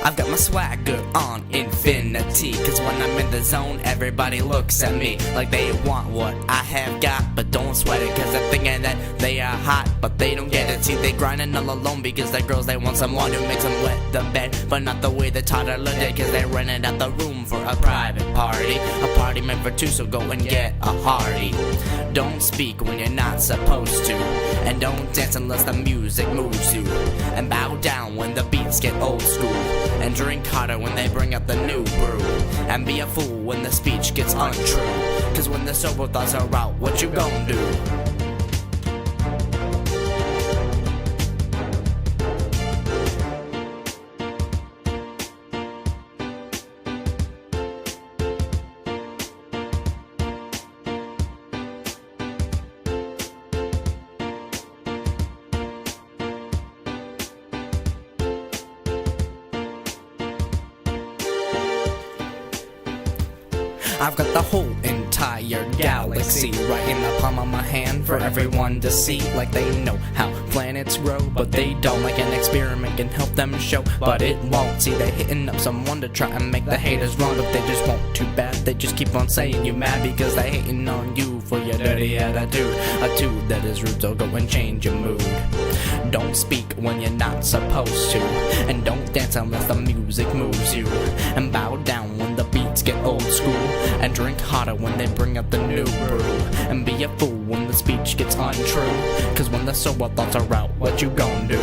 I've got my swagger on infinity, cause when I'm in the zone, everybody looks at me like they want what I have got. But don't sweat it, cause they're thinking that they are hot, but they don't get it. See, they grinding all alone because they're girls, they want someone who makes them wet the bed, but not the way the toddler did, cause they rented out the room for a private party. A party meant for two, so go and get a hearty. Don't speak when you're not supposed to, and don't dance unless the music moves you, and bow down when the beats get old school, and drink harder when they bring up the new brew, and be a fool when the speech gets untrue, cause when the sober thoughts are out, what you gon' do? I've got the whole entire galaxy right in the palm of my hand for everyone to see. Like they know how planets grow, but they don't. Like an experiment can help them show, but it won't. See, they hitting up someone to try and make the haters wrong, but they just won't. Too bad, they just keep on saying you mad because they hating on you for your dirty attitude. A dude that is rude, so go and change your mood. Don't speak when you're not supposed to, and don't dance unless the music moves you, and bow down when the beats get old school, and drink harder when they bring up the new brew, and be a fool when the speech gets untrue, cause when the sober thoughts are out, what you gon' do?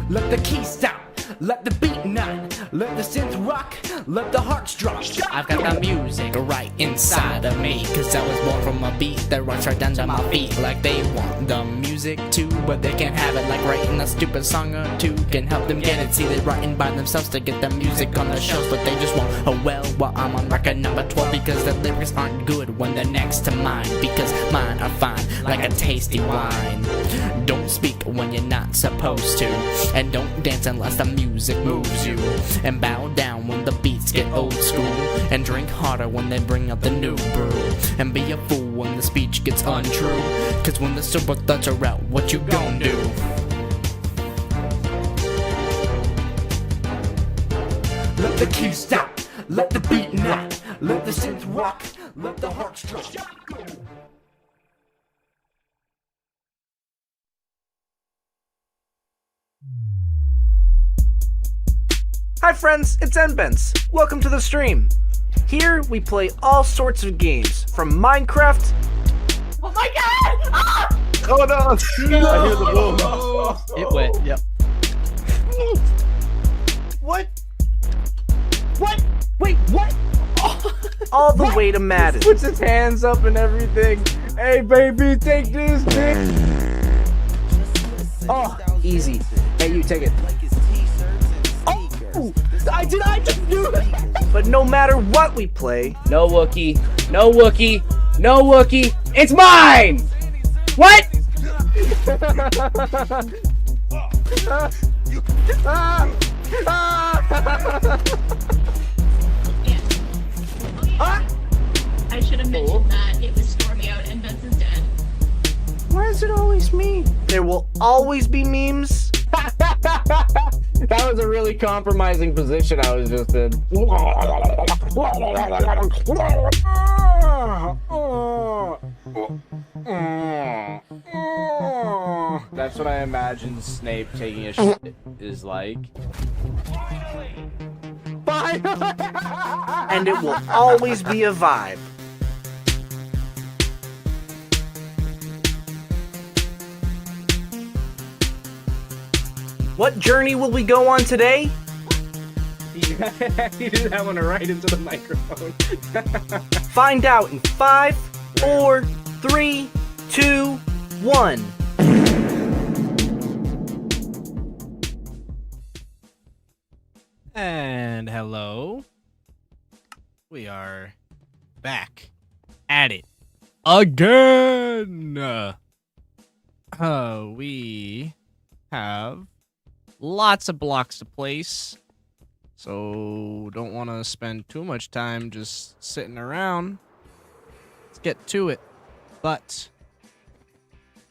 Let the keys stop, let the beat nod, let the synth rock, let the hearts drop. I've got the music right inside of me, cause I was born from a beat that runs right down to my feet. Like they want the music too, but they can't have it. Like writing a stupid song or two can help them get it. See, they're writing by themselves to get the music on the shelves, but they just won't. Oh well, I'm on record number 12 because the lyrics aren't good when they're next to mine, because mine are fine like a tasty wine. Don't speak when you're not supposed to, and don't dance unless the music moves you, and bow down when the beats get old school, and drink harder when they bring up the new brew, and be a fool when the speech gets untrue, cause when the sober thoughts are out, what you gon' do? Let the keys stop, let the beat nod, let the synth rock, let the hearts drop. Hi friends, it's Endermen. Welcome to the stream. Here we play all sorts of games, from Minecraft. Oh my god! Ah! Oh no! No! I hear the boom. It went, yep. What? What? Wait, what? Oh. All the way to Madden. Puts his hands up and everything. Hey baby, take this dick. Oh, easy. Hey, you take it. Oh! I just knew it! But no matter what we play, No Wookie, no Wookie, no Wookie. It's mine! What? I should have mentioned that it was Stormy out and Benson's dead. why is it always me? There will always be memes. That was a really compromising position I was just in. That's what I imagine Snape taking a shit is like. And it will always be a vibe. What journey will we go on today? He did that one right into the microphone. Find out in 5, 4, 3, 2, 1. And hello. We are back at it again. We have lots of blocks to place, so don't want to spend too much time just sitting around. Let's get to it. But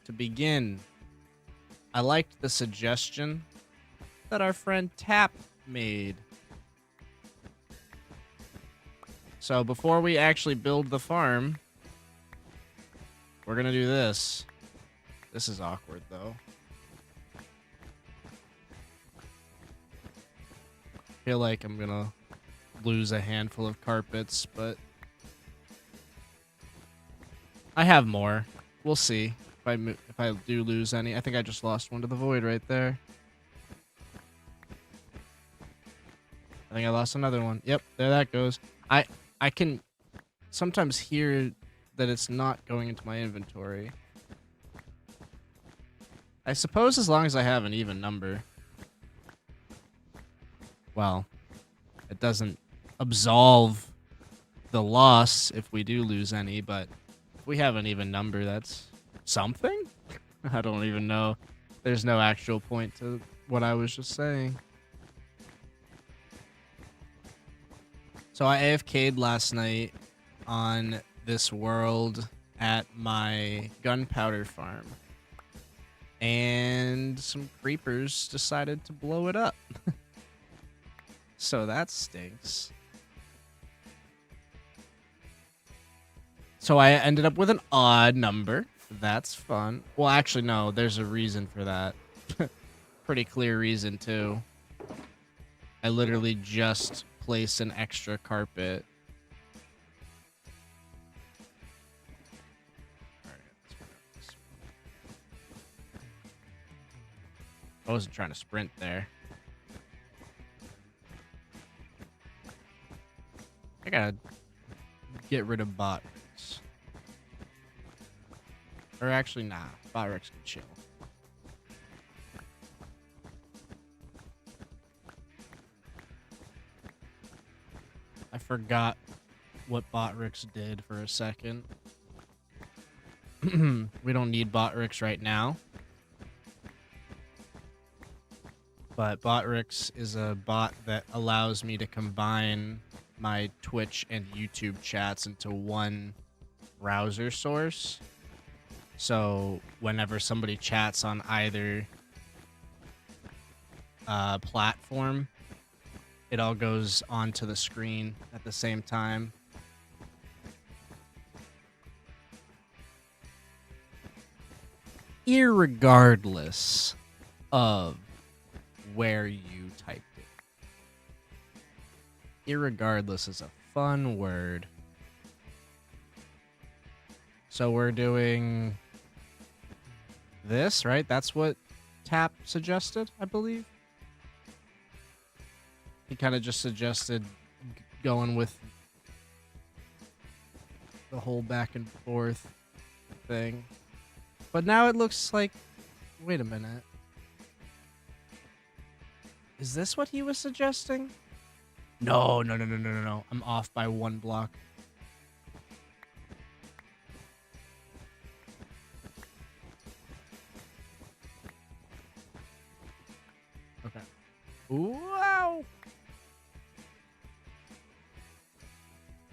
to begin, I liked the suggestion that our friend Tap made. So before we actually build the farm, we're gonna do this. This is awkward though. I feel like I'm gonna lose a handful of carpets, but I have more. We'll see if I do lose any. I think I just lost one to the void right there. I think I lost another one. Yep, there that goes. I can sometimes hear that it's not going into my inventory. I suppose as long as I have an even number. Well, it doesn't absolve the loss if we do lose any, but if we have an even number, that's something? I don't even know. There's no actual point to what I was just saying. So I AFK'd last night on this world at my gunpowder farm. And some creepers decided to blow it up. So that stinks. So I ended up with an odd number. That's fun. Well, actually, no. There's a reason for that. Pretty clear reason, too. I literally just placed an extra carpet. I wasn't trying to sprint there. I gotta get rid of bot Rex. Or actually, nah. Bot Rex can chill. I forgot what Botrix did for a second. We don't need Botrix right now. But Botrix is a bot that allows me to combine my Twitch and YouTube chats into one browser source. So whenever somebody chats on either platform, it all goes onto the screen at the same time. Irregardless of where you typed it. Irregardless is a fun word. So we're doing this, right? That's what Tap suggested, I believe. He kind of just suggested going with the whole back and forth thing. But now it looks like... Wait a minute. Is this what he was suggesting? No. I'm off by one block. Okay. Wow!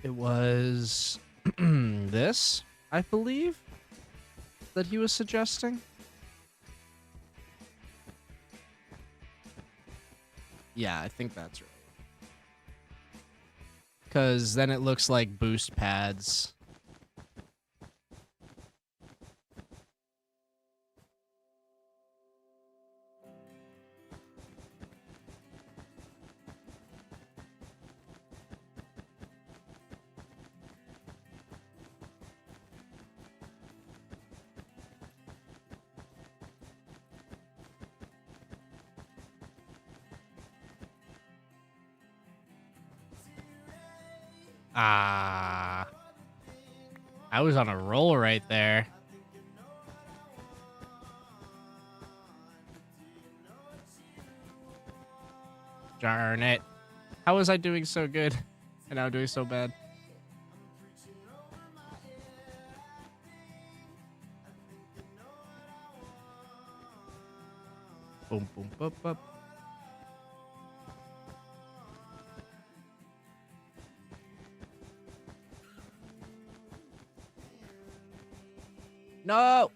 It was this, I believe, that he was suggesting. Yeah, I think that's right. Because then it looks like boost pads. Ah. I was on a roll right there. Darn it. How was I doing so good and now doing so bad? Boom, boom, boom, boom. No!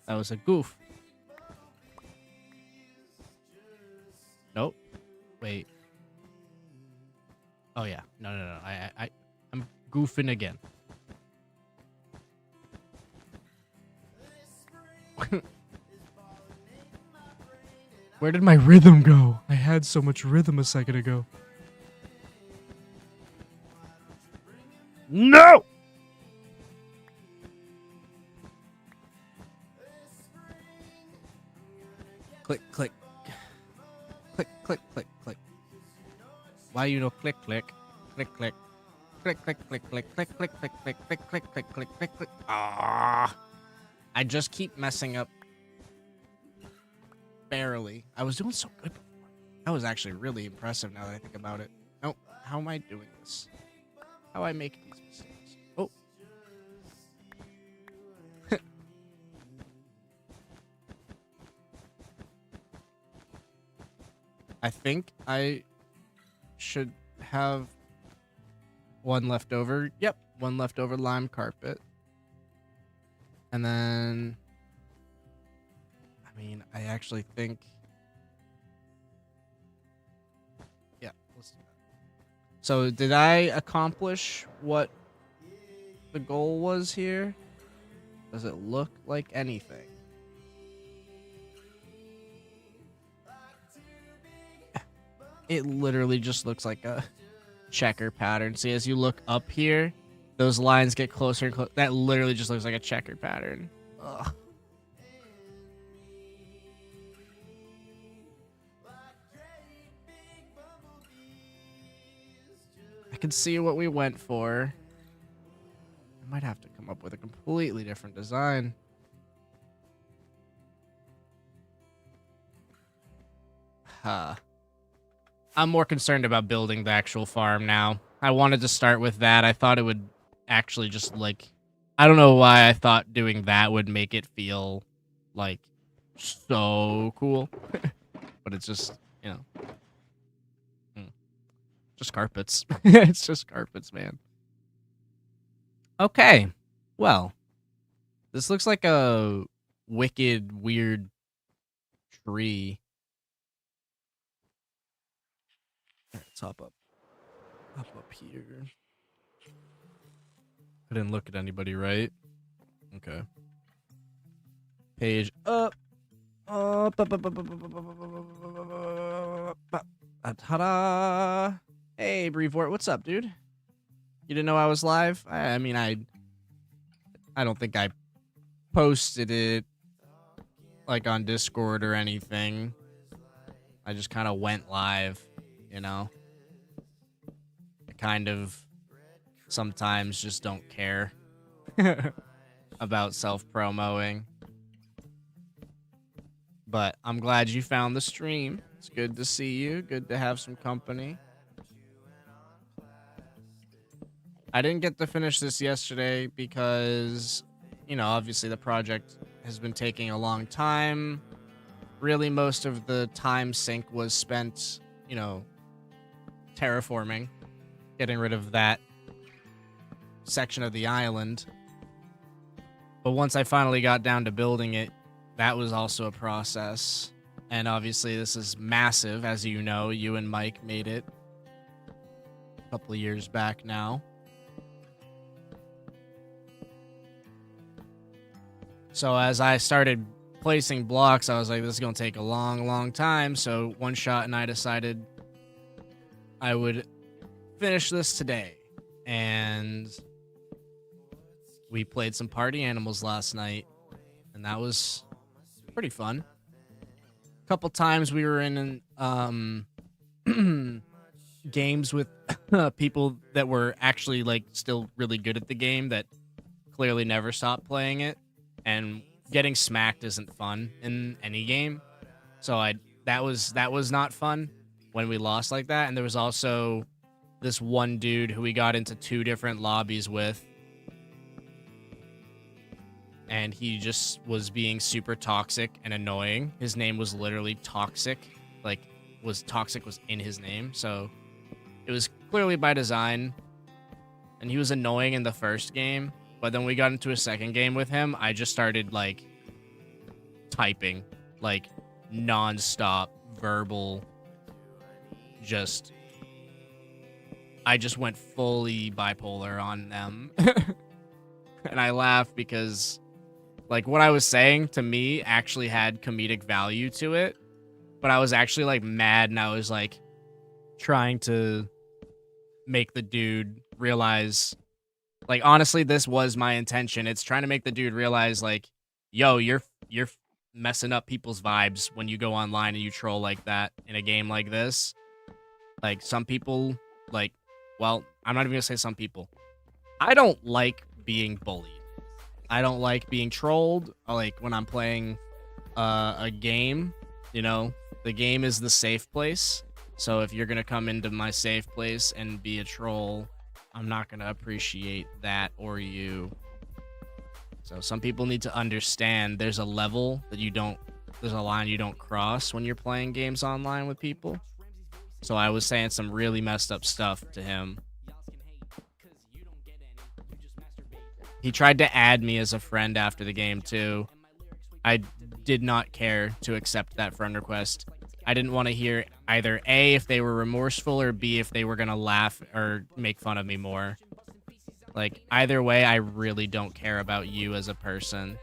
That was a goof. Nope. Wait. Oh yeah. No. I'm goofing again. Where did my rhythm go? I had so much rhythm a second ago. No! Click, click. Click, click, click, click. Why you no click, click? Click, click. Click, click, click, click, click, click, click, click, click, click, click, click, click, click. Ah! I just keep messing up. Barely. I was doing so good before. That was actually really impressive now that I think about it. Oh, how am I doing this? How am I making these mistakes? Oh. I think I should have one leftover. Yep, one leftover lime carpet. And then... I mean, I actually think... Yeah, let's do that. So, did I accomplish what the goal was here? Does it look like anything? It literally just looks like a checker pattern. See, as you look up here, those lines get closer and closer. That literally just looks like a checker pattern. Ugh. I can see what we went for. I might have to come up with a completely different design. Huh. I'm more concerned about building the actual farm now. I wanted to start with that. I thought it would actually just, like... I don't know why I thought doing that would make it feel, like, so cool. But it's just, you know... Just carpets. It's just carpets, man. Okay. Well. This looks like a wicked, weird tree. Let's hop up. Hop up here. I didn't look at anybody, right? Okay. Page up. Up, up, up, up, up, up, up, up, up, up. Ta-da! Hey, Brevort, what's up, dude? You didn't know I was live? I mean, I don't think I posted it, like, on Discord or anything. I just kind of went live, you know? I kind of sometimes just don't care about self-promoting. But I'm glad you found the stream. It's good to see you. Good to have some company. I didn't get to finish this yesterday because, you know, obviously the project has been taking a long time. Really, most of the time sink was spent, you know, terraforming, getting rid of that section of the island. But once I finally got down to building it, that was also a process. And obviously this is massive, as you know. You and Mike made it a couple of years back now. So as I started placing blocks, I was like, this is going to take a long, long time. So One Shot and I decided I would finish this today. And we played some party animals last night. And that was pretty fun. A couple times we were in games with people that were actually, like, still really good at the game that clearly never stopped playing it. And getting smacked isn't fun in any game. So that was not fun when we lost like that. And there was also this one dude who we got into 2 different lobbies with. and he just was being super toxic and annoying. His name was literally Toxic, like Toxic was in his name, so it was clearly by design. And he was annoying in the first game, but then we got into a second game with him. I just started like typing, like non-stop verbal, I just went fully bipolar on them. And I laugh because like what I was saying to me actually had comedic value to it, but I was actually like mad, and I was like trying to make the dude realize, like, honestly, this was my intention. It's trying to make the dude realize, like, yo, you're messing up people's vibes when you go online and you troll like that in a game like this. Like, some people, like, well, I'm not even gonna say some people. I don't like being bullied. I don't like being trolled. Like, when I'm playing a game, you know, the game is the safe place. So if you're gonna come into my safe place and be a troll, I'm not gonna appreciate that or you. So some people need to understand there's a level that there's a line you don't cross when you're playing games online with people. So I was saying some really messed up stuff to him. He tried to add me as a friend after the game too. I did not care to accept that friend request. I didn't want to hear either A, if they were remorseful, or B, if they were going to laugh or make fun of me more. Like, either way, I really don't care about you as a person.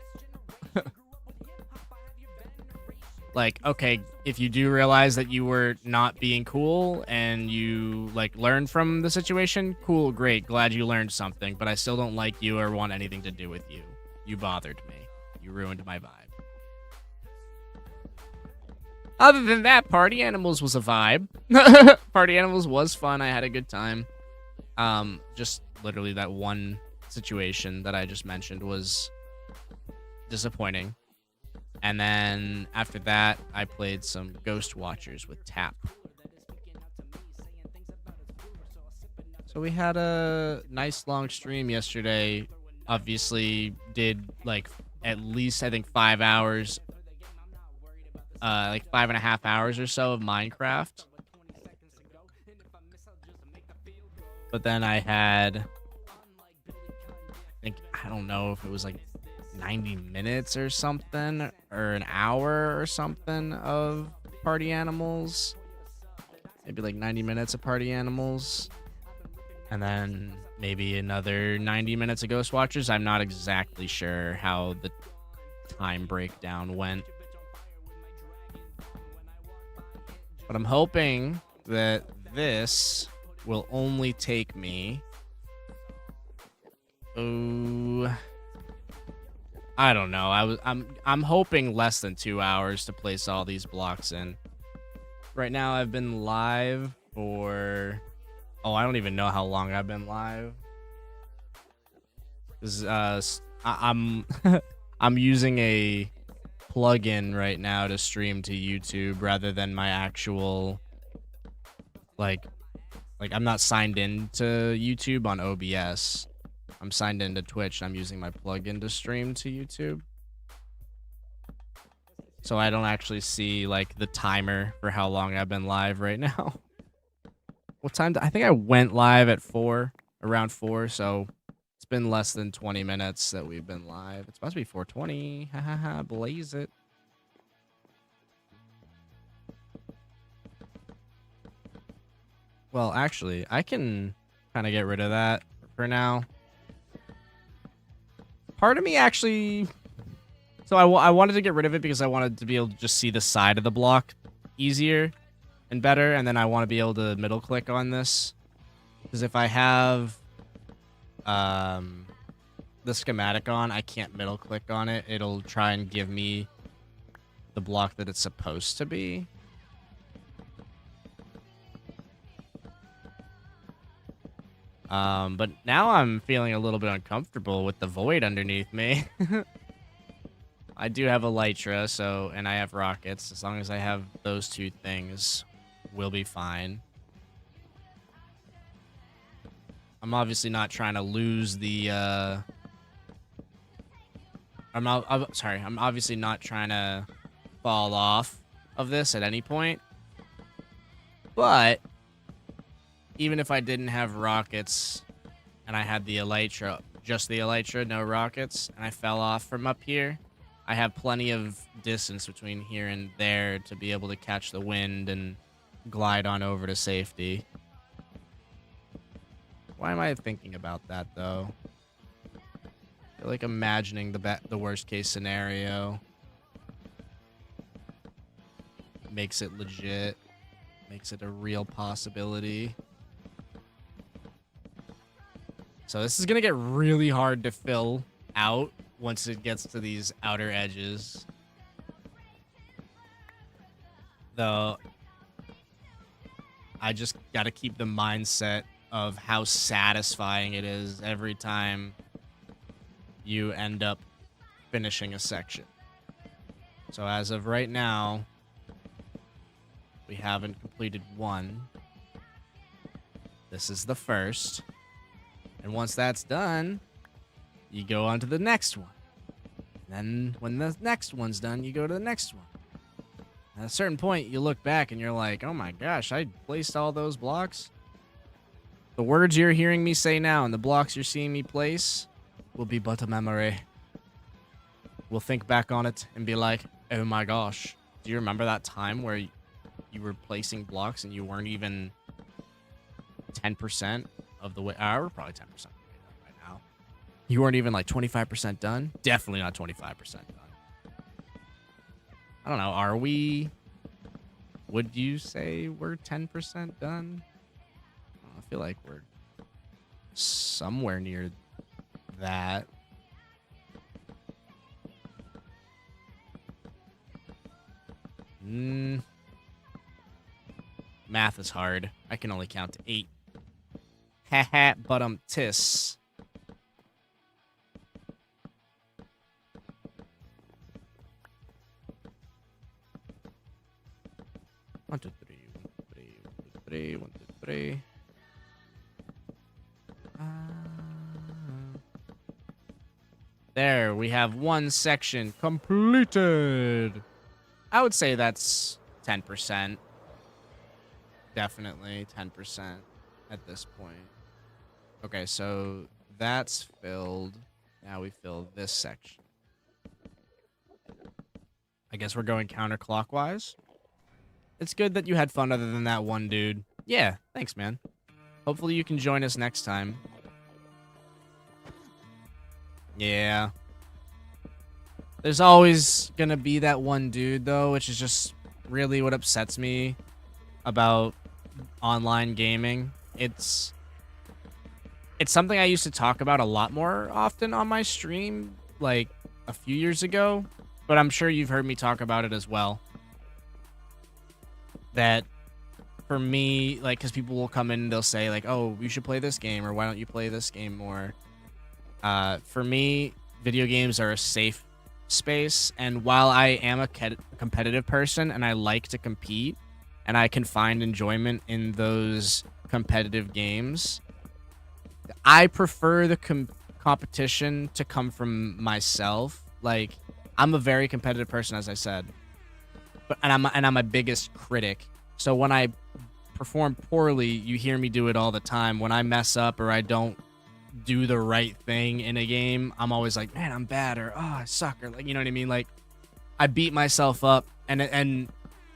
Like, okay, if you do realize that you were not being cool and you, like, learned from the situation, cool, great, glad you learned something, but I still don't like you or want anything to do with you. You bothered me. You ruined my vibe. Other than that, Party Animals was a vibe. Party Animals was fun. I had a good time. Just literally that one situation that I just mentioned was disappointing. And then after that, I played some Ghost Watchers with Tap. So we had a nice long stream yesterday. Obviously did like at least, I think, 5 hours. Like 5.5 hours or so of Minecraft. But then I had, I don't know if it was like 90 minutes or something, or an hour or something of Party Animals. Maybe like 90 minutes of Party Animals. And then maybe another 90 minutes of Ghost Watchers. I'm not exactly sure how the time breakdown went. But I'm hoping that this will only take me, I don't know. I'm hoping less than 2 hours to place all these blocks in. Right now I've been live for, I don't even know how long I've been live. I'm I'm using a plugin right now to stream to YouTube rather than my actual, like I'm not signed in to YouTube on OBS. I'm signed into Twitch. I'm using my plugin to stream to YouTube. So I don't actually see like the timer for how long I've been live right now. What time? I think I went live at around 4, so it's been less than 20 minutes that we've been live. It's supposed to be 4:20. Ha ha ha, blaze it. Well, actually, I can kind of get rid of that for now. Part of me actually... So I wanted to get rid of it because I wanted to be able to just see the side of the block easier and better, and then I want to be able to middle click on this. Because if I have the schematic on, I can't middle click on it. It'll try and give me the block that it's supposed to be. But now I'm feeling a little bit uncomfortable with the void underneath me. I do have Elytra, and I have rockets. As long as I have those two things, we'll be fine. I'm obviously not trying to lose the sorry. I'm obviously not trying to fall off of this at any point. But even if I didn't have rockets and I had the elytra, just the elytra, no rockets, and I fell off from up here, I have plenty of distance between here and there to be able to catch the wind and glide on over to safety. Why am I thinking about that, though? I feel like imagining the worst case scenario makes it legit, makes it a real possibility. So this is gonna get really hard to fill out once it gets to these outer edges. Though, I just gotta keep the mindset of how satisfying it is every time you end up finishing a section. So as of right now, we haven't completed one. This is the first. And once that's done, you go on to the next one. And then when the next one's done, you go to the next one. At a certain point, you look back and you're like, oh my gosh, I placed all those blocks. The words you're hearing me say now and the blocks you're seeing me place will be but a memory. We'll think back on it and be like, oh my gosh, do you remember that time where you were placing blocks and you weren't even 10% of the way? We're probably 10% right now. You weren't even like 25% done? Definitely not 25% done. I don't know. Are we? Would you say we're 10% done? I feel like we're somewhere near that. Math is hard. I can only count to 8. Haha, but tis. 1, 2, 3, 1, 2, 3, 1, 2, 3, 1, 2, 3. There, we have one section completed. I would say that's 10%. Definitely 10% at this point. Okay, so that's filled. Now we fill this section. I guess we're going counterclockwise. It's good that you had fun other than that one dude. Yeah, thanks, man. Hopefully you can join us next time. Yeah. There's always gonna be that one dude, though, which is just really what upsets me about online gaming. It's something I used to talk about a lot more often on my stream, like a few years ago, but I'm sure you've heard me talk about it as well. That for me, like, because people will come in and they'll say, like, oh, you should play this game, or why don't you play this game more? For me, video games are a safe space, and while I am a competitive person and I like to compete, and I can find enjoyment in those competitive games, I prefer the competition to come from myself. Like, I'm a very competitive person, as I said, and I'm my biggest critic. So when I perform poorly, you hear me do it all the time. When I mess up or I don't do the right thing in a game, I'm always like, man, I'm bad, or oh, I suck, or, like, you know what I mean? Like, I beat myself up, and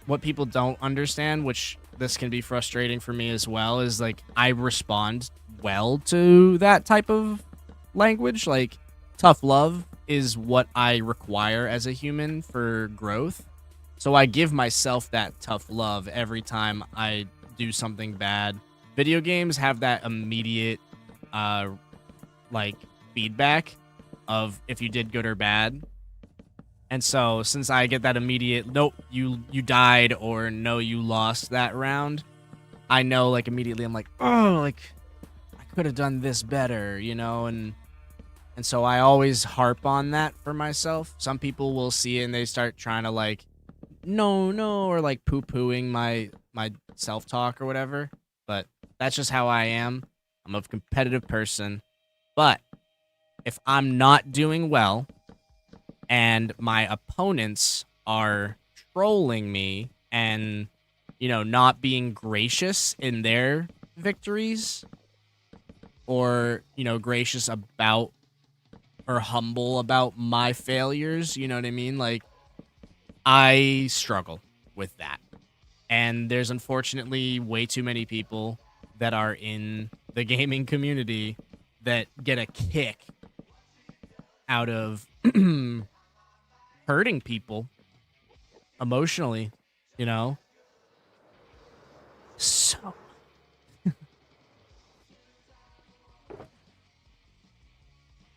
what people don't understand, which this can be frustrating for me as well, is like I respond well to that type of language. Like, tough love is what I require as a human for growth. So I give myself that tough love every time I do something bad. Video games have that immediate like feedback of if you did good or bad. And so since I get that immediate, nope, you died, or no, you lost that round, I know, like, immediately I'm like, oh, like, I could have done this better, you know? And so I always harp on that for myself. Some people will see it and they start trying to, like, no, or like poo-pooing my self-talk or whatever. But that's just how I am. I'm a competitive person. But if I'm not doing well, and my opponents are trolling me and, you know, not being gracious in their victories, or, you know, gracious about or humble about my failures, you know what I mean? Like, I struggle with that. And there's unfortunately way too many people that are in the gaming community that get a kick out of hurting people emotionally, you know? So.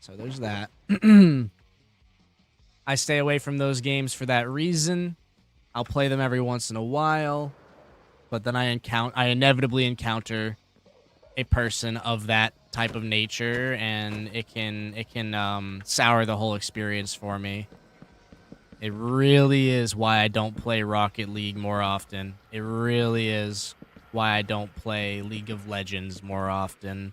So there's that. I stay away from those games for that reason. I'll play them every once in a while, but then I inevitably encounter a person of that type of nature, and it can sour the whole experience for me. It really is why I don't play Rocket League more often. It really is why I don't play League of Legends more often.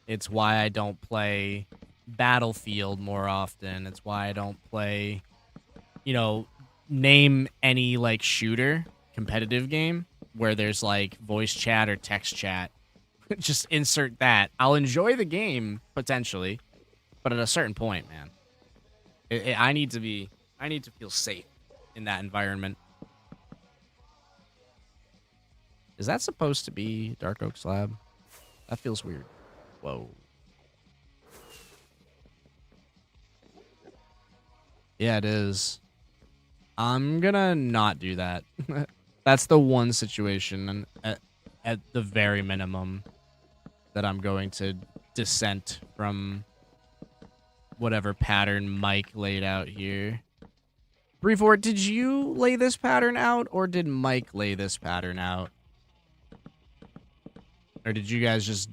It's why I don't play Battlefield more often. It's why I don't play, you know, name any like shooter competitive game where there's like voice chat or text chat. Just insert that. I'll enjoy the game potentially, but at a certain point, man, I need to feel safe in that environment. Is that supposed to be Dark Oak Slab? That feels weird. Whoa. Yeah, it is. I'm gonna not do that. That's the one situation, and at the very minimum, that I'm going to dissent from whatever pattern Mike laid out here. Brevoort, did you lay this pattern out, or did Mike lay this pattern out? Or did you guys just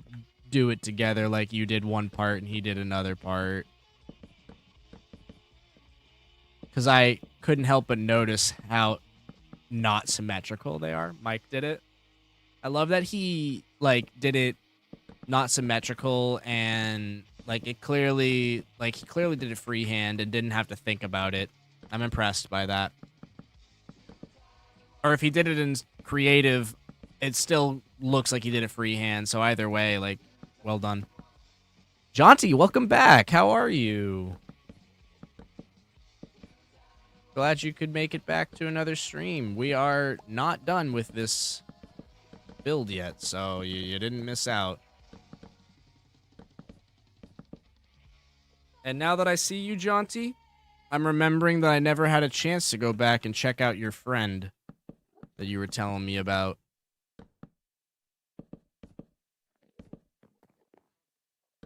do it together, like you did one part and he did another part? Because I couldn't help but notice how not symmetrical they are. Mike did it. I love that he, like, did it not symmetrical, and, like, he clearly did it freehand and didn't have to think about it. I'm impressed by that. Or if he did it in creative, it still looks like he did it freehand. So either way, like, well done. Jaunty, welcome back. How are you? Glad you could make it back to another stream. We are not done with this build yet, so you didn't miss out. And now that I see you, Jaunty, I'm remembering that I never had a chance to go back and check out your friend that you were telling me about.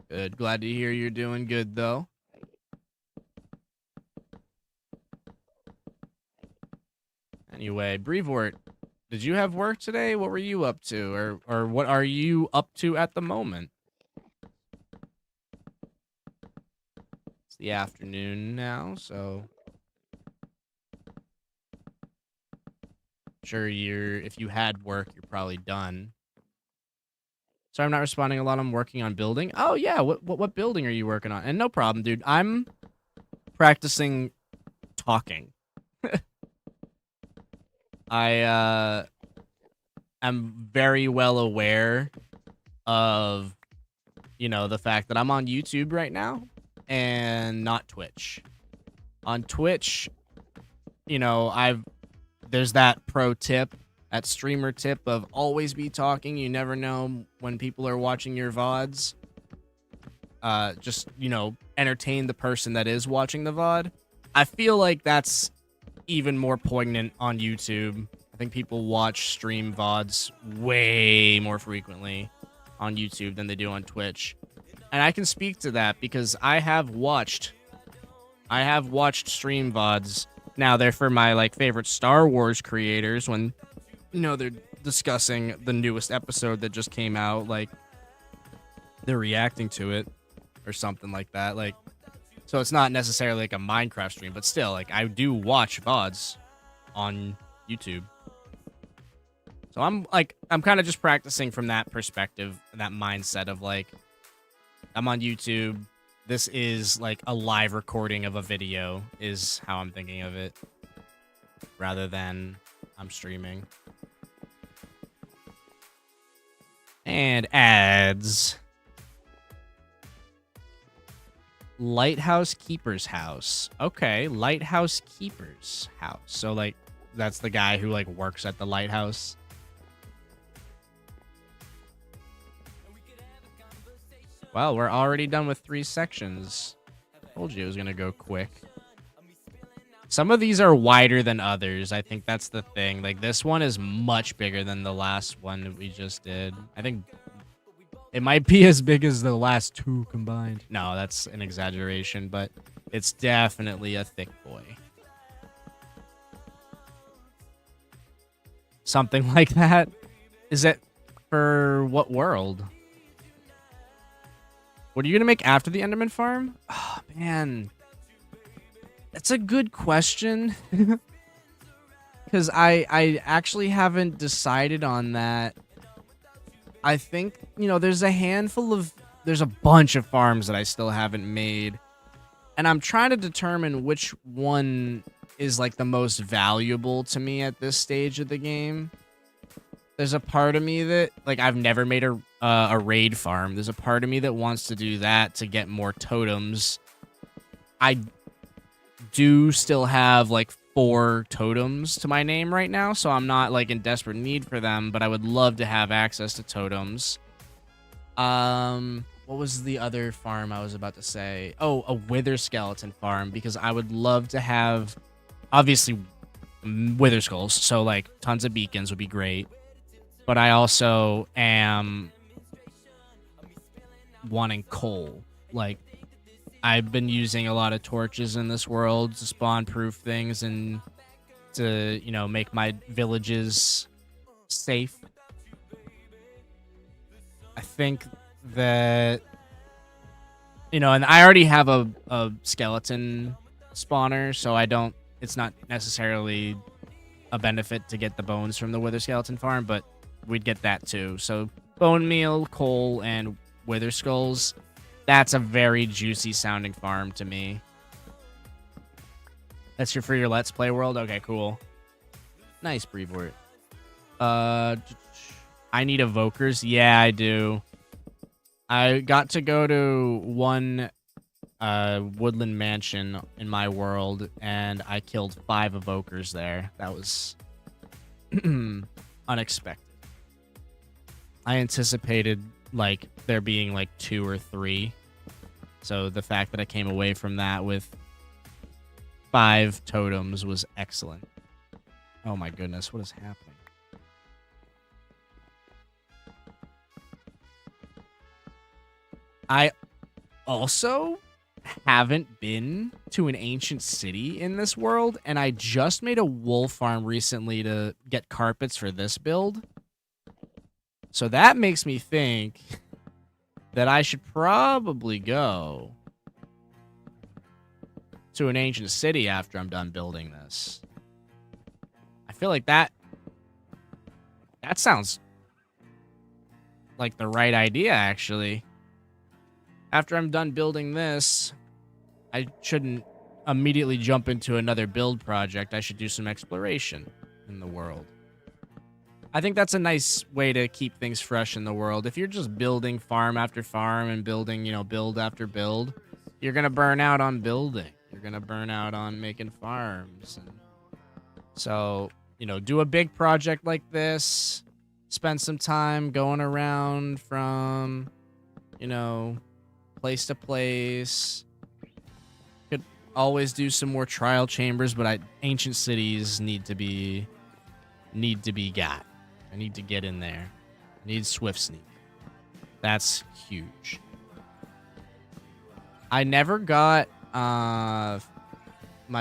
Good. Glad to hear you're doing good, though. Anyway, Brevoort, did you have work today? What were you up to? Or what are you up to at the moment? It's the afternoon now, so sure, if you had work, you're probably done. Sorry, I'm not responding a lot. I'm working on building. Oh yeah, what building are you working on? And no problem, dude. I'm practicing talking. I am very well aware of, you know, the fact that I'm on YouTube right now and not Twitch. On Twitch, you know, there's that pro tip, that streamer tip of always be talking. You never know when people are watching your VODs. Just, you know, entertain the person that is watching the VOD. I feel like that's even more poignant on YouTube. I think people watch stream VODs way more frequently on YouTube than they do on Twitch. And I can speak to that because I have watched stream VODs. Now they're for my like favorite Star Wars creators when, you know, they're discussing the newest episode that just came out, like they're reacting to it or something like that. Like, so it's not necessarily like a Minecraft stream, but still, like, I do watch VODs on YouTube. So I'm kind of just practicing from that perspective, that mindset of like, I'm on YouTube, this is like a live recording of a video is how I'm thinking of it, rather than I'm streaming. And ads. Lighthouse Keeper's house. Okay, Lighthouse Keeper's house. So, like, that's the guy who, like, works at the lighthouse. Well, we're already done with 3 sections. Told you it was gonna go quick. Some of these are wider than others. I think that's the thing. Like, this one is much bigger than the last one that we just did. I think it might be as big as the last 2 combined. No, that's an exaggeration, but it's definitely a thick boy. Something like that. Is it for what world? What are you going to make after the Enderman farm? Oh, man. That's a good question. Because I actually haven't decided on that. I think, you know, there's a bunch of farms that I still haven't made. And I'm trying to determine which one is, like, the most valuable to me at this stage of the game. There's a part of me that, like, I've never made a raid farm. There's a part of me that wants to do that to get more totems. I do still have, like, 4 totems to my name right now, so I'm not, like, in desperate need for them, but I would love to have access to totems. What was the other farm I was about to say? Oh, a wither skeleton farm, because I would love to have, obviously, wither skulls, so, like, tons of beacons would be great. But I also am wanting coal. Like, I've been using a lot of torches in this world to spawn-proof things and to, you know, make my villages safe. I think that, you know, and I already have a skeleton spawner, so it's not necessarily a benefit to get the bones from the wither skeleton farm, but we'd get that too. So bone meal, coal, and wither skulls. That's a very juicy sounding farm to me. That's for your Let's Play world? Okay, cool. Nice, Brevoort. I need evokers. Yeah, I do. I got to go to one woodland mansion in my world, and I killed 5 evokers there. That was unexpected. I anticipated, like, there being, like, 2 or 3. So the fact that I came away from that with 5 totems was excellent. Oh my goodness, what is happening? I also haven't been to an ancient city in this world, and I just made a wool farm recently to get carpets for this build. So that makes me think that I should probably go to an ancient city after I'm done building this. I feel like that sounds like the right idea, actually. After I'm done building this, I shouldn't immediately jump into another build project. I should do some exploration in the world. I think that's a nice way to keep things fresh in the world. If you're just building farm after farm and building, you know, build after build, you're going to burn out on building. You're going to burn out on making farms. And so, you know, do a big project like this. Spend some time going around from, you know, place to place. Could always do some more trial chambers, but ancient cities need to be got. I need to get in there. I need Swift Sneak. That's huge. I never got my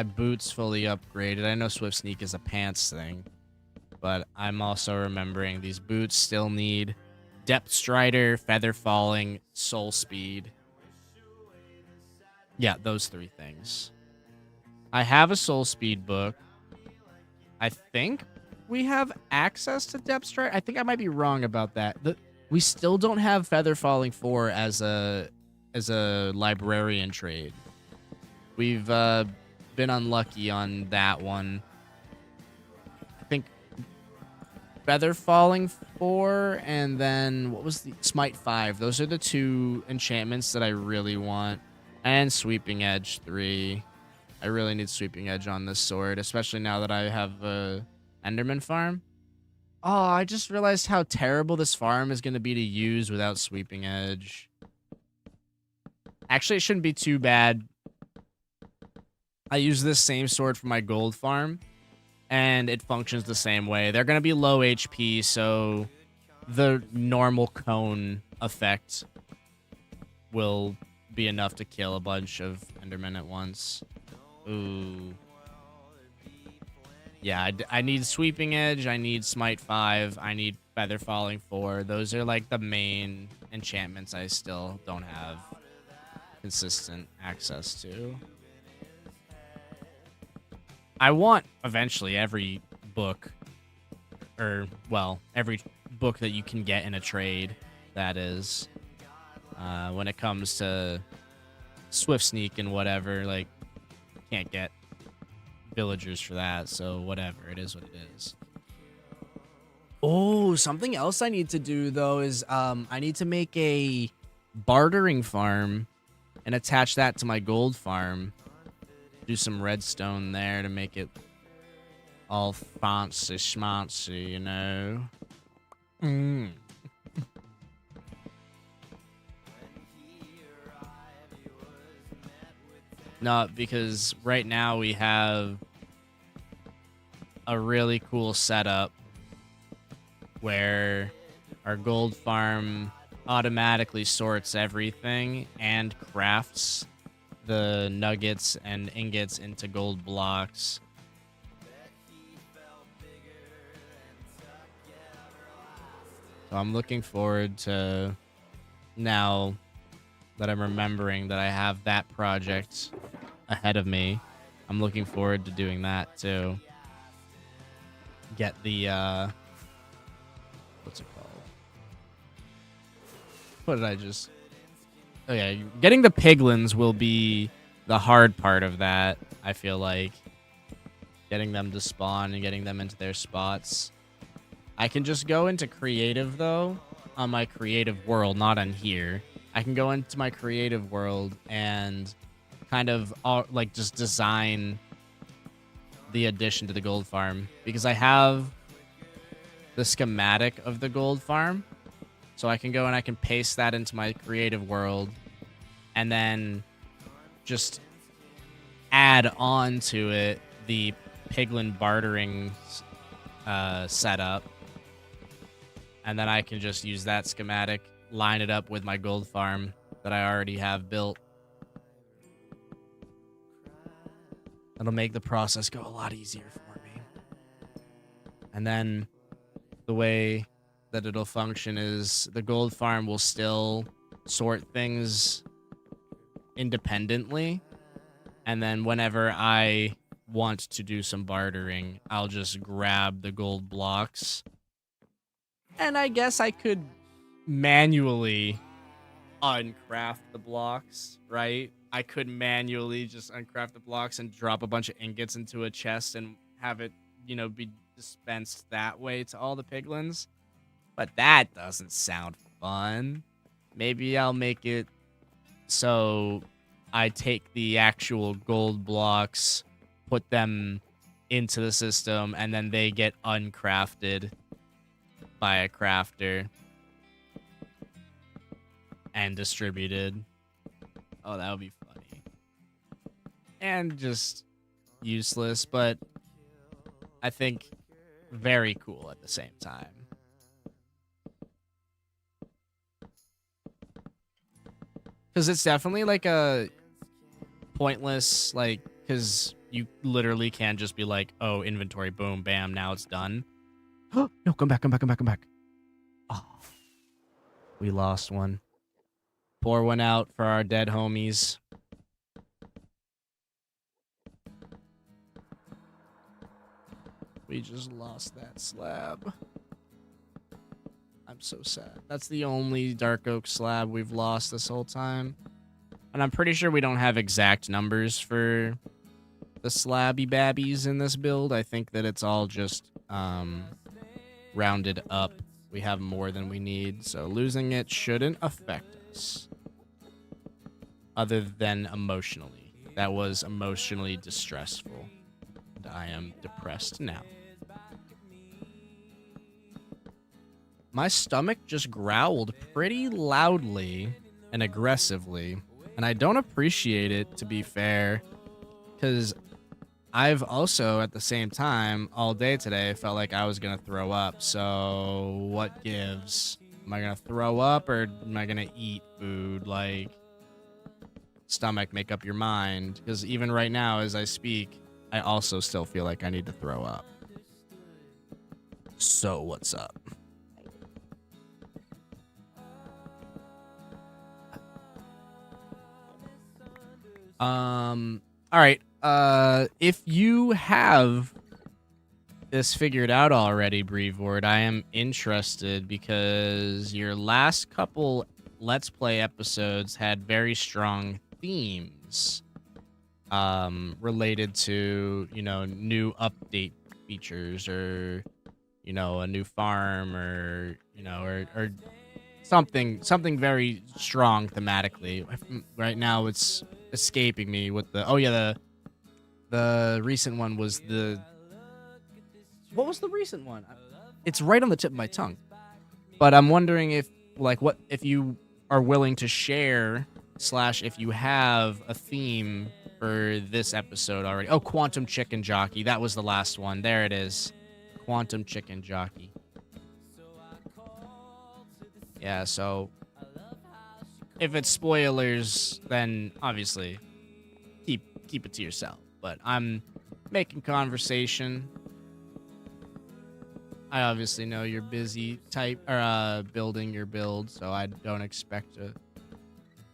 boots fully upgraded. I know Swift Sneak is a pants thing, but I'm also remembering these boots still need Depth Strider, Feather Falling, Soul Speed. Yeah, those 3 things. I have a Soul Speed book. I think we have access to Depth Strider. I think I might be wrong about that. We still don't have Feather Falling 4 as a as a librarian trade. We've been unlucky on that one. I think Feather Falling 4 and then what was the Smite 5. Those are the 2 enchantments that I really want. And Sweeping Edge 3. I really need Sweeping Edge on this sword, especially now that I have a Enderman farm. Oh, I just realized how terrible this farm is going to be to use without Sweeping Edge. Actually, it shouldn't be too bad. I use this same sword for my gold farm, and it functions the same way. They're going to be low HP, so the normal cone effect will be enough to kill a bunch of Endermen at once. Ooh. Yeah, I need Sweeping Edge, I need Smite 5, I need Feather Falling 4. Those are like the main enchantments I still don't have consistent access to. I want eventually every book, or well, every book that you can get in a trade, that is. When it comes to Swift Sneak and whatever, like, can't get villagers for that, so whatever, it is what it is. Oh, something else I need to do though is I need to make a bartering farm and attach that to my gold farm. Do some redstone there to make it all fancy schmancy, you know. No, because right now we have a really cool setup where our gold farm automatically sorts everything and crafts the nuggets and ingots into gold blocks. So I'm looking forward to, now that I'm remembering that I have that project ahead of me, I'm looking forward to doing that too. Get the, what's it called? What did I just... Oh yeah, getting the piglins will be the hard part of that, I feel like. Getting them to spawn and getting them into their spots. I can just go into creative though, on my creative world, not on here. I can go into my creative world and kind of like just design the addition to the gold farm, because I have the schematic of the gold farm, so I can go and I can paste that into my creative world and then just add on to it the piglin bartering setup, and then I can just use that schematic, line it up with my gold farm that I already have built. That'll make the process go a lot easier for me. And then the way that it'll function is the gold farm will still sort things independently. And then whenever I want to do some bartering, I'll just grab the gold blocks. And I guess I could manually uncraft the blocks, right? I could manually just uncraft the blocks and drop a bunch of ingots into a chest and have it, you know, be dispensed that way to all the piglins. But that doesn't sound fun. Maybe I'll make it so I take the actual gold blocks, put them into the system, and then they get uncrafted by a crafter and distributed. Oh, that would be funny. And just useless, but I think very cool at the same time. Because it's definitely like a pointless, like, because you literally can just be like, oh, inventory, boom, bam, now it's done. No, come back, come back, come back, come back. Oh, we lost one. Pour one out for our dead homies. We just lost that slab. I'm so sad. That's the only dark oak slab we've lost this whole time. And I'm pretty sure we don't have exact numbers for the slabby babbies in this build. I think that it's all just rounded up. We have more than we need, so losing it shouldn't affect us. Other than emotionally. That was emotionally distressful. And I am depressed now. My stomach just growled pretty loudly and aggressively, and I don't appreciate it, to be fair, because I've also, at the same time, all day today, felt like I was going to throw up. So what gives? Am I going to throw up or am I going to eat food? Like, stomach, make up your mind. Because even right now, as I speak, I also still feel like I need to throw up. So what's up? All right. If you have this figured out already, Brevoort, I am interested because your last couple Let's Play episodes had very strong themes, related to, you know, new update features or, you know, a new farm or, you know, or something very strong thematically. Right now it's escaping me with the recent one was what was the recent one? It's right on the tip of my tongue. But I'm wondering if if you are willing to share / if you have a theme for this episode already. Oh, Quantum Chicken Jockey. That was the last one. There it is. Quantum Chicken Jockey. Yeah, so if it's spoilers, then obviously keep it to yourself. But I'm making conversation. I obviously know you're busy building your build, so I don't expect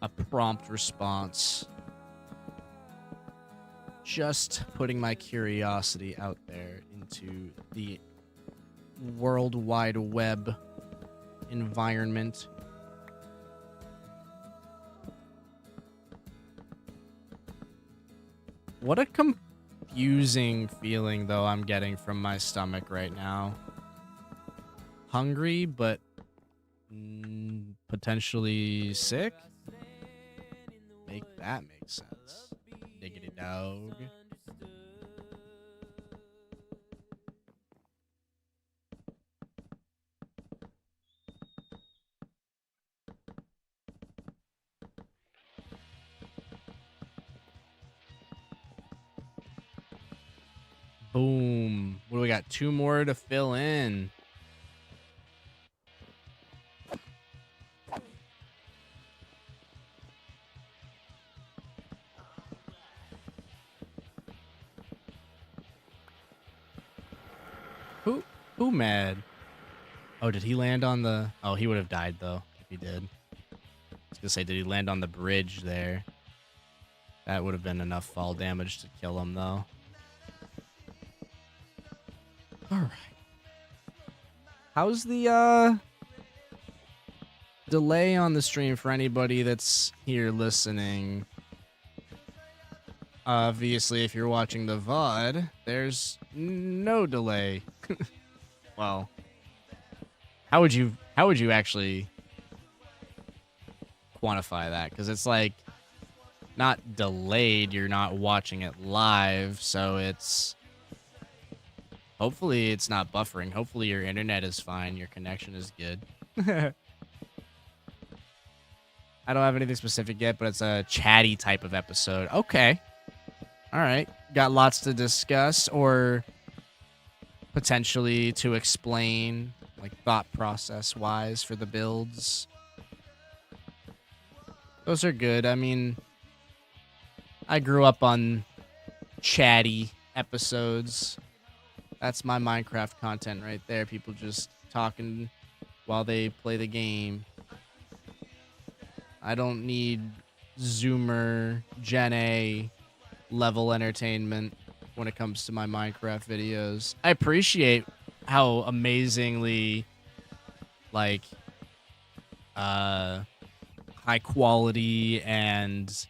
a prompt response. Just putting my curiosity out there into the World Wide Web environment. What a confusing feeling, though, I'm getting from my stomach right now. Hungry, but potentially sick? Make that make sense. Diggity dog. Boom. What do we got? 2 more to fill in. Who mad? Oh, did he land on the... Oh, he would have died, though, if he did. I was gonna say, did he land on the bridge there? That would have been enough fall damage to kill him, though. Alright. How's the, delay on the stream for anybody that's here listening? Obviously, if you're watching the VOD, there's no delay. Well, how would you actually quantify that? Because it's like not delayed, you're not watching it live, so it's hopefully it's not buffering. Hopefully your internet is fine, your connection is good. I don't have anything specific yet, but it's a chatty type of episode. Okay. All right. Got lots to discuss or potentially to explain, like thought process wise for the builds. Those are good. I mean, I grew up on chatty episodes. That's my Minecraft content right there. People just talking while they play the game. I don't need Zoomer, Gen A level entertainment when it comes to my Minecraft videos. I appreciate how amazingly, like, high quality and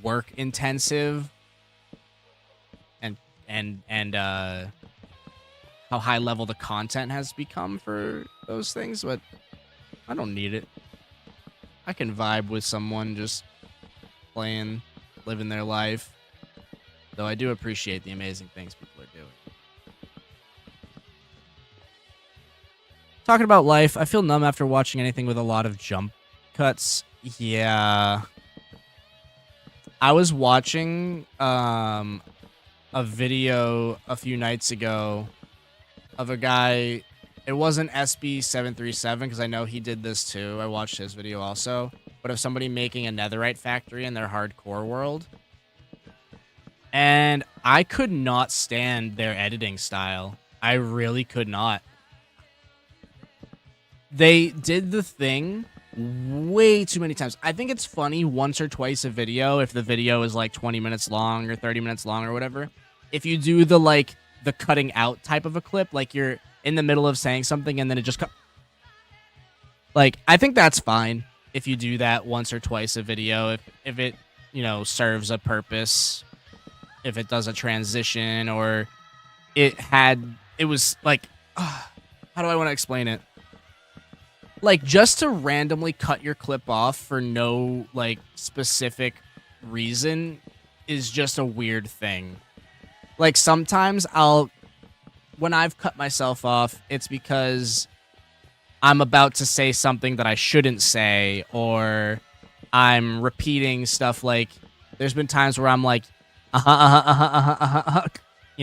work intensive and how high level the content has become for those things, but I don't need it. I can vibe with someone just playing, living their life. Though I do appreciate the amazing things people are doing. Talking about life, I feel numb after watching anything with a lot of jump cuts. Yeah. I was watching a video a few nights ago of a guy. It wasn't SB737 because I know he did this too. I watched his video also. But of somebody making a netherite factory in their hardcore world. And I could not stand their editing style. I really could not. They did the thing way too many times. I think it's funny once or twice a video if the video is like 20 minutes long or 30 minutes long or whatever. If you do the cutting out type of a clip, like you're in the middle of saying something and then it just cut. Like, I think that's fine if you do that once or twice a video. If it, serves a purpose. If it does a transition or it was like, how do I want to explain it? Like, just to randomly cut your clip off for no, specific reason is just a weird thing. Like, sometimes when I've cut myself off, it's because I'm about to say something that I shouldn't say, or I'm repeating stuff there's been times where I'm like, you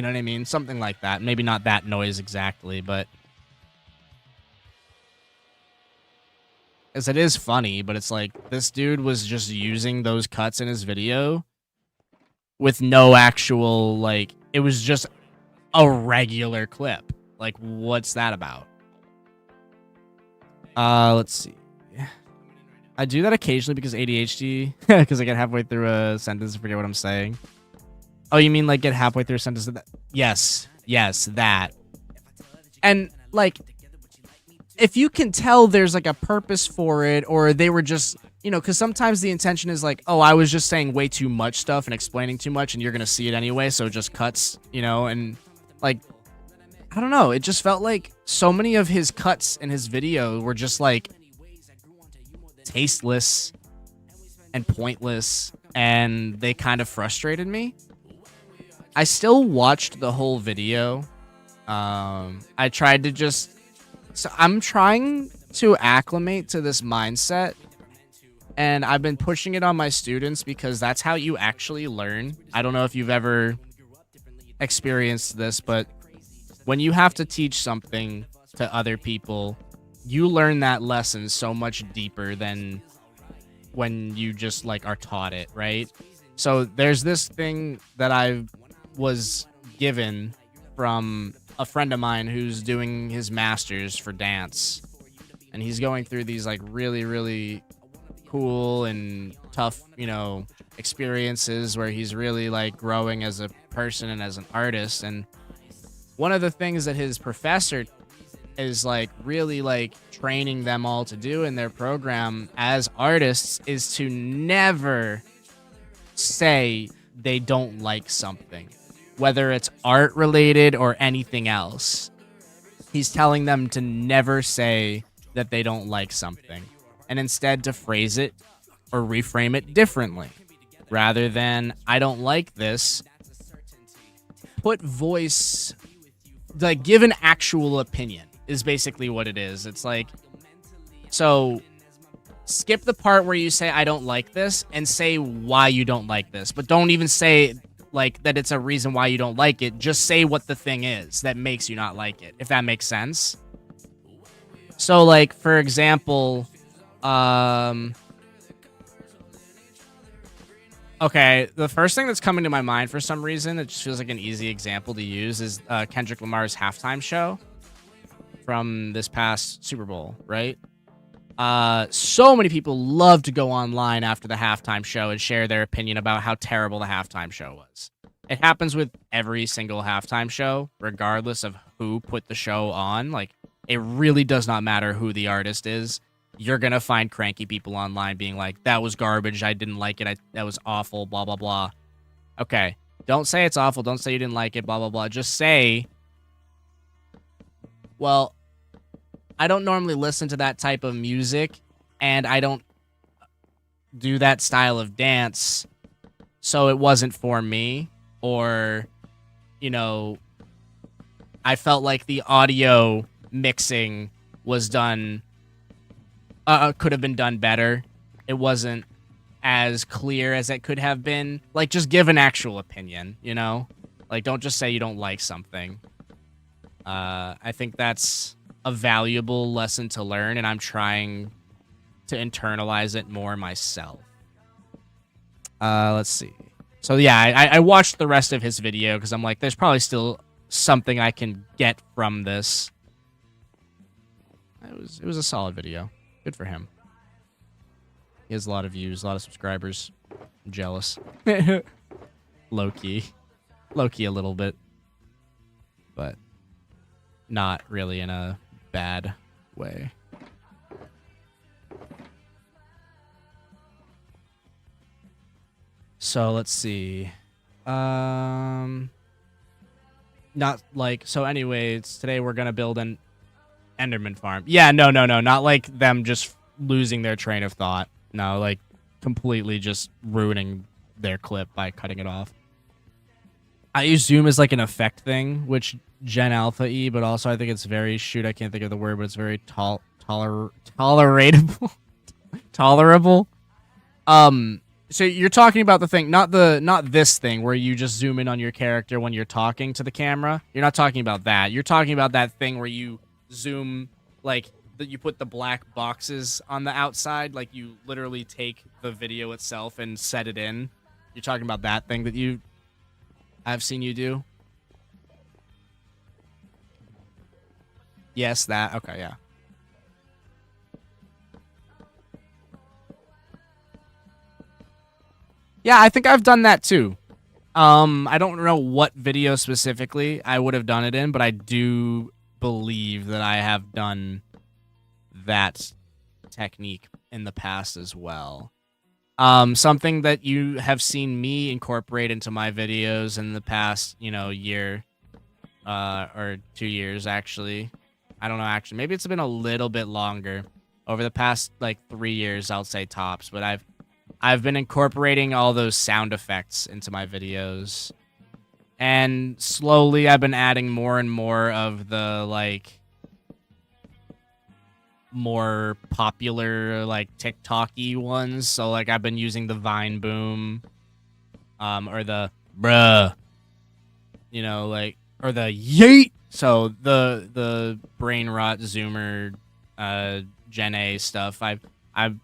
know what I mean? Something like that. Maybe not that noise exactly, but because it is funny, but it's like this dude was just using those cuts in his video with no actual, it was just a regular clip. Like, what's that about? Let's see. I do that occasionally because ADHD, because I get halfway through a sentence and forget what I'm saying. Oh, you mean get halfway through a sentence? Yes, that. And if you can tell there's a purpose for it, or they were just, because sometimes the intention is oh, I was just saying way too much stuff and explaining too much, and you're gonna see it anyway, so it just cuts, and I don't know. It just felt like so many of his cuts in his video were just tasteless and pointless, and they kind of frustrated me. I still watched the whole video. I tried to so I'm trying to acclimate to this mindset, and I've been pushing it on my students because that's how you actually learn. I don't know if you've ever experienced this, but when you have to teach something to other people, you learn that lesson so much deeper than when you just are taught it, right? So there's this thing that I was given from a friend of mine who's doing his master's for dance, and he's going through these really, really cool and tough, experiences where he's really growing as a person and as an artist. And one of the things that his professor is really training them all to do in their program as artists is to never say they don't like something, whether it's art related or anything else. He's telling them to never say that they don't like something, and instead to phrase it or reframe it differently. Rather than, I don't like this, put voice, give an actual opinion is basically what it is. It's so skip the part where you say, I don't like this, and say why you don't like this. But don't even say that it's a reason why you don't like it. Just say what the thing is that makes you not like it, if that makes sense. So for example, okay, the first thing that's coming to my mind for some reason, it just feels like an easy example to use, is Kendrick Lamar's halftime show from this past Super Bowl, right? So many people love to go online after the halftime show and share their opinion about how terrible the halftime show was. It happens with every single halftime show, regardless of who put the show on. It really does not matter who the artist is. you're gonna find cranky people online being like, that was garbage, I didn't like it, that was awful, blah, blah, blah. Okay, don't say it's awful, don't say you didn't like it, blah, blah, blah. Just say, well, I don't normally listen to that type of music, and I don't do that style of dance, so it wasn't for me. Or, you know, I felt like the audio mixing was done, could have been done better. It wasn't as clear as it could have been. Like, just give an actual opinion, you know? Like, don't just say you don't like something. I think that's a valuable lesson to learn, and I'm trying to internalize it more myself. Let's see. So yeah, I watched the rest of his video because I'm like, there's probably still something I can get from this. It was a solid video. Good for him. He has a lot of views, a lot of subscribers. I'm jealous. Low-key. Low-key a little bit. But not really in a bad way. So let's see. Not like, so anyways, today we're gonna build an Enderman farm. Yeah, no, not like them just losing their train of thought. No, like completely just ruining their clip by cutting it off. I use zoom as like an effect thing, which Gen Alpha E, but also I think it's very, shoot, I can't think of the word, but it's very tolerable. Tolerable. So you're talking about the thing, not this thing where you just zoom in on your character when you're talking to the camera. You're not talking about that. You're talking about that thing where you zoom, like, that you put the black boxes on the outside, like you literally take the video itself and set it in. You're talking about that thing that I've seen you do? Yes, that. Okay, yeah. Yeah, I think I've done that too. I don't know what video specifically I would have done it in, but I do believe that I have done that technique in the past as well. Something that you have seen me incorporate into my videos in the past, you know, year, or 2 years, actually. I don't know, actually. Maybe it's been a little bit longer. Over the past, like, 3 years, I'll say tops, but I've been incorporating all those sound effects into my videos. And slowly I've been adding more and more of the, like, more popular, like, TikTok-y ones. So, like, I've been using the Vine Boom, or the bruh, you know, like, or the yeet. So the brain rot zoomer, Gen A stuff, I've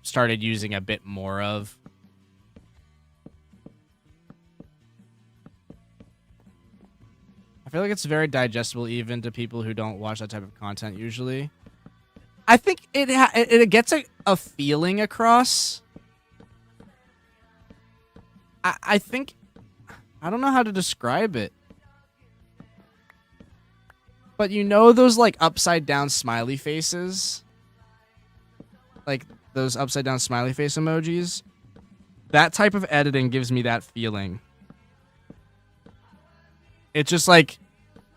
started using a bit more of. I feel like it's very digestible even to people who don't watch that type of content usually. I think it gets a feeling across. I think, I don't know how to describe it. But you know those, like, upside down smiley faces? Like, those upside down smiley face emojis? That type of editing gives me that feeling. It's just like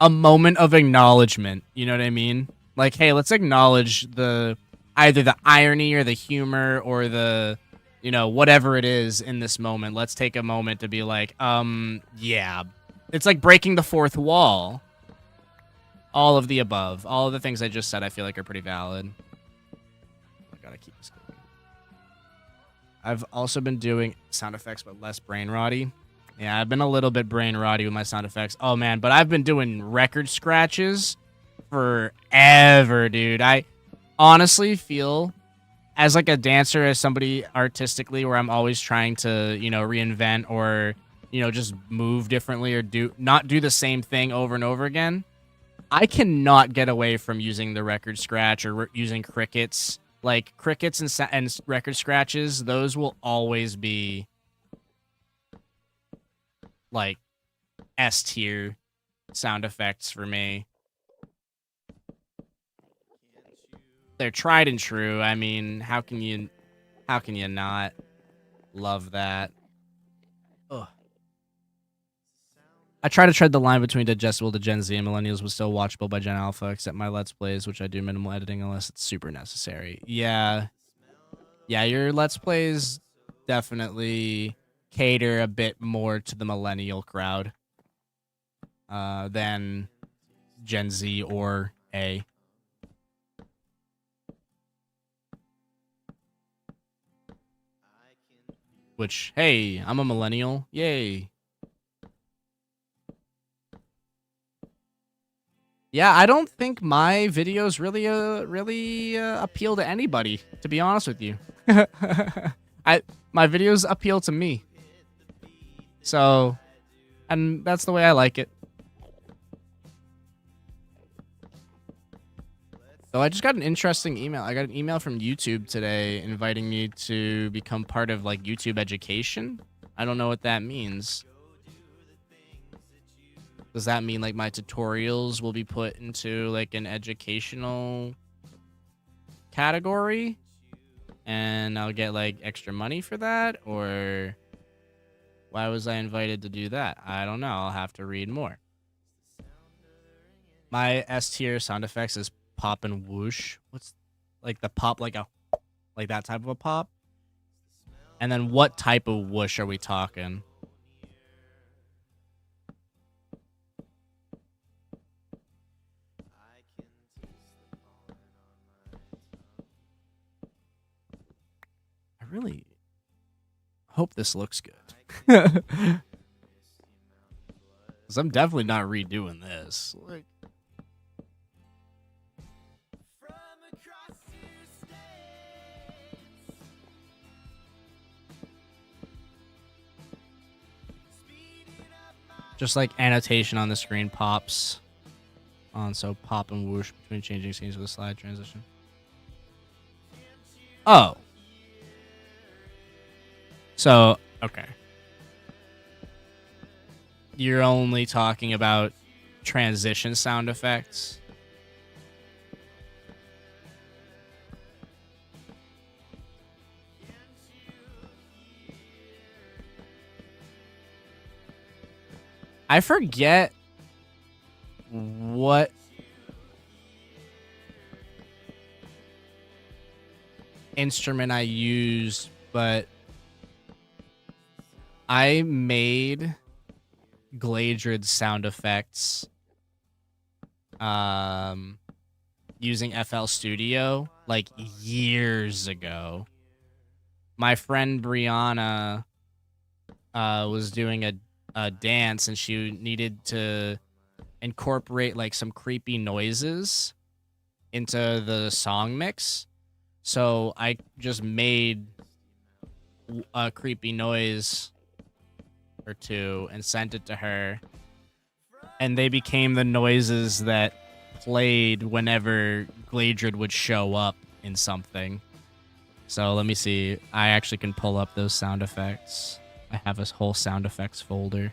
a moment of acknowledgement, you know what I mean? Like, hey, let's acknowledge either the irony or the humor or the, you know, whatever it is in this moment. Let's take a moment to be like, yeah. It's like breaking the fourth wall. All of the above. All of the things I just said I feel like are pretty valid. I gotta keep this going. I've also been doing sound effects, but less brain rotty. Yeah, I've been a little bit brain rotty with my sound effects. Oh, man, but I've been doing record scratches forever, dude. I honestly feel, as, like, a dancer, as somebody artistically, where I'm always trying to, you know, reinvent or, you know, just move differently or not do the same thing over and over again. I cannot get away from using the record scratch or using crickets. Like, crickets and record scratches, those will always be, like, S tier sound effects for me. they're tried and true. I mean, how can you not love that? Ugh. I try to tread the line between digestible to Gen Z and millennials, but still watchable by Gen Alpha, except my Let's Plays, which I do minimal editing unless it's super necessary. Yeah. Yeah, your Let's Plays definitely cater a bit more to the millennial crowd than Gen Z or A. Which, hey, I'm a millennial. Yay. Yeah, I don't think my videos really appeal to anybody, to be honest with you. My videos appeal to me. So, and that's the way I like it. So I just got an interesting email. I got an email from YouTube today inviting me to become part of like YouTube education. I don't know what that means. Does that mean like my tutorials will be put into like an educational category and I'll get like extra money for that? Or why was I invited to do that? I don't know. I'll have to read more. My S tier sound effects is pop and whoosh. What's like the pop, like that type of a pop? And then what type of whoosh are we talking? I really hope this looks good. Because I'm definitely not redoing this. Like, just like annotation on the screen pops on, so pop and whoosh between changing scenes with a slide transition. Oh. So, okay. You're only talking about transition sound effects? I forget what instrument I used, but I made Gladrid sound effects using FL Studio like years ago. My friend Brianna was doing a dance and she needed to incorporate like some creepy noises into the song mix. So I just made a creepy noise or two and sent it to her. And they became the noises that played whenever Gladrid would show up in something. So let me see. I actually can pull up those sound effects. I have a whole sound effects folder.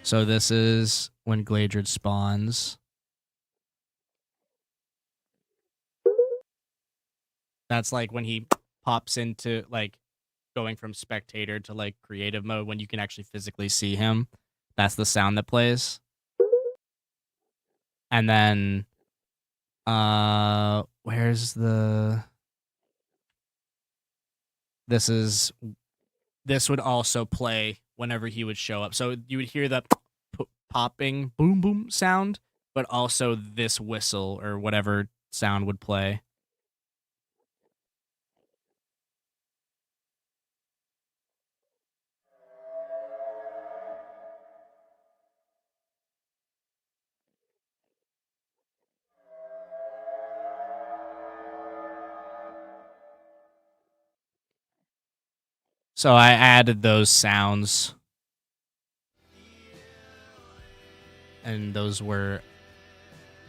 So this is when Gladrid spawns. That's like when he pops into like going from spectator to like creative mode when you can actually physically see him. That's the sound that plays. And then where's the this would also play whenever he would show up. So you would hear the popping boom boom sound, but also this whistle or whatever sound would play. So I added those sounds. And those were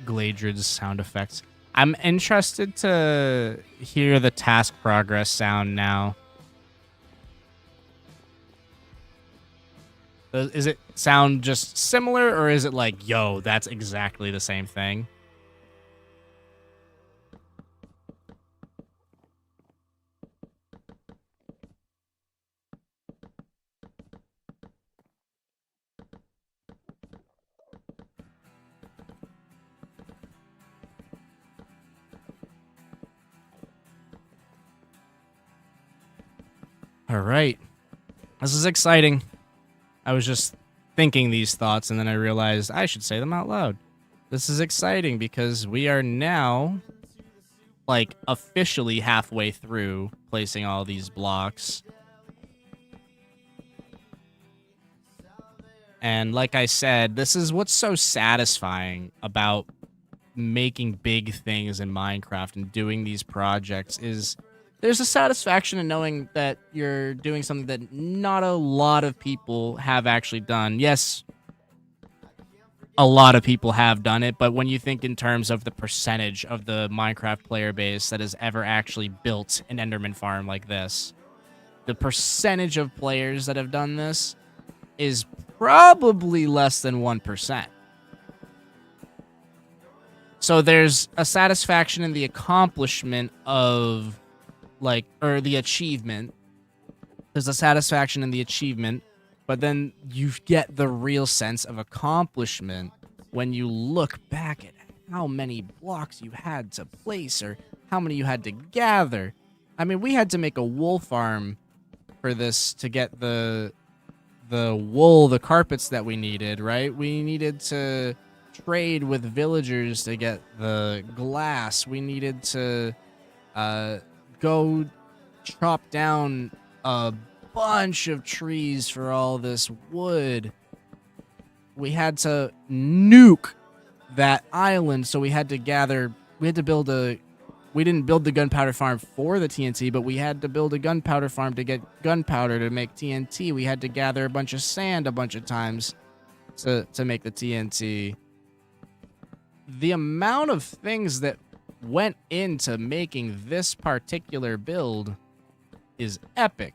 Gladrid's sound effects. I'm interested to hear the task progress sound now. Is it sound just similar, or is it like, yo, that's exactly the same thing? All right. This is exciting. I was just thinking these thoughts, and then I realized I should say them out loud. This is exciting because we are now, like, officially halfway through placing all these blocks. And like I said, this is what's so satisfying about making big things in Minecraft and doing these projects is there's a satisfaction in knowing that you're doing something that not a lot of people have actually done. Yes, a lot of people have done it, but when you think in terms of the percentage of the Minecraft player base that has ever actually built an Enderman farm like this, the percentage of players that have done this is probably less than 1%. So there's a satisfaction in the accomplishment of, like, or the achievement. There's a satisfaction in the achievement, but then you get the real sense of accomplishment when you look back at how many blocks you had to place or how many you had to gather. I mean, we had to make a wool farm for this to get the wool, the carpets that we needed, right? We needed to trade with villagers to get the glass. We needed to go chop down a bunch of trees for all this wood. We had to nuke that island, so we had to build a... We didn't build the gunpowder farm for the TNT, but we had to build a gunpowder farm to get gunpowder to make TNT. We had to gather a bunch of sand a bunch of times to make the TNT. The amount of things that went into making this particular build is epic.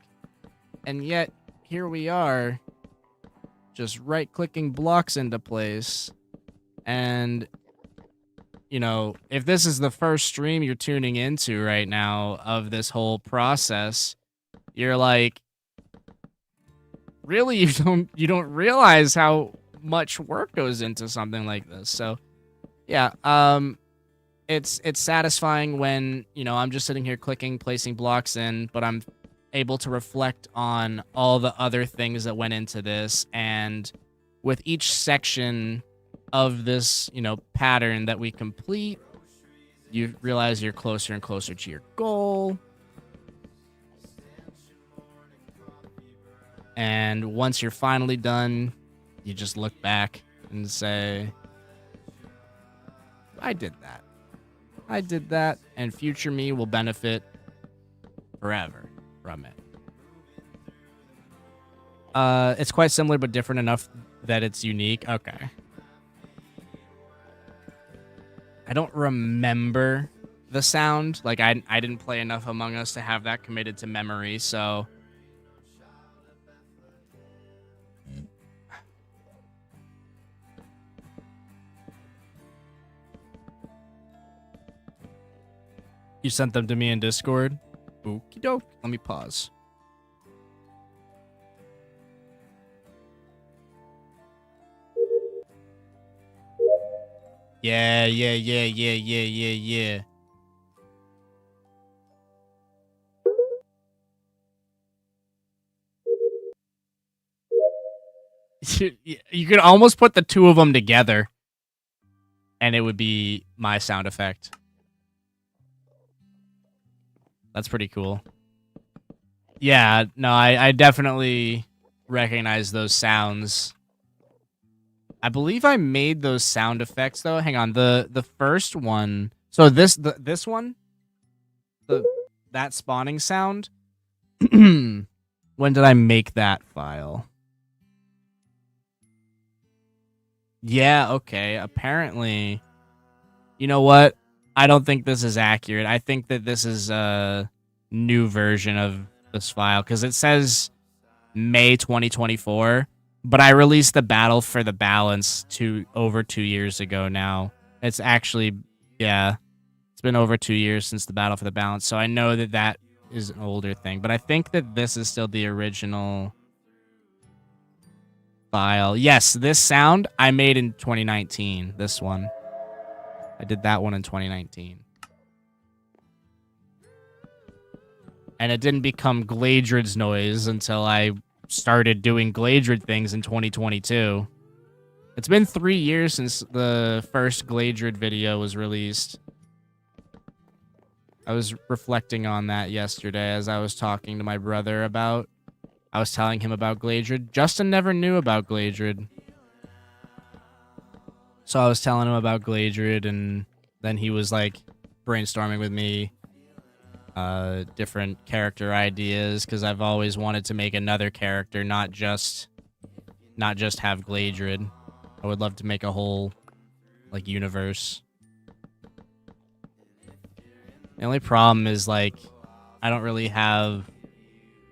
And yet, here we are, just right-clicking blocks into place. And, you know, if this is the first stream you're tuning into right now of this whole process, you're like, really, you don't realize how much work goes into something like this. So, yeah, it's satisfying when, you know, I'm just sitting here clicking, placing blocks in, but I'm able to reflect on all the other things that went into this. And with each section of this, you know, pattern that we complete, you realize you're closer and closer to your goal. And once you're finally done, you just look back and say, I did that. I did that, and future me will benefit forever from it. It's quite similar but different enough that it's unique. Okay. I don't remember the sound. Like, I didn't play enough Among Us to have that committed to memory, so... You sent them to me in Discord? Okie doke. Let me pause. Yeah. You could almost put the two of them together, and it would be my sound effect. That's pretty cool. Yeah, no, I definitely recognize those sounds. I believe I made those sound effects though. Hang on, the first one. So this one, that spawning sound. When did I make that file? Yeah, okay. Apparently, you know what? I don't think this is accurate. I think that this is a new version of this file because it says May 2024, But I released the Battle for the Balance over 2 years ago now. It's actually, yeah, it's been over 2 years since the Battle for the Balance, so I know that that is an older thing. But I think that this is still the original file. Yes, this sound I made in 2019. This one. I did that one in 2019. And it didn't become Gladrid's noise until I started doing Gladrid things in 2022. It's been 3 years since the first Gladrid video was released. I was reflecting on that yesterday as I was talking to my brother about... I was telling him about Gladrid. Justin never knew about Gladrid. So I was telling him about Gladrid, and then he was like brainstorming with me different character ideas, because I've always wanted to make another character, not just have Gladrid. I would love to make a whole like universe. The only problem is like I don't really have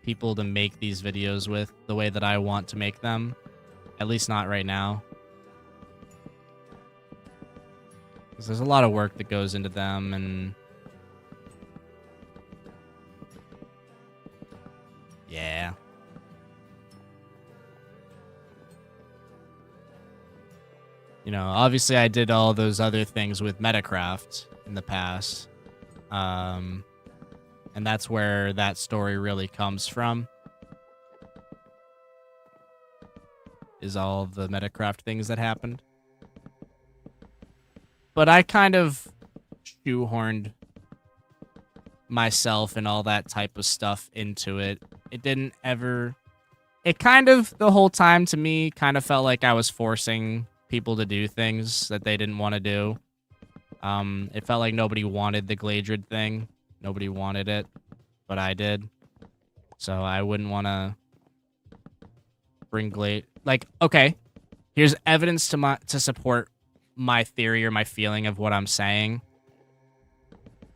people to make these videos with the way that I want to make them, at least not right now. Because there's a lot of work that goes into them, and yeah. You know, obviously I did all those other things with Metacraft in the past. And that's where that story really comes from. Is all the Metacraft things that happened. But I kind of shoehorned myself and all that type of stuff into it. It didn't ever... It kind of, the whole time to me, kind of felt like I was forcing people to do things that they didn't want to do. It felt like nobody wanted the Gladrid thing. Nobody wanted it, but I did. So I wouldn't want to bring Glade... Like, okay, here's evidence to support my theory or my feeling of what I'm saying.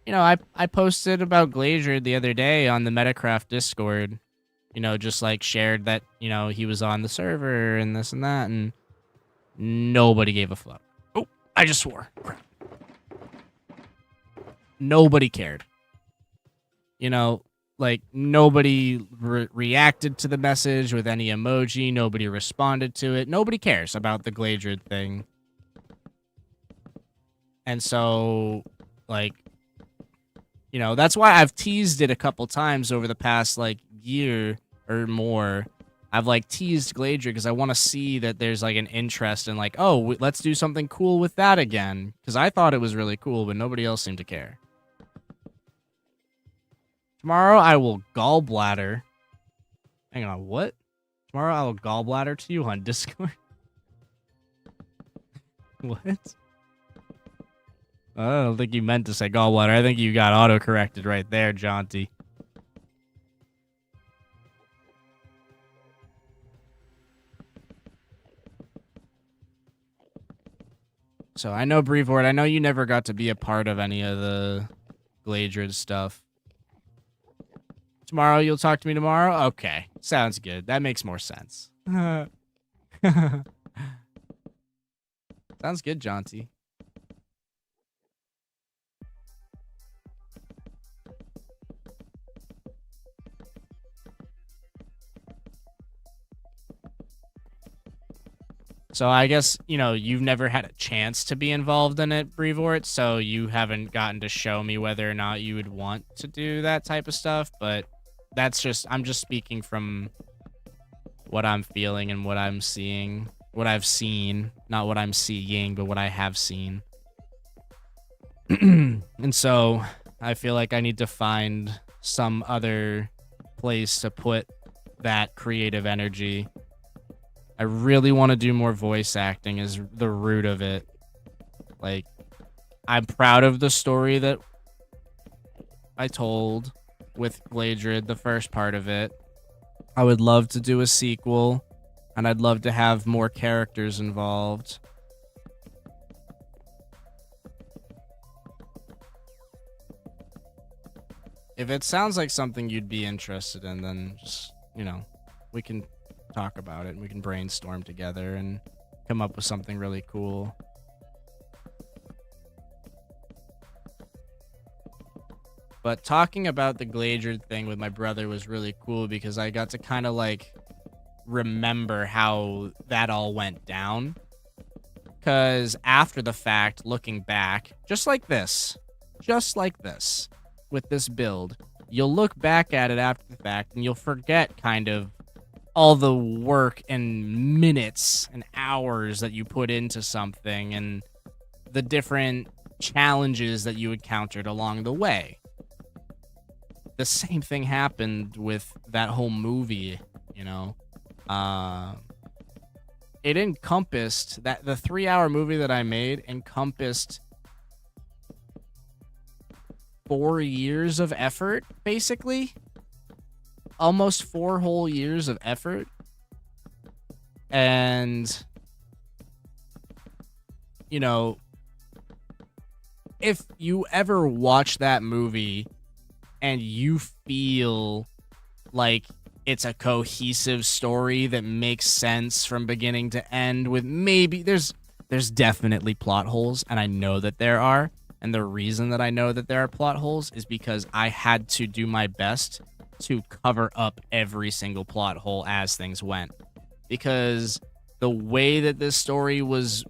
You know, I posted about Gladrid the other day on the Metacraft Discord. You know, just like shared that, you know, he was on the server and this and that, and nobody gave a fuck. Oh, I just swore. Crap. Nobody cared. You know, like, nobody reacted to the message with any emoji. Nobody responded to it. Nobody cares about the Gladrid thing. And so, like, you know, that's why I've teased it a couple times over the past, like, year or more. I've, like, teased Gladrid because I want to see that there's, like, an interest in, like, oh, let's do something cool with that again. Because I thought it was really cool, but nobody else seemed to care. Tomorrow I will gallbladder. Hang on, what? Tomorrow I will gallbladder to you on Discord. What? I don't think you meant to say gallbladder. I think you got auto-corrected right there, Jaunty. So I know, Brevoort, I know you never got to be a part of any of the Gladrid stuff. Tomorrow, you'll talk to me tomorrow? Okay, sounds good. That makes more sense. Sounds good, Jaunty. So I guess, you know, you've never had a chance to be involved in it, Brevoort, so you haven't gotten to show me whether or not you would want to do that type of stuff, but that's just, I'm just speaking from what I'm feeling and what I'm seeing, what I've seen, not what I'm seeing, but what I have seen. And so I feel like I need to find some other place to put that creative energy. I really want to do more voice acting is the root of it. Like, I'm proud of the story that I told with Gladrid, the first part of it. I would love to do a sequel, and I'd love to have more characters involved. If it sounds like something you'd be interested in, then just, you know, we can talk about it and we can brainstorm together and come up with something really cool. But talking about the Glacier thing with my brother was really cool because I got to kind of like remember how that all went down. Because after the fact, looking back, just like this, with this build, you'll look back at it after the fact and you'll forget kind of all the work and minutes and hours that you put into something and the different challenges that you encountered along the way. The same thing happened with that whole movie, you know. It encompassed that the 3-hour movie that I made encompassed 4 years of effort, basically. Almost 4 whole years of effort. And, you know, if you ever watch that movie and you feel like it's a cohesive story that makes sense from beginning to end with maybe there's definitely plot holes, and I know that there are. And the reason that I know that there are plot holes is because I had to do my best to cover up every single plot hole as things went. Because the way that this story was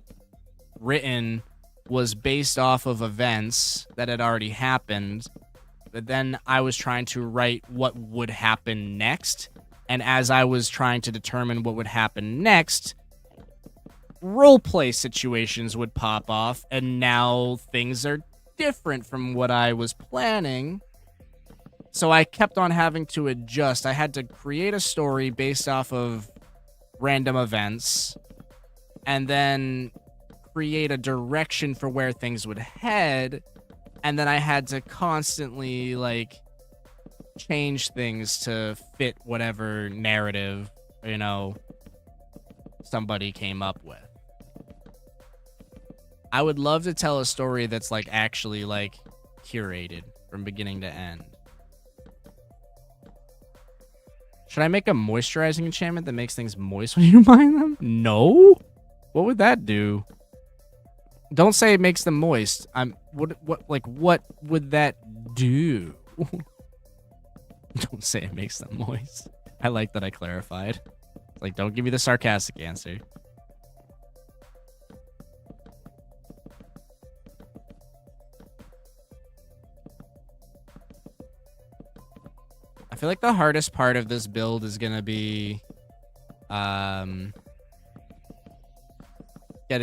written was based off of events that had already happened. But then I was trying to write what would happen next. And as I was trying to determine what would happen next, roleplay situations would pop off. And now things are different from what I was planning. So I kept on having to adjust. I had to create a story based off of random events. And then create a direction for where things would head. And then I had to constantly, like, change things to fit whatever narrative, you know, somebody came up with. I would love to tell a story that's, like, actually, like, curated from beginning to end. Should I make a moisturizing enchantment that makes things moist when you mine them? No? What would that do? Don't say it makes them moist. What would that do? Don't say it makes them moist. I like that I clarified. Like, don't give me the sarcastic answer. I feel like the hardest part of this build is gonna be getting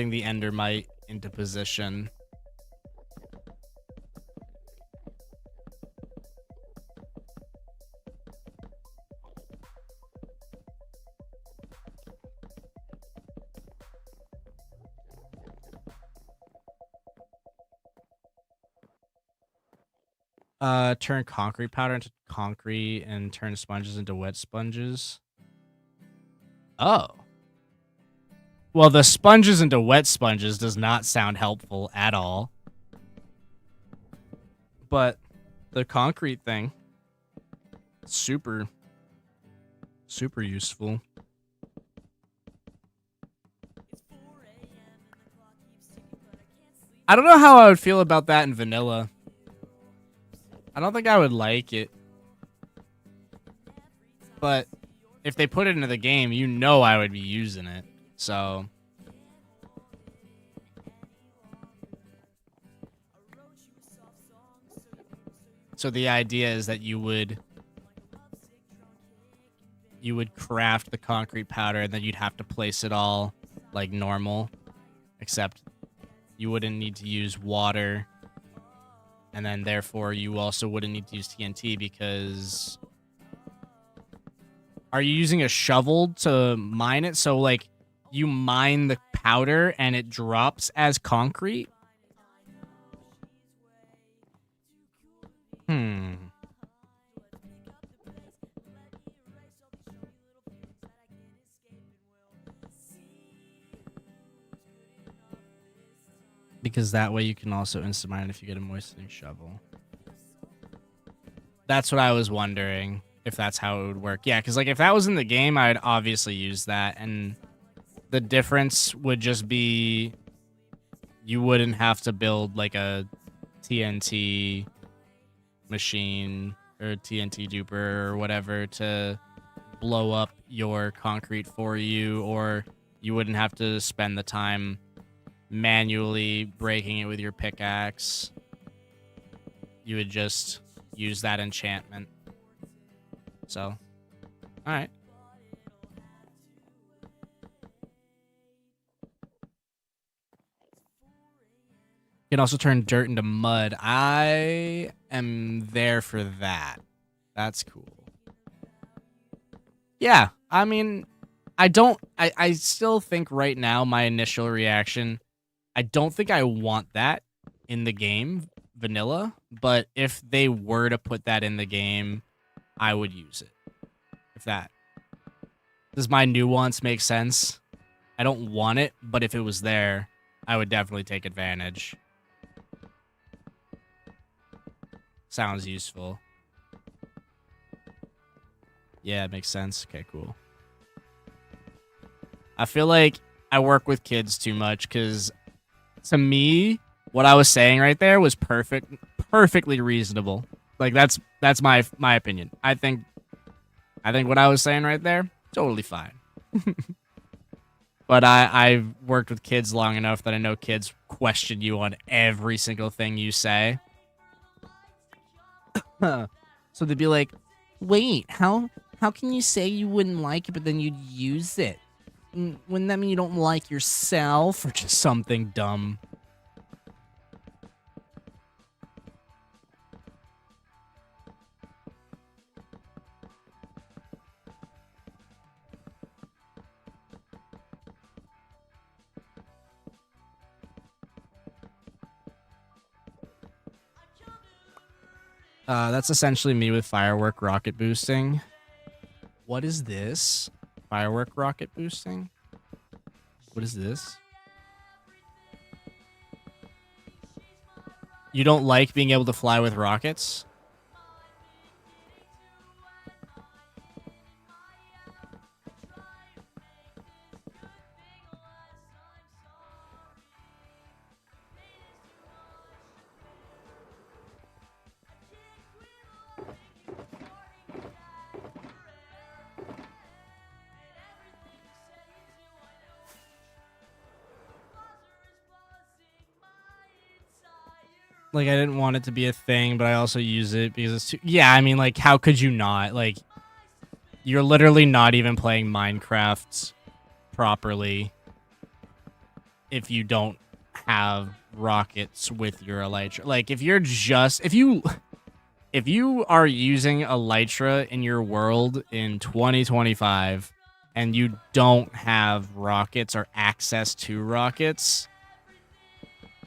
the Endermite into position. Turn concrete powder into concrete and turn sponges into wet sponges. Oh. Well, the sponges into wet sponges does not sound helpful at all. But the concrete thing, super useful. I don't know how I would feel about that in vanilla. I don't think I would like it. But if they put it into the game, you know I would be using it. So the idea is that you would craft the concrete powder and then you'd have to place it all like normal, except you wouldn't need to use water. And then, therefore, you also wouldn't need to use TNT because... Are you using a shovel to mine it? So, like, you mine the powder and it drops as concrete? Because that way you can also instant mine if you get a moistening shovel. That's what I was wondering. if that's how it would work. Yeah, because like if that was in the game, I'd obviously use that, and the difference would just be you wouldn't have to build like a TNT machine or TNT duper or whatever to blow up your concrete for you, or you wouldn't have to spend the time manually breaking it with your pickaxe. You would just use that enchantment. So, all right. You can also turn dirt into mud. I am there for that. That's cool. Yeah, I mean, I still think right now my initial reaction, I don't think I want that in the game, vanilla, but if they were to put that in the game, I would use it. If that. Does my nuance make sense? I don't want it, but if it was there, I would definitely take advantage. Sounds useful. Yeah, it makes sense. Okay, cool. I feel like I work with kids too much because to me, what I was saying right there was perfectly reasonable. Like that's my opinion. I think what I was saying right there, totally fine. But I've worked with kids long enough that I know kids question you on every single thing you say. So they'd be like, wait, how can you say you wouldn't like it, but then you'd use it? Wouldn't that mean you don't like yourself? Or just something dumb? That's essentially me with firework rocket boosting. What is this? Firework rocket boosting? What is this? You don't like being able to fly with rockets? Like, I didn't want it to be a thing, but I also use it because it's too... Yeah, I mean, like, how could you not? Like, you're literally not even playing Minecraft properly if you don't have rockets with your elytra. Like, if you're just... If you are using elytra in your world in 2025 and you don't have rockets or access to rockets...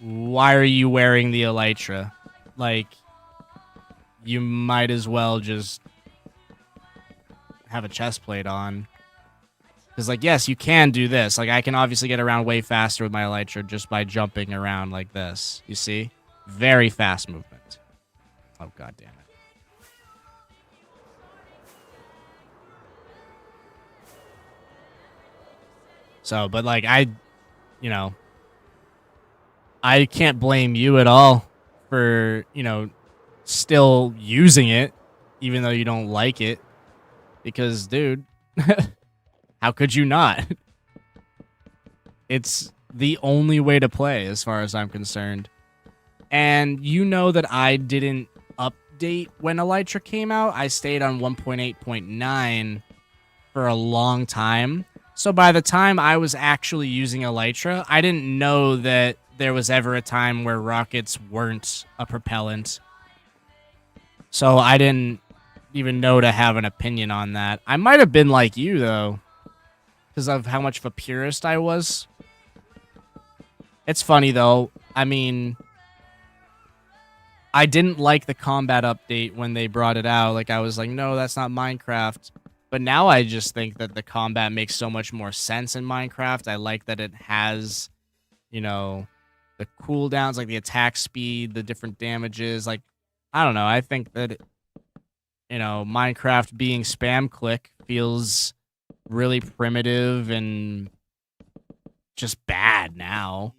Why are you wearing the elytra? Like, you might as well just have a chest plate on. Because, like, yes, you can do this. Like, I can obviously get around way faster with my elytra just by jumping around like this. You see? Very fast movement. Oh, god damn it. So, but, like, you know... I can't blame you at all for, you know, still using it, even though you don't like it. Because, dude, how could you not? It's the only way to play, as far as I'm concerned. And you know that I didn't update when Elytra came out. I stayed on 1.8.9 for a long time. So by the time I was actually using Elytra, I didn't know that there was ever a time where rockets weren't a propellant. So I didn't even know to have an opinion on that. I might have been like you, though, because of how much of a purist I was. It's funny, though. I mean, I didn't like the combat update when they brought it out. Like, I was like, no, that's not Minecraft. But now I just think that the combat makes so much more sense in Minecraft. I like that it has, you know, the cooldowns, like the attack speed, the different damages. Like, I don't know. I think that you know, Minecraft being spam click feels really primitive and just bad now.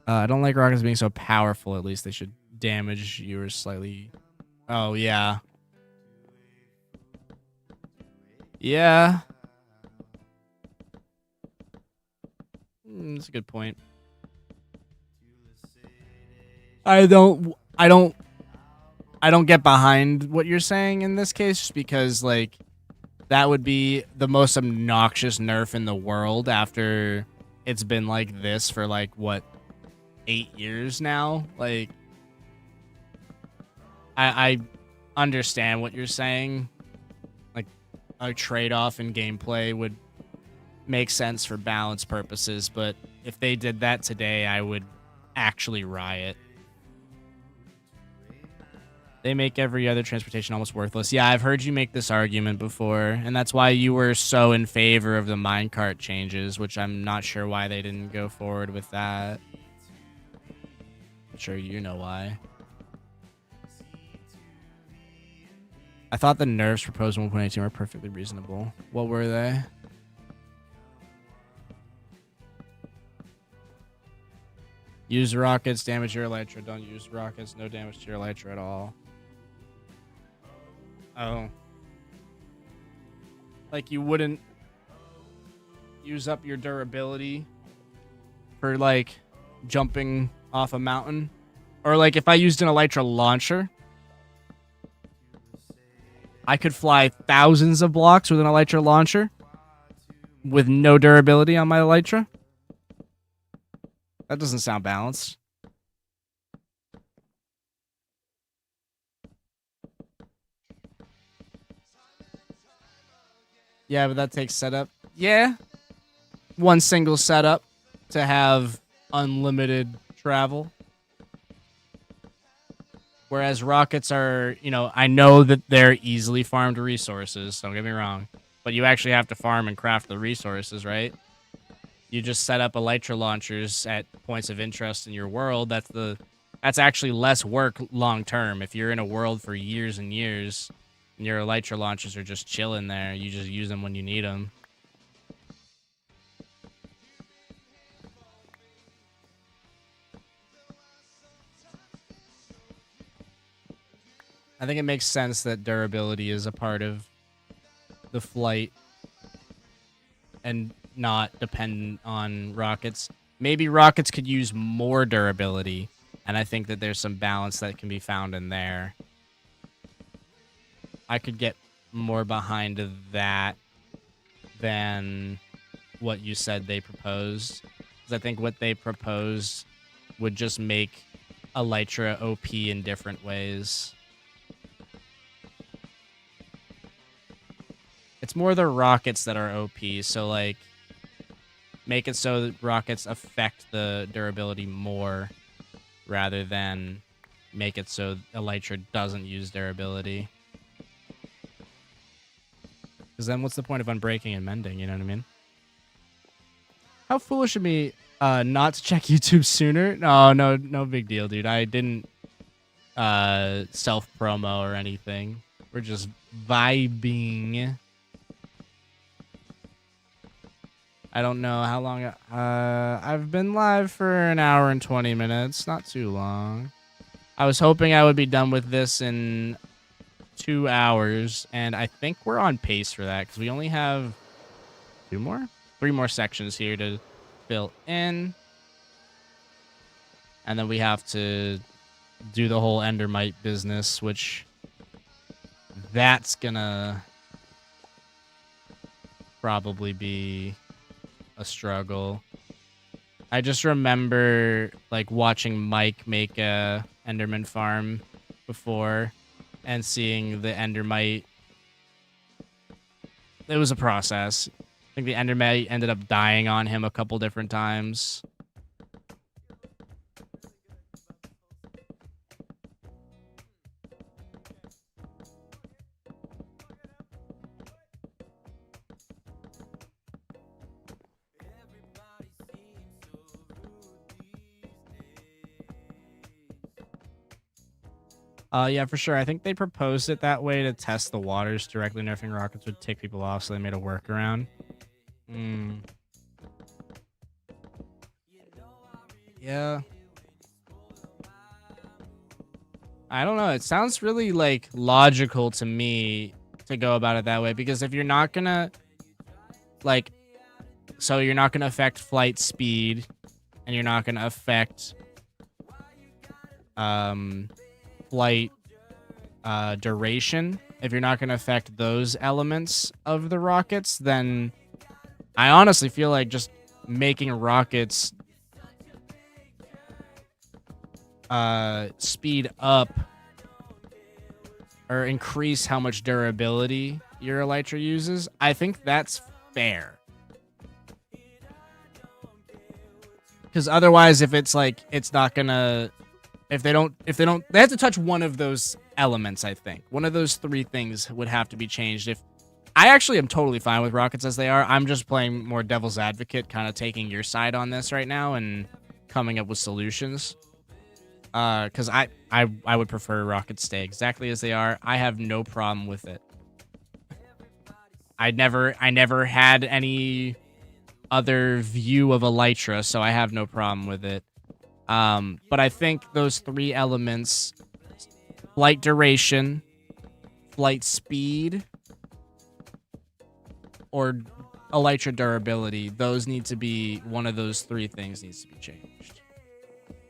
I don't like rockets being so powerful. At least they should damage viewers slightly. Oh, yeah. Yeah. That's a good point. I don't get behind what you're saying in this case, just because, like, that would be the most obnoxious nerf in the world after it's been like this for, like, what, 8 years now? Like, I understand what you're saying. Like, a trade-off in gameplay would make sense for balance purposes, but if they did that today, I would actually riot. They make every other transportation almost worthless. Yeah, I've heard you make this argument before, and that's why you were so in favor of the minecart changes, which I'm not sure why they didn't go forward with that. I'm sure you know why. I thought the nerfs proposed in 1.18 were perfectly reasonable. What were they? Use rockets, damage your elytra. Don't use rockets, no damage to your elytra at all. Oh. Like, you wouldn't use up your durability for, like, jumping off a mountain? Or, like, if I used an elytra launcher, I could fly thousands of blocks with an elytra launcher with no durability on my elytra? That doesn't sound balanced. Yeah, but that takes setup. Yeah. One single setup to have unlimited travel. Whereas rockets are, you know, I know that they're easily farmed resources, don't get me wrong. But you actually have to farm and craft the resources, right? You just set up elytra launchers at points of interest in your world. That's actually less work long term. If you're in a world for years and years, and your elytra launchers are just chilling there, you just use them when you need them. I think it makes sense that durability is a part of the flight and not dependent on rockets. Maybe rockets could use more durability, and I think that there's some balance that can be found in there. I could get more behind that than what you said they proposed. Because I think what they proposed would just make elytra OP in different ways. It's more the rockets that are OP, so, like, make it so that rockets affect the durability more rather than make it so elytra doesn't use durability. Because then what's the point of unbreaking and mending, you know what I mean? How foolish of me not to check YouTube sooner? No big deal, dude. I didn't self-promo or anything. We're just vibing. I don't know how long. I've been live for an hour and 20 minutes. Not too long. I was hoping I would be done with this in 2 hours, and I think we're on pace for that because we only have 3 more sections here to fill in, and then we have to do the whole Endermite business, which that's gonna probably be a struggle. I just remember, like, watching Mike make a Enderman farm before and seeing the Endermite. It was a process. I think the Endermite ended up dying on him a couple different times. Yeah, for sure. I think they proposed it that way to test the waters. Directly nerfing rockets would tick people off, so they made a workaround. Yeah. I don't know. It sounds really, like, logical to me to go about it that way. Because if you're not gonna, like... So you're not gonna affect flight speed. And you're not gonna affect... flight duration. If you're not going to affect those elements of the rockets, then I honestly feel like just making rockets speed up or increase how much durability your elytra uses, I think that's fair. Because otherwise, if it's like, it's not gonna... If they don't, they have to touch one of those elements, I think. One of those three things would have to be changed. If I actually am totally fine with rockets as they are. I'm just playing more devil's advocate, kind of taking your side on this right now and coming up with solutions. Because I would prefer rockets stay exactly as they are. I have no problem with it. I never had any other view of elytra, so I have no problem with it. But I think those three elements, flight duration, flight speed, or elytra durability, those need to be, one of those three things needs to be changed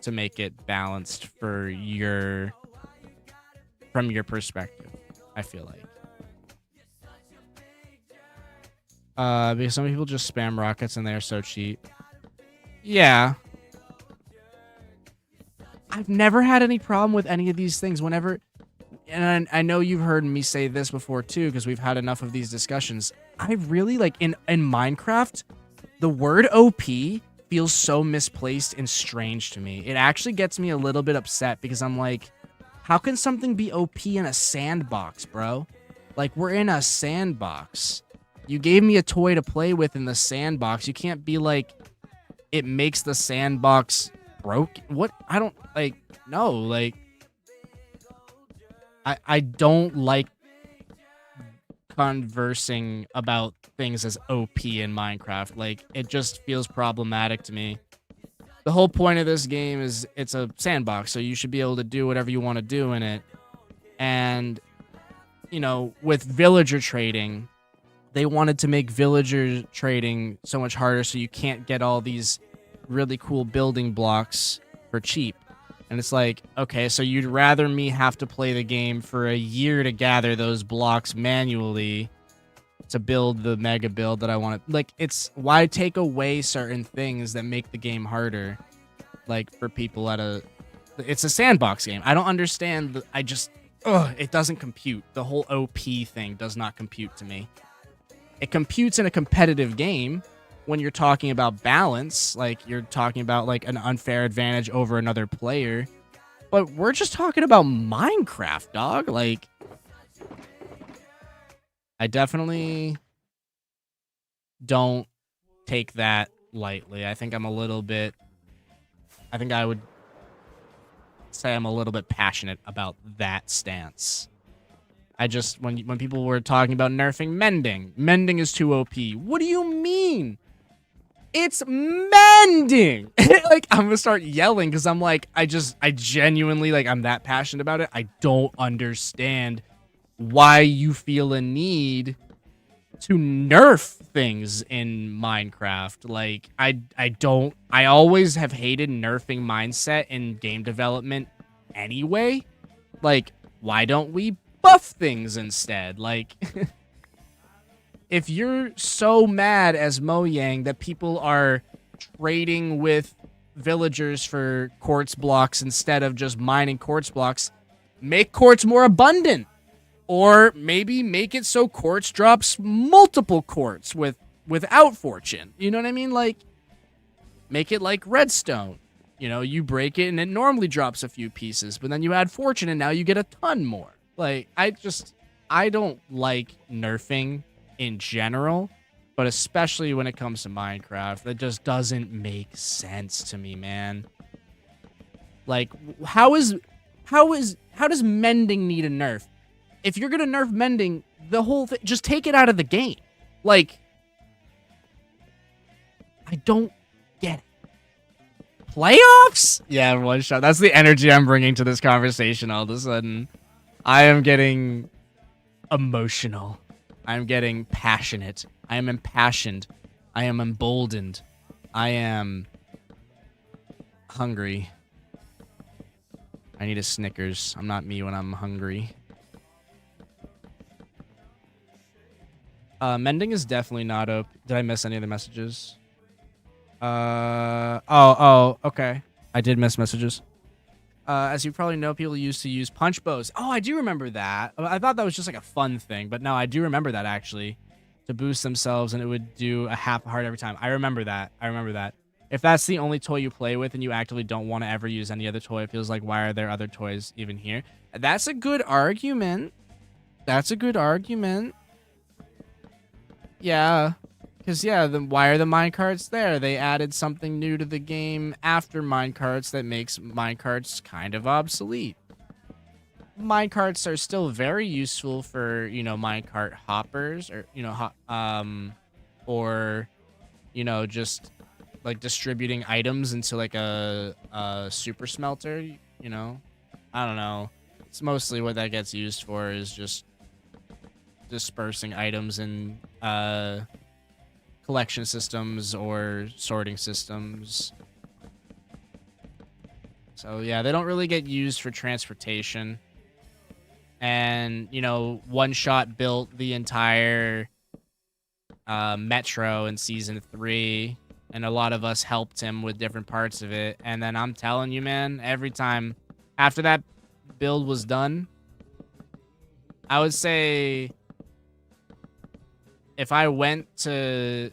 to make it balanced for from your perspective, I feel like. Because some people just spam rockets and they are so cheap. Yeah. I've never had any problem with any of these things whenever... And I know you've heard me say this before, too, because we've had enough of these discussions. I really, like, in Minecraft, the word OP feels so misplaced and strange to me. It actually gets me a little bit upset because I'm like, how can something be OP in a sandbox, bro? Like, we're in a sandbox. You gave me a toy to play with in the sandbox. You can't be like, it makes the sandbox broke. What? I don't, like, no, like, I don't like conversing about things as OP in Minecraft. Like, it just feels problematic to me. The whole point of this game is it's a sandbox, so you should be able to do whatever you want to do in it. And, you know, with villager trading, they wanted to make villager trading so much harder so you can't get all these really cool building blocks for cheap. And it's like, okay, so you'd rather me have to play the game for a year to gather those blocks manually to build the mega build that I want to... Like, it's... Why take away certain things that make the game harder? Like, for people at a... It's a sandbox game. I don't understand... I just... Ugh, it doesn't compute. The whole OP thing does not compute to me. It computes in a competitive game when you're talking about balance, like you're talking about like an unfair advantage over another player. But we're just talking about Minecraft, dog. Like, I definitely don't take that lightly. I think I'm a little bit... I think I would say I'm a little bit passionate about that stance. I just... When people were talking about nerfing mending, mending is too OP. What do you mean? It's mending! Like, I'm gonna start yelling because I'm like, I genuinely, like, I'm that passionate about it. I don't understand why you feel a need to nerf things in Minecraft. Like, I always have hated nerfing mindset in game development anyway. Like, why don't we buff things instead? Like... If you're so mad as Mojang that people are trading with villagers for quartz blocks instead of just mining quartz blocks, make quartz more abundant. Or maybe make it so quartz drops multiple quartz without fortune. You know what I mean? Like, make it like redstone. You know, you break it and it normally drops a few pieces, but then you add fortune and now you get a ton more. Like, I don't like nerfing in general, but especially when it comes to Minecraft, that just doesn't make sense to me, man. Like, how is how does mending need a nerf? If you're gonna nerf mending, the whole thing, just take it out of the game. Like, I don't get it. Playoffs? Yeah, one shot. That's the energy I'm bringing to this conversation all of a sudden. I am getting emotional. I'm getting passionate. I am impassioned. I am emboldened. I am hungry. I need a Snickers. I'm not me when I'm hungry. Mending is definitely not OP. Did I miss any of the messages? Okay. I did miss messages. As you probably know, people used to use punch bows. Oh, I do remember that. I thought that was just like a fun thing, but no, I do remember that actually. To boost themselves, and it would do a half a heart every time. I remember that. If that's the only toy you play with and you actively don't want to ever use any other toy, it feels like, why are there other toys even here? That's a good argument. Yeah. Because, yeah, why are the minecarts there? They added something new to the game after minecarts that makes minecarts kind of obsolete. Minecarts are still very useful for, you know, minecart hoppers or, you know, or, you know, just like distributing items into like a super smelter, you know. I don't know. It's mostly what that gets used for is just dispersing items in collection systems or sorting systems. So yeah, they don't really get used for transportation. And, you know, One Shot built the entire Metro in Season 3, and a lot of us helped him with different parts of it. And then I'm telling you, man, every time after that build was done, I would say if I went to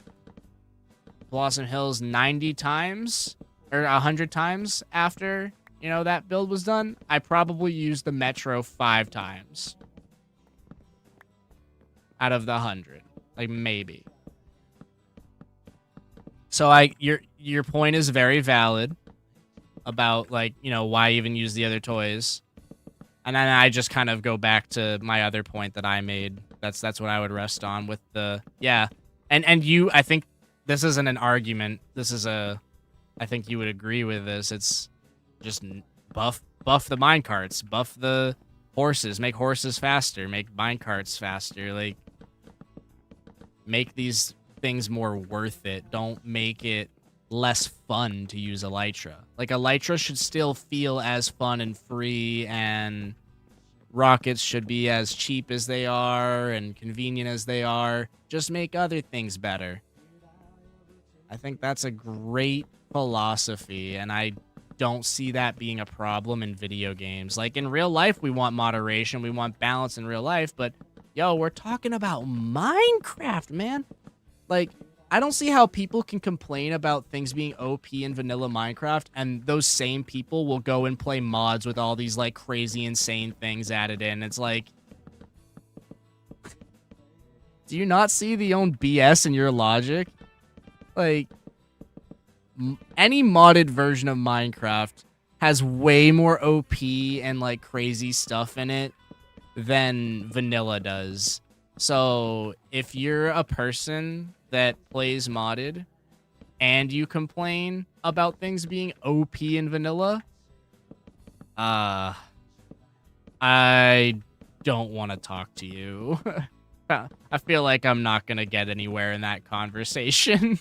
Blossom Hills 90 times or 100 times after, you know, that build was done, I probably used the Metro 5 times out of the 100, like maybe. So your point is very valid about, like, you know, why even use the other toys. And then I just kind of go back to my other point that I made. That's what I would rest on with the, yeah. And you, I think this isn't an argument. This is I think you would agree with this. It's just buff the minecarts, buff the horses, make horses faster, make minecarts faster, like make these things more worth it. Don't make it less fun to use Elytra. Like Elytra should still feel as fun and free, and rockets should be as cheap as they are and convenient as they are. Just make other things better. I think that's a great philosophy, and I don't see that being a problem in video games. Like, in real life, we want moderation, we want balance in real life, but, yo, we're talking about Minecraft, man. Like, I don't see how people can complain about things being OP in vanilla Minecraft, and those same people will go and play mods with all these, like, crazy, insane things added in. It's like, do you not see the own BS in your logic? Like, any modded version of Minecraft has way more OP and, like, crazy stuff in it than vanilla does. So, if you're a person that plays modded and you complain about things being OP in vanilla, I don't want to talk to you. I feel like I'm not going to get anywhere in that conversation.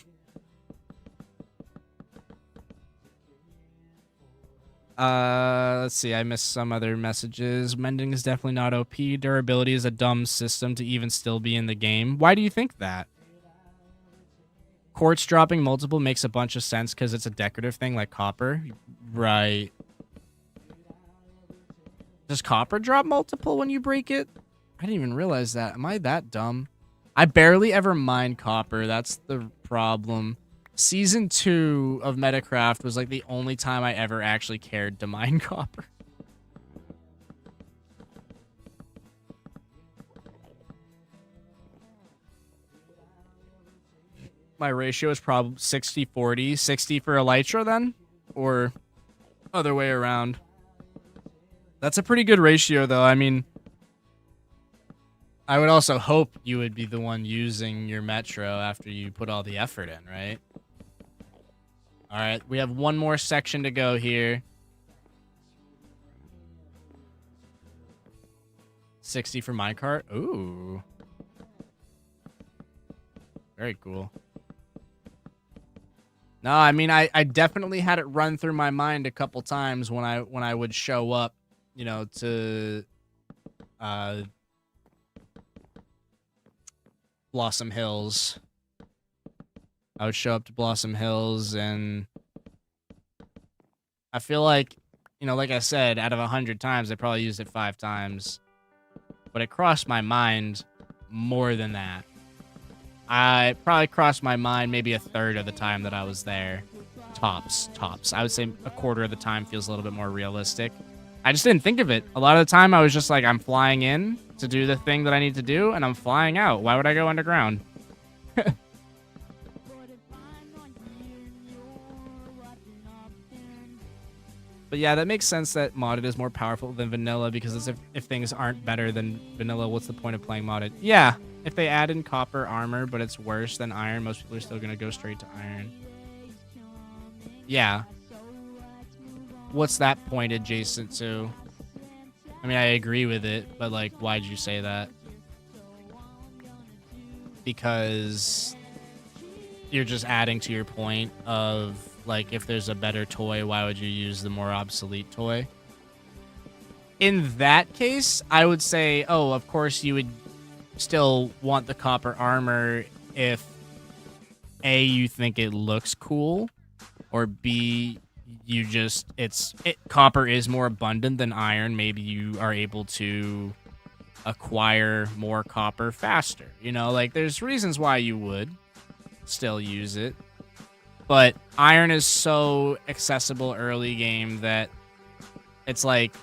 Let's see. I missed some other messages. Mending is definitely not OP. Durability is a dumb system to even still be in the game. Why do you think that? Quartz dropping multiple makes a bunch of sense because it's a decorative thing like copper. Right. Does copper drop multiple when you break it? I didn't even realize that. Am I that dumb? I barely ever mine copper. That's the problem. Season 2 of Metacraft was like the only time I ever actually cared to mine copper. My ratio is probably 60-40. 60 for Elytra then? Or other way around? That's a pretty good ratio, though. I mean, I would also hope you would be the one using your Metro after you put all the effort in, right? All right, we have one more section to go here. 60 for minecart. Ooh. Very cool. No, I mean, I definitely had it run through my mind a couple times when I would show up, you know, to Blossom Hills. I would show up to Blossom Hills, and I feel like, you know, like I said, out of 100 times, I probably used it 5 times. But it crossed my mind more than that. I probably crossed my mind maybe a third of the time that I was there. Tops. I would say a quarter of the time feels a little bit more realistic. I just didn't think of it. A lot of the time I was just like, I'm flying in to do the thing that I need to do, and I'm flying out. Why would I go underground? But yeah, that makes sense that modded is more powerful than vanilla, because if things aren't better than vanilla, what's the point of playing modded? Yeah, if they add in copper armor, but it's worse than iron, most people are still going to go straight to iron. Yeah. What's that point adjacent to? I mean, I agree with it, but like, why'd you say that? Because you're just adding to your point of, like, if there's a better toy, why would you use the more obsolete toy? In that case, I would say, oh, of course you would still want the copper armor if A, you think it looks cool, or B, you just, copper is more abundant than iron. Maybe you are able to acquire more copper faster. You know, like, there's reasons why you would still use it. But iron is so accessible early game that it's like,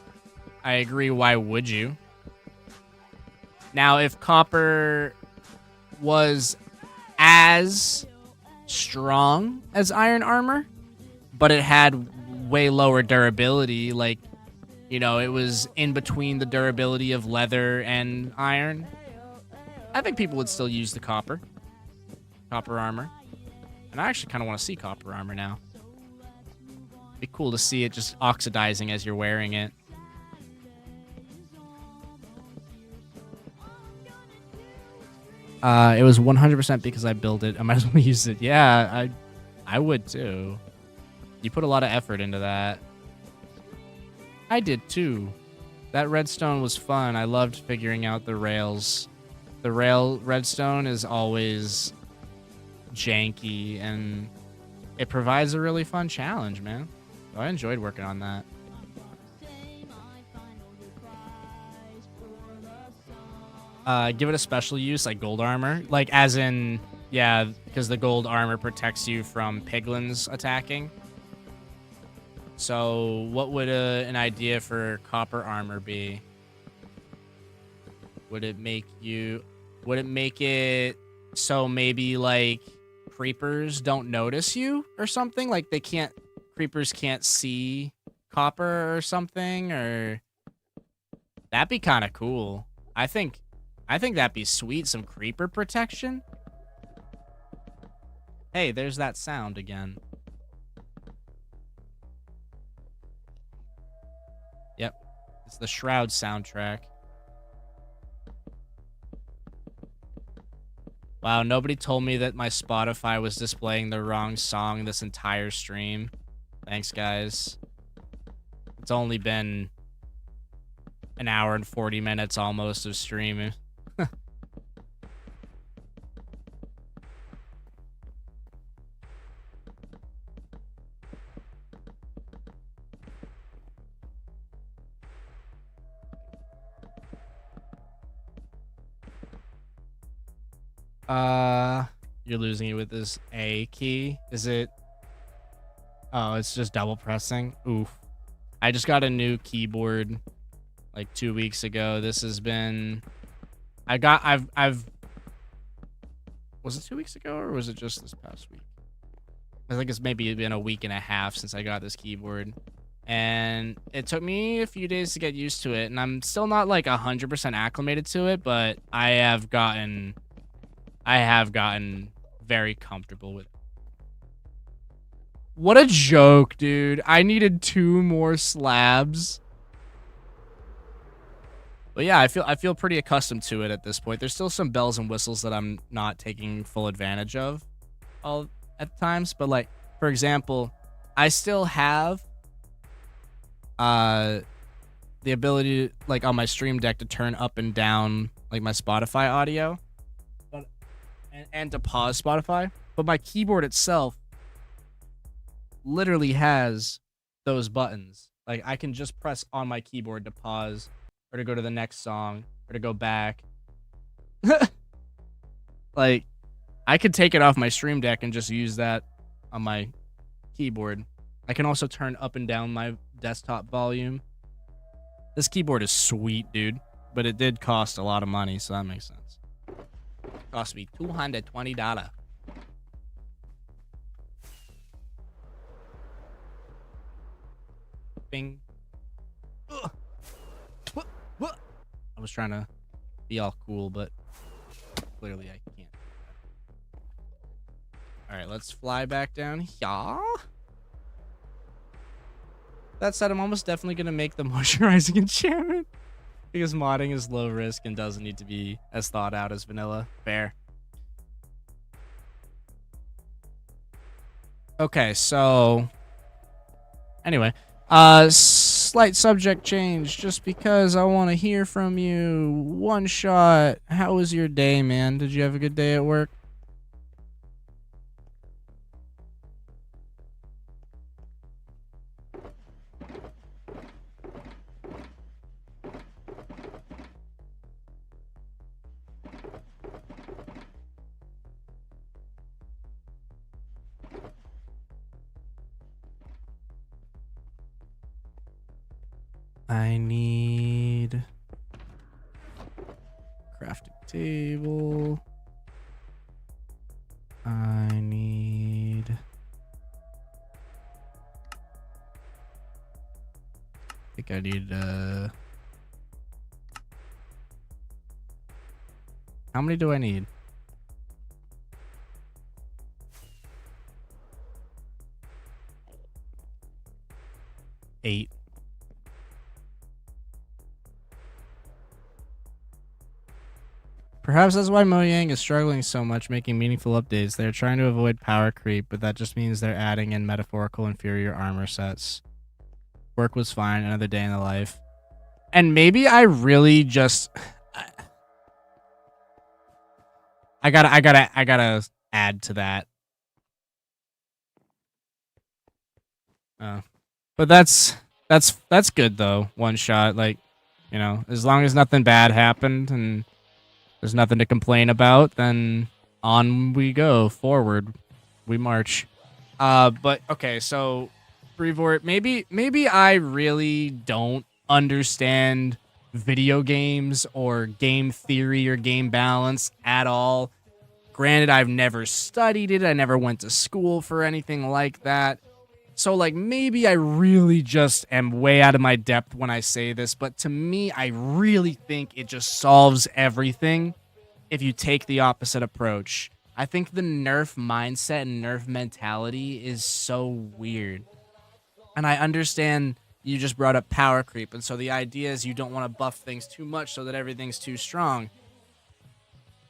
I agree, why would you? Now, if copper was as strong as iron armor, but it had way lower durability, like, you know, it was in between the durability of leather and iron, I think people would still use the copper armor. And I actually kind of want to see copper armor now. Be cool to see it just oxidizing as you're wearing it. It was 100% because I built it. I might as well use it. Yeah, I would too. You put a lot of effort into that. I did too. That redstone was fun. I loved figuring out the rails. The redstone is always janky, and it provides a really fun challenge, man. So I enjoyed working on that. Give it a special use, like gold armor, like as in, yeah, because the gold armor protects you from piglins attacking. So what would an idea for copper armor be? Would it make it so maybe like creepers don't notice you or something? Like creepers can't see copper or something? Or that'd be kind of cool. I think that'd be sweet. Some creeper protection. Hey, there's that sound again. Yep. It's the Shroud soundtrack. Wow, nobody told me that my Spotify was displaying the wrong song this entire stream. Thanks, guys. It's only been an hour and 40 minutes almost of streaming. You're losing it with this A key. Is it? Oh, it's just double pressing. Oof. I just got a new keyboard like 2 weeks ago. This has been, I've was it 2 weeks ago, or was it just this past week? I think it's maybe been a week and a half since I got this keyboard. And it took me a few days to get used to it, and I'm still not like 100% acclimated to it, but I have gotten very comfortable with it. What a joke, dude. I needed 2 more slabs. But yeah, I feel pretty accustomed to it at this point. There's still some bells and whistles that I'm not taking full advantage of all at times, but like, for example, I still have the ability to, like, on my stream deck to turn up and down like my Spotify audio, but and to pause Spotify, but my keyboard itself literally has those buttons. Like, I can just press on my keyboard to pause or to go to the next song or to go back. Like, I could take it off my stream deck and just use that on my keyboard. I can also turn up and down my desktop volume. This keyboard is sweet, dude, but it did cost a lot of money, so that makes sense. It cost me $220. Bing. Ugh. What? I was trying to be all cool, but clearly I can't. All right, let's fly back down here. That said, I'm almost definitely going to make the moisturizing enchantment because modding is low risk and doesn't need to be as thought out as vanilla. Fair. Okay, so anyway, slight subject change just because I want to hear from you. One shot. How was your day, man? Did you have a good day at work? I need crafting table. I need I think I need how many do I need? 8. Perhaps that's why Mojang is struggling so much making meaningful updates. They're trying to avoid power creep, but that just means they're adding in metaphorical inferior armor sets. Work was fine, another day in the life. And maybe I really just I gotta add to that. But that's good though. One shot, like, you know, as long as nothing bad happened and there's nothing to complain about, then on we go, forward we march. But okay, so Brevort, maybe I really don't understand video games or game theory or game balance at all. Granted, I've never studied it. I never went to school for anything like that. So, like, maybe I really just am way out of my depth when I say this, but to me, I really think it just solves everything if you take the opposite approach. I think the nerf mindset and nerf mentality is so weird. And I understand you just brought up power creep, and so the idea is you don't want to buff things too much so that everything's too strong.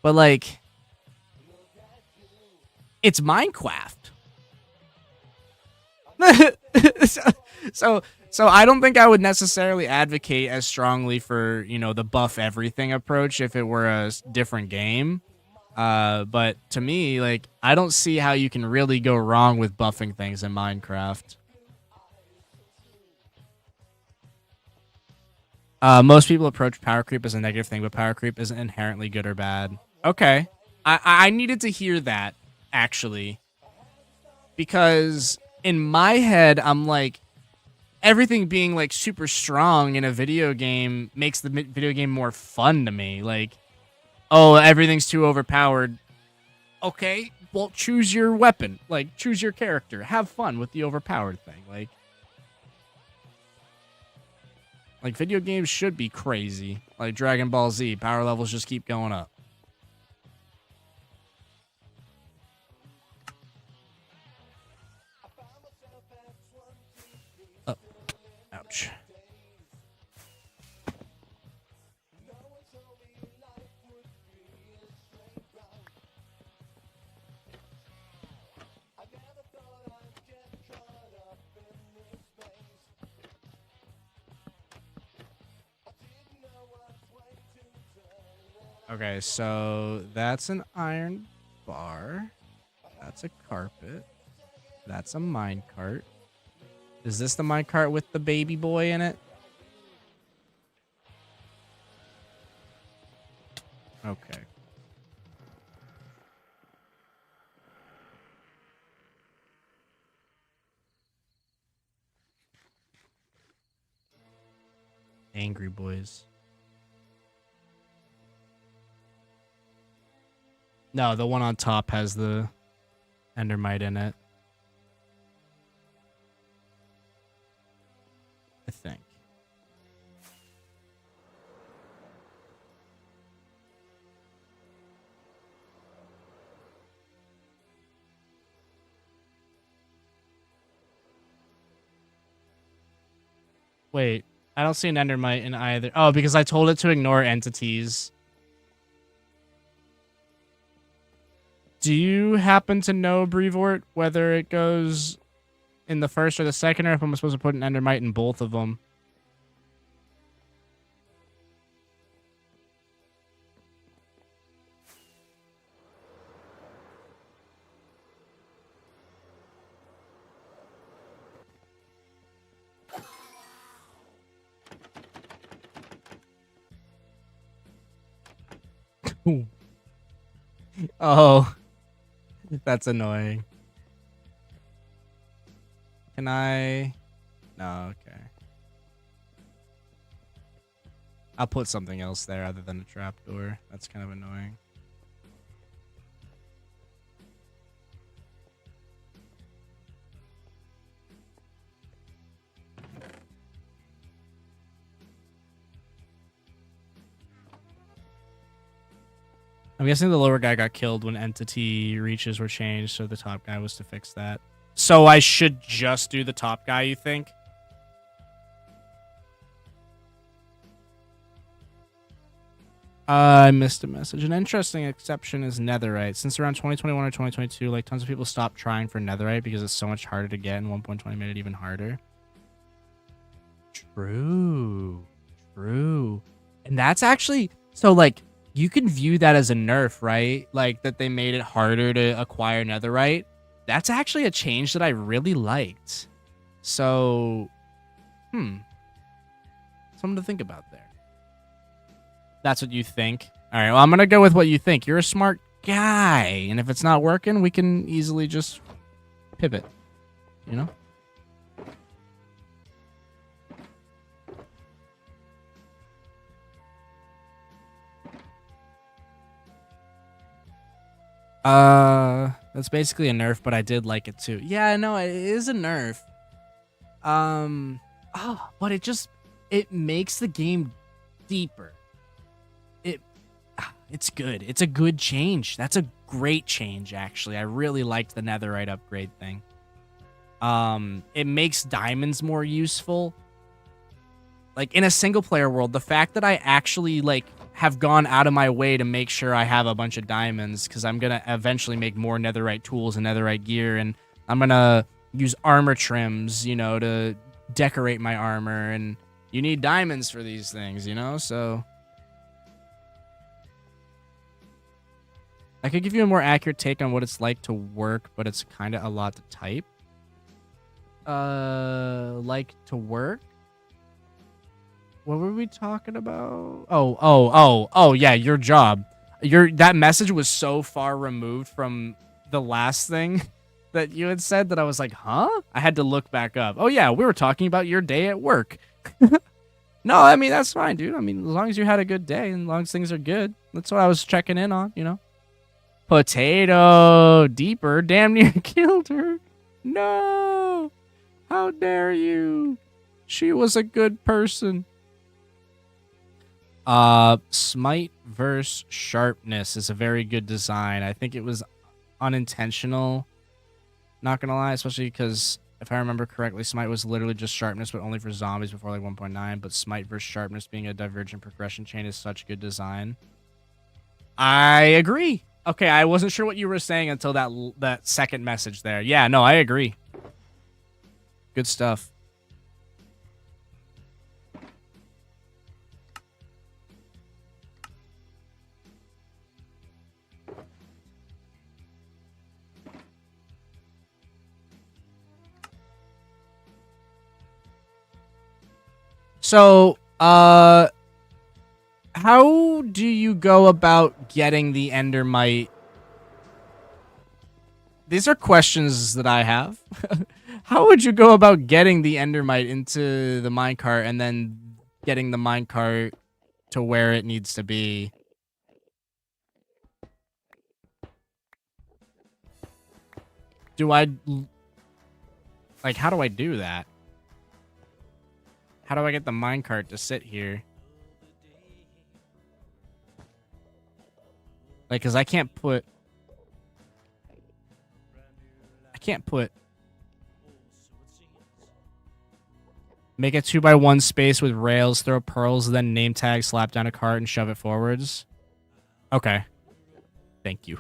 But, like, it's Minecraft. So I don't think I would necessarily advocate as strongly for, you know, the buff everything approach if it were a different game. But to me, like, I don't see how you can really go wrong with buffing things in Minecraft. Most people approach power creep as a negative thing, but power creep isn't inherently good or bad. Okay. I needed to hear that, actually. Because in my head, I'm like, everything being, like, super strong in a video game makes the video game more fun to me. Like, oh, everything's too overpowered. Okay, well, choose your weapon. Like, choose your character. Have fun with the overpowered thing. Like, Like, video games should be crazy. Like Dragon Ball Z, power levels just keep going up. Oh, ouch. Okay, so that's an iron bar. That's a carpet. That's a mine cart. Is this the mine cart with the baby boy in it? Okay. Angry boys. No, the one on top has the endermite in it. I think. Wait, I don't see an endermite in either. Oh, because I told it to ignore entities. Do you happen to know, Brevort, whether it goes in the first or the second, or if I'm supposed to put an endermite in both of them? Oh, that's annoying. Can I? No, okay. I'll put something else there other than a trapdoor. That's kind of annoying. I'm guessing the lower guy got killed when entity reaches were changed, so the top guy was to fix that. So I should just do the top guy, you think? I missed a message. An interesting exception is netherite. Since around 2021 or 2022, like, tons of people stopped trying for netherite because it's so much harder to get, and 1.20 made it even harder. True. True. And that's actually... So, like, you can view that as a nerf, right? Like, that they made it harder to acquire netherite. That's actually a change that I really liked. So, something to think about there. That's what you think. All right, well, I'm going to go with what you think. You're a smart guy. And if it's not working, we can easily just pivot, you know? That's basically a nerf, but I did like it too. Yeah, no, it is a nerf. But it makes the game deeper. It's good. It's a good change. That's a great change, actually. I really liked the netherite upgrade thing. It makes diamonds more useful. Like, in a single player world, the fact that I actually, like, have gone out of my way to make sure I have a bunch of diamonds, because I'm going to eventually make more netherite tools and netherite gear, and I'm going to use armor trims, you know, to decorate my armor, and you need diamonds for these things, you know, so... I could give you a more accurate take on what it's like to work, but it's kind of a lot to type. Like to work? What were we talking about? Oh, yeah, your job. That message was so far removed from the last thing that you had said that I was like, huh? I had to look back up. Oh, yeah, we were talking about your day at work. No, I mean, that's fine, dude. I mean, as long as you had a good day and as long as things are good. That's what I was checking in on, you know? Potato deeper damn near killed her. No. How dare you? She was a good person. Smite versus Sharpness is a very good design. I think it was unintentional. Not gonna lie, especially because if I remember correctly, Smite was literally just Sharpness, but only for zombies before like 1.9. But Smite versus Sharpness being a divergent progression chain is such good design. I agree. Okay, I wasn't sure what you were saying until that second message there. Yeah, no, I agree. Good stuff. So, how do you go about getting the Endermite? These are questions that I have. How would you go about getting the Endermite into the minecart and then getting the minecart to where it needs to be? Like, how do I do that? How do I get the minecart to sit here? Like, because I can't put... Make a 2x1 space with rails, throw pearls, then name tag, slap down a cart, and shove it forwards. Okay. Thank you.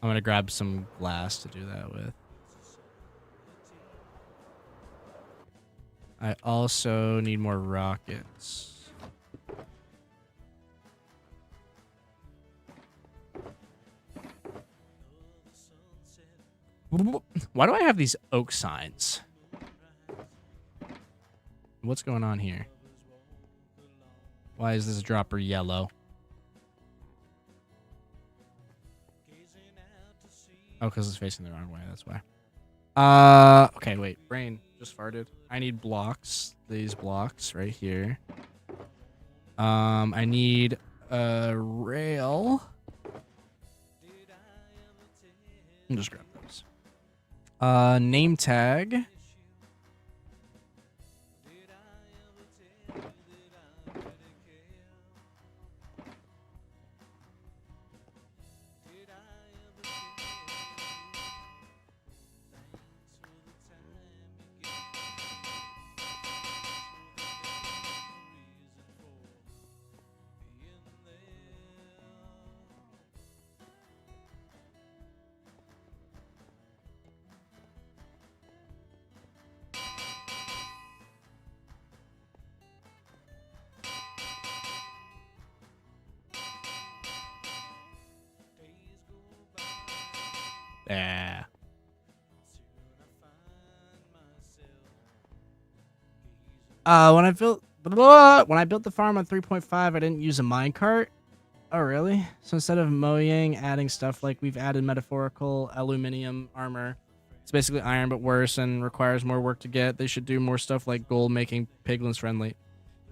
I'm going to grab some glass to do that with. I also need more rockets. Why do I have these oak signs? What's going on here? Why is this dropper yellow? Oh, because it's facing the wrong way. That's why. Okay, wait. Brain just farted. I need blocks. These blocks right here. I need a rail. I'll just grab those. Name tag. Yeah. When I built the farm on 3.5, I didn't use a minecart. Oh, really? So instead of mowing, adding stuff like we've added metaphorical aluminium armor. It's basically iron, but worse and requires more work to get. They should do more stuff like gold, making piglins friendly.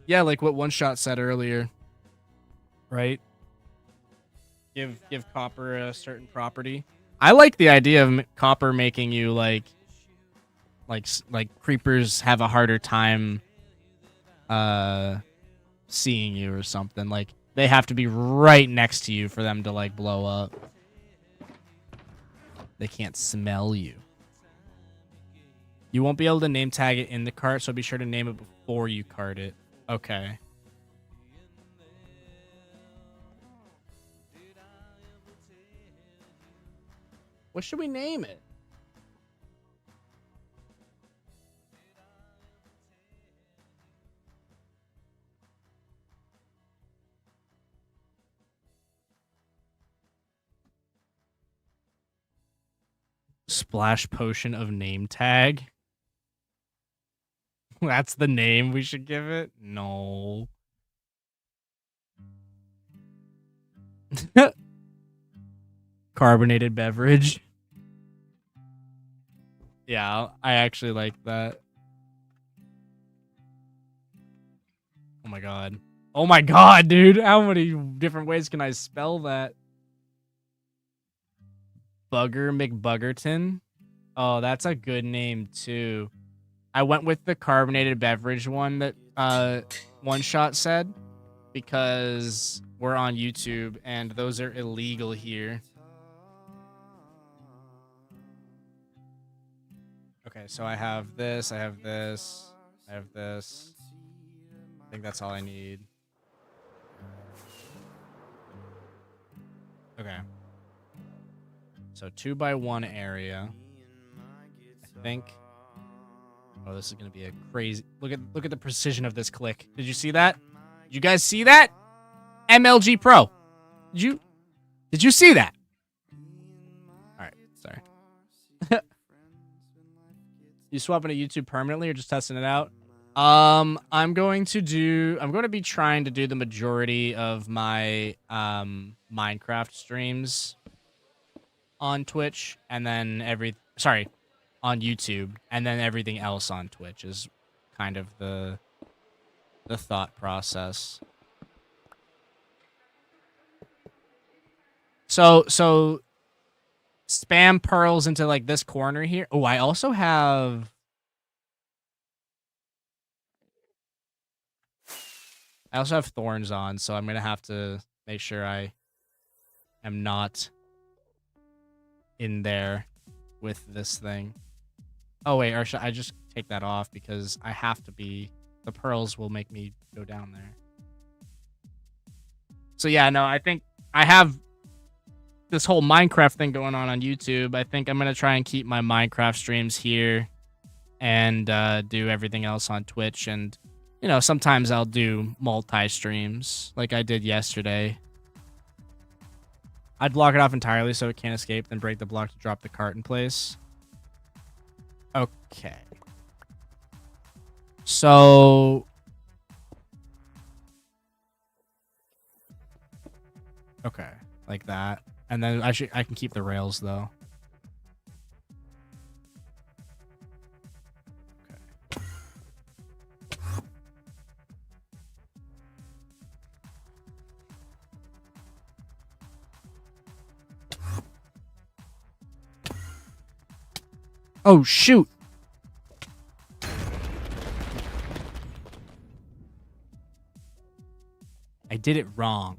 Yeah, like what One Shot said earlier. Right? Give copper a certain property. I like the idea of copper making you like creepers have a harder time seeing you or something. Like they have to be right next to you for them to like blow up. They can't smell you. You won't be able to name tag it in the cart, so be sure to name it before you cart it. Okay. What should we name it? Splash potion of name tag. That's the name we should give it? No. Carbonated beverage. Yeah, I actually like that. Oh my god. Oh my god, dude. How many different ways can I spell that? Bugger McBuggerton. Oh, that's a good name too. I went with the carbonated beverage one that One Shot said, because we're on YouTube and those are illegal here. Okay, so I have this, I have this, I have this. I think that's all I need. Okay. So 2x1 area. I think. Oh, this is gonna be a crazy. Look at the precision of this click. Did you see that? Did you guys see that? MLG Pro. Did you see that? All right, sorry. You swapping to YouTube permanently or just testing it out? I'm going to be trying to do the majority of my Minecraft streams on Twitch, and then on YouTube, and then everything else on Twitch is kind of the thought process. So spam pearls into like this corner here. Oh, I also have thorns on, so I'm gonna have to make sure I am not in there with this thing. Oh wait, or should I just take that off because I have to be. The pearls will make me go down there. So yeah, no, I think I have this whole Minecraft thing going on YouTube. I think I'm gonna try and keep my Minecraft streams here and do everything else on Twitch. And you know, sometimes I'll do multi-streams like I did yesterday. I'd block it off entirely so it can't escape, then break the block to drop the cart in place. Okay. So... okay, like that. And then I can keep the rails, though. Okay. Oh, shoot! I did it wrong.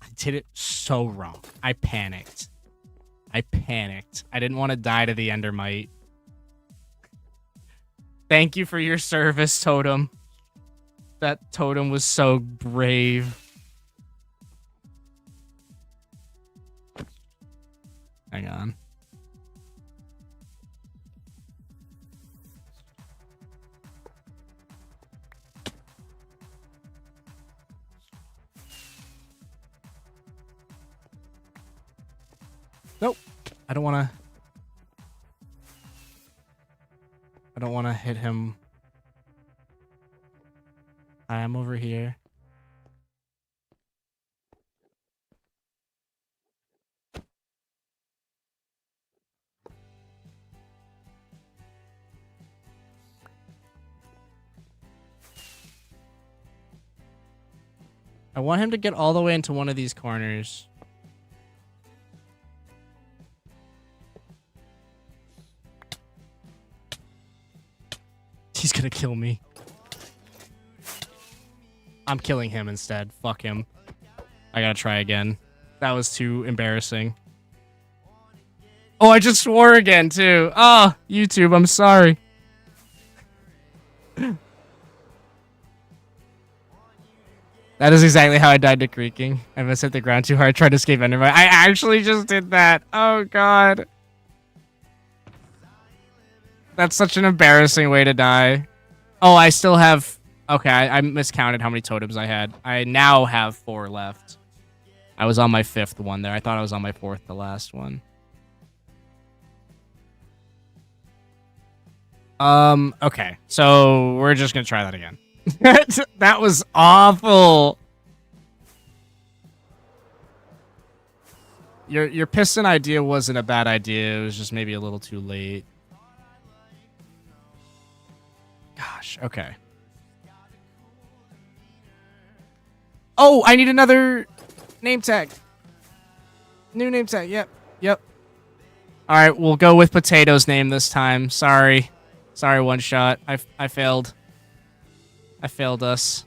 I did it so wrong. I panicked. I didn't want to die to the Endermite. Thank you for your service, Totem. That Totem was so brave. Hang on. Nope. I don't want to hit him. I'm over here. I want him to get all the way into one of these corners. He's gonna kill me. I'm killing him instead. Fuck him. I gotta try again. That was too embarrassing. Oh, I just swore again, too. Oh, YouTube, I'm sorry. That is exactly how I died to creaking. I must hit the ground too hard, tried to escape Enderman. I actually just did that. Oh, God. That's such an embarrassing way to die. Oh, I still have... okay, I miscounted how many totems I had. I now have 4 left. I was on my 5th one there. I thought I was on my 4th, the last one. Okay. So, we're just gonna try that again. That was awful. Your piston idea wasn't a bad idea. It was just maybe a little too late. Gosh, okay. Oh, I need another name tag. New name tag. Yep. All right, we'll go with Potato's name this time. Sorry, One Shot. I failed. I failed us.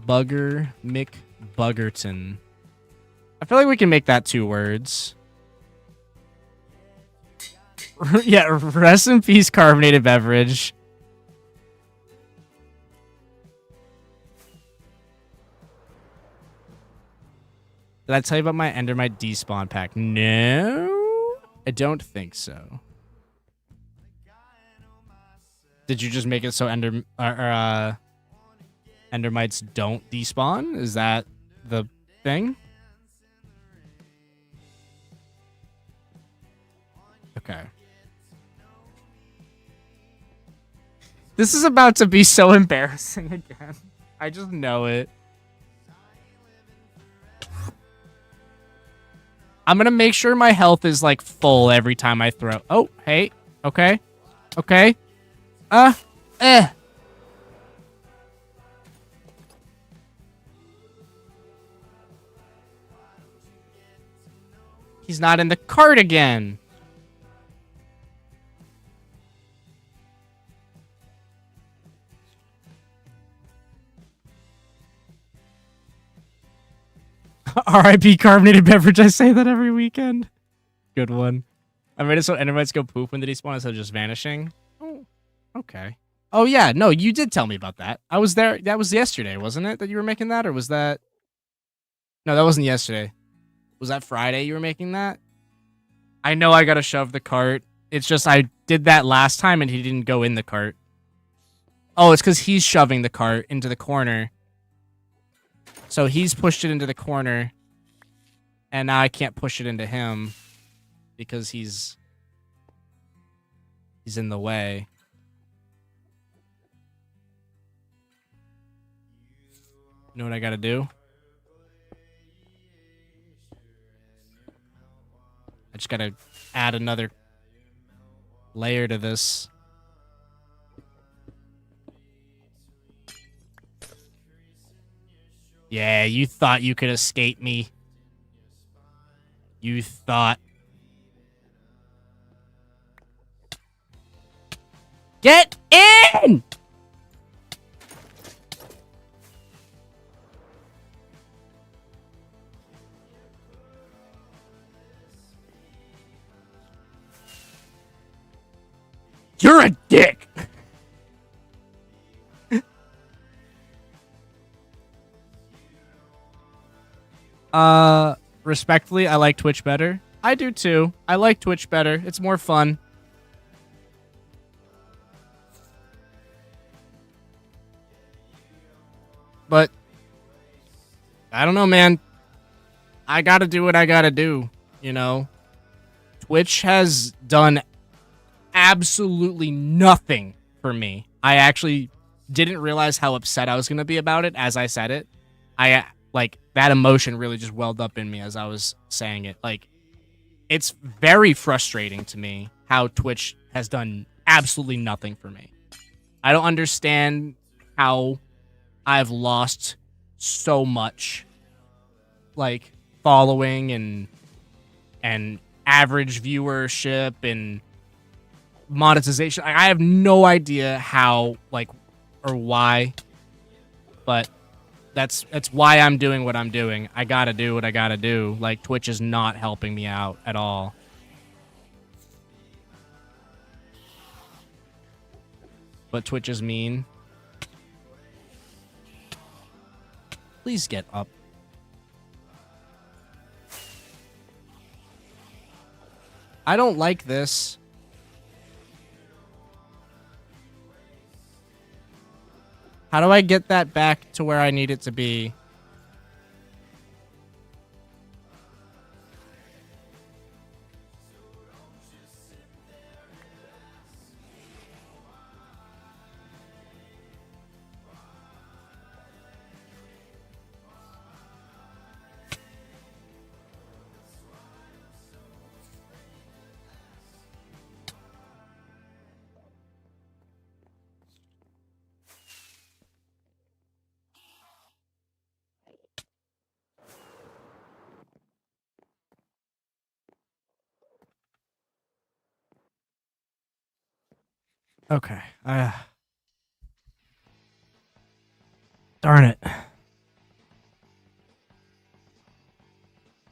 Bugger McBuggerton. I feel like we can make that 2 words. Yeah, rest in peace, carbonated beverage. Did I tell you about my Endermite despawn pack? No, I don't think so. Did you just make it so Endermites don't despawn? Is that the thing? Okay. This is about to be so embarrassing again. I just know it. I'm gonna make sure my health is like full every time I throw. Oh, hey. Okay. Okay. He's not in the cart again. R.I.P. carbonated beverage. I say that every weekend. Good one. I made it so Endermites go poop when they despawn instead of just vanishing. Oh, okay. Oh, yeah. No, you did tell me about that. I was there. That was yesterday, wasn't it, that you were making that? Or was that... No, that wasn't yesterday. Was that Friday you were making that? I know I gotta shove the cart. It's just I did that last time and he didn't go in the cart. Oh, it's because he's shoving the cart into the corner. So he's pushed it into the corner. And now I can't push it into him. Because he's in the way. You know what I gotta do? I just gotta add another layer to this. Yeah, you thought you could escape me. You thought. Get in! You're a dick! Respectfully, I like Twitch better. I do too. I like Twitch better. It's more fun. But I don't know, man. I gotta do what I gotta do, you know? Twitch has done absolutely nothing for me. I actually didn't realize how upset I was gonna be about it as I said it. Like, that emotion really just welled up in me as I was saying it. Like, it's very frustrating to me how Twitch has done absolutely nothing for me. I don't understand how I've lost so much, like, following and average viewership and monetization. I have no idea how, like, or why, but that's why I'm doing what I'm doing. I gotta do what I gotta do. Like, Twitch is not helping me out at all. But Twitch is mean. Please get up. I don't like this. How do I get that back to where I need it to be? Okay. Darn it.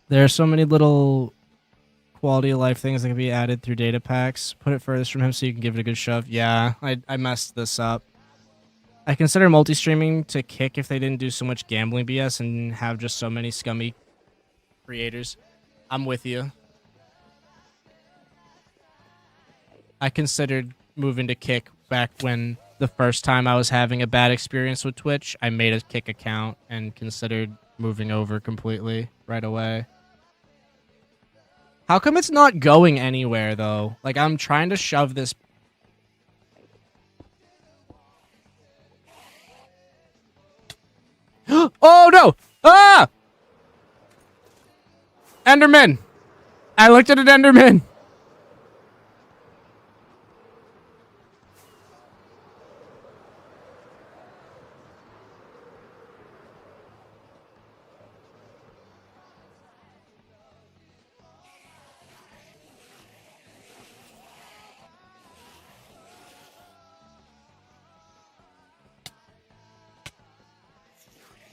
There are so many little quality of life things that can be added through data packs. Put it furthest from him so you can give it a good shove. Yeah, I messed this up. I consider multi-streaming to kick if they didn't do so much gambling BS and have just so many scummy creators. I'm with you. I considered moving to Kick back when the first time I was having a bad experience with Twitch. I made a Kick account and considered moving over completely right away. How come it's not going anywhere, though? Like, I'm trying to shove this... Oh, no! Ah! Enderman! I looked at an Enderman!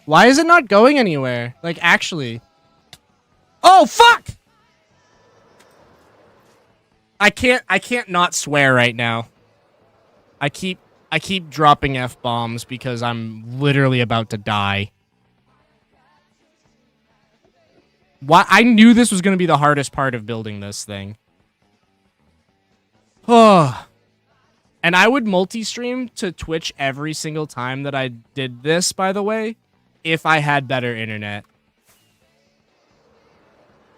Why is it not going anywhere? Like, actually. Oh, fuck! I can't not swear right now. I keep dropping F-bombs because I'm literally about to die. Why? I knew this was going to be the hardest part of building this thing. Oh. And I would multi-stream to Twitch every single time that I did this, by the way, if I had better internet.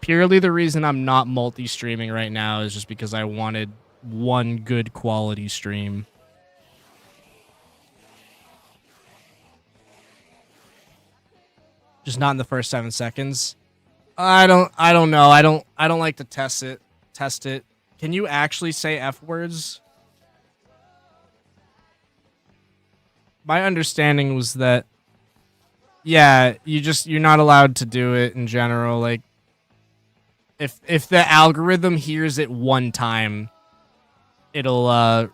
Purely the reason I'm not multi-streaming right now is just because I wanted one good quality stream. Just not in the first 7 seconds. I don't know. I don't like to test it. Can you actually say F words? My understanding was that, yeah, you're not allowed to do it in general. Like, if the algorithm hears it one time, it'll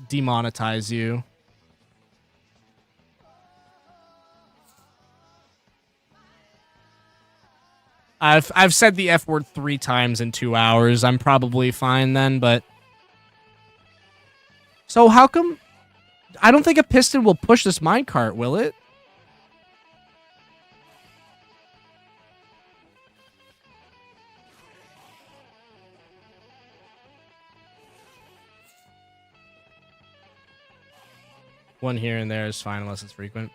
demonetize you. I've said the F word 3 times in 2 hours. I'm probably fine then, but so how come I don't think a piston will push this minecart, will it? One here and there is fine unless it's frequent.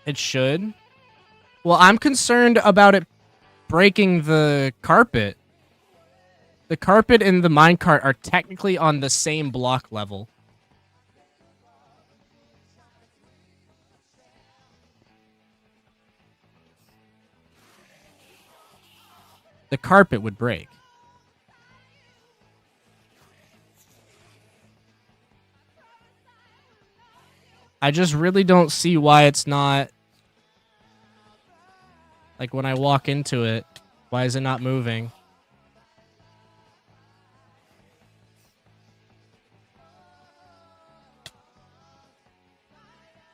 It should. Well, I'm concerned about it breaking the carpet. The carpet and the minecart are technically on the same block level. The carpet would break. I just really don't see why it's not... Like, when I walk into it, why is it not moving?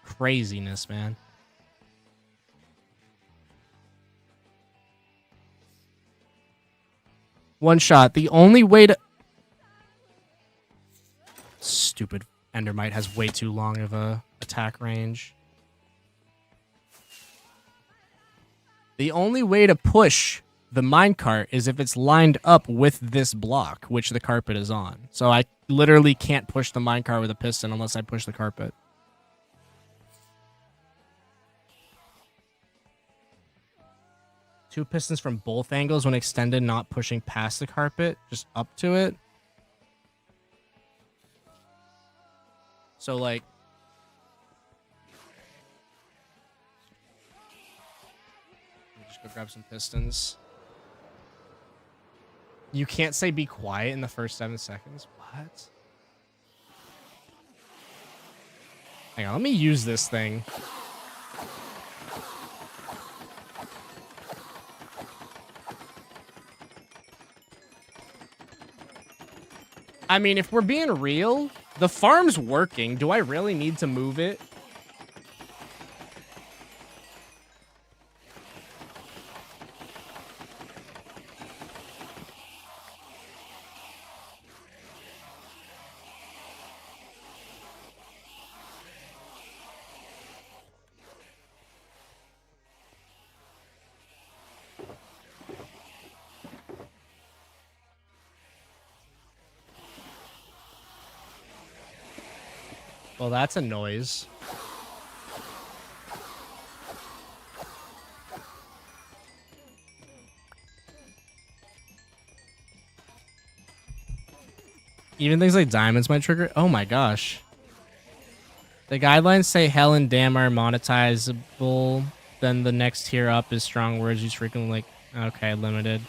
Craziness, man. One shot. The only way to... Stupid Endermite has way too long of a attack range. The only way to push the minecart is if it's lined up with this block, which the carpet is on. So I literally can't push the minecart with a piston unless I push the carpet. Two pistons from both angles when extended, not pushing past the carpet, just up to it. So, like... Just go grab some pistons. You can't say be quiet in the first 7 seconds? What? Hang on, let me use this thing. I mean, if we're being real, the farm's working. Do I really need to move it? Well, that's a noise. Even things like diamonds might trigger. Oh my gosh. The guidelines say hell and damn are monetizable. Then the next tier up is strong words used frequently. Like, okay, limited.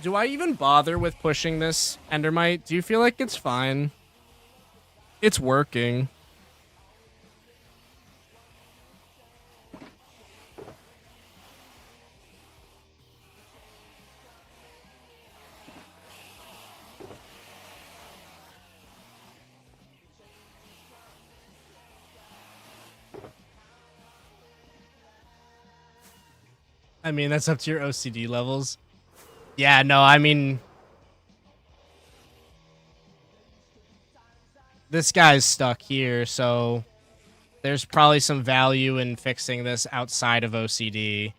Do I even bother with pushing this, Endermite? Do you feel like it's fine? It's working. I mean, that's up to your OCD levels. Yeah, no, I mean... This guy's stuck here, so... There's probably some value in fixing this outside of OCD.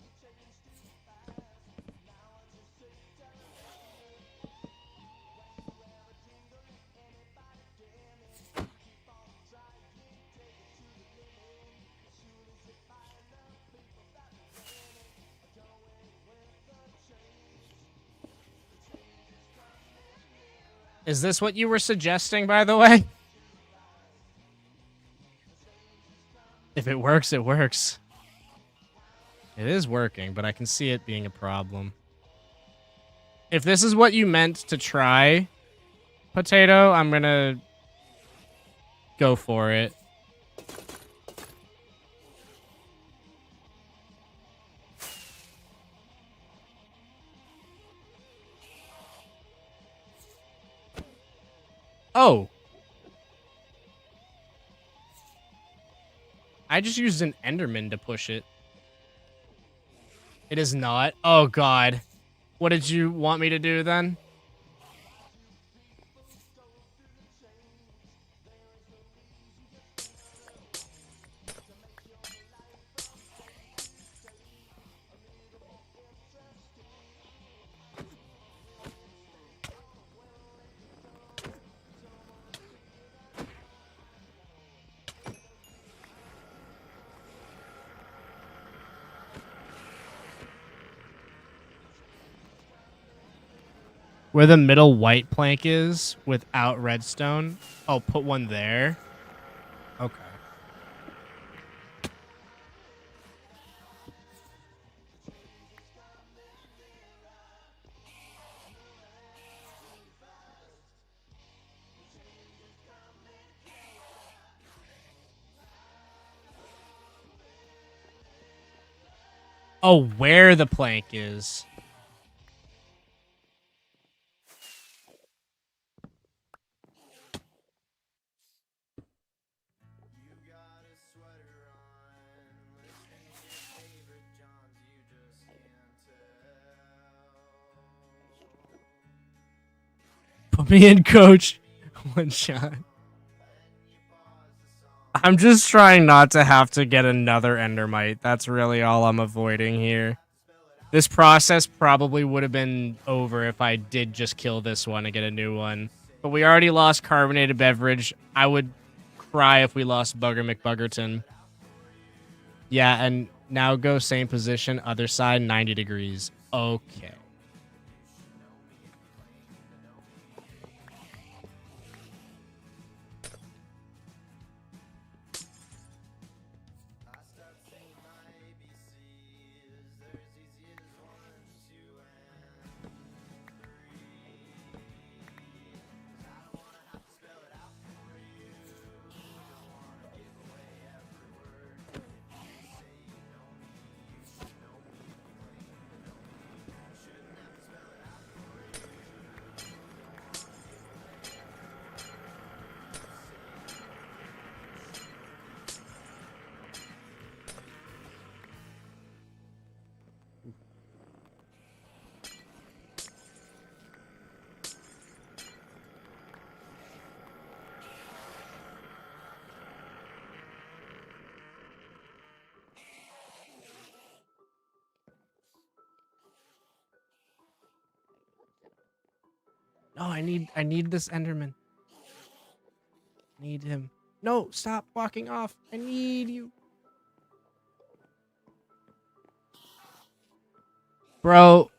Is this what you were suggesting, by the way? If it works, it works. It is working, but I can see it being a problem. If this is what you meant to try, Potato, I'm gonna go for it. Oh. I just used an Enderman to push it. It is not. Oh, God. What did you want me to do then? Where the middle white plank is without redstone. Oh, put one there. Okay. Oh, where the plank is. Put me in, coach. One shot. I'm just trying not to have to get another Endermite. That's really all I'm avoiding here. This process probably would have been over if I did just kill this one and get a new one. But we already lost carbonated beverage. I would cry if we lost Bugger McBuggerton. Yeah, and now go same position, other side, 90 degrees. Okay. Oh, I need this Enderman. Need him. No, stop walking off. I need you. Bro,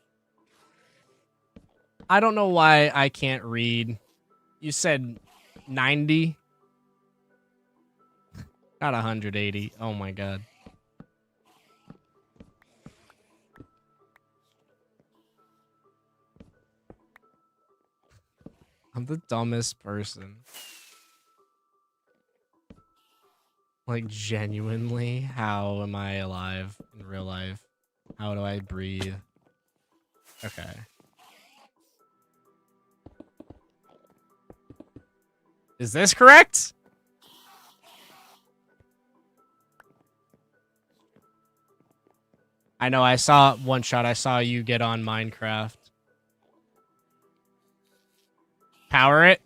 I don't know why I can't read. You said 90? Not 180. Oh my god. I'm the dumbest person. Like, genuinely, how am I alive in real life? How do I breathe? Okay. Is this correct? I know, I saw one shot. I saw you get on Minecraft. Power it.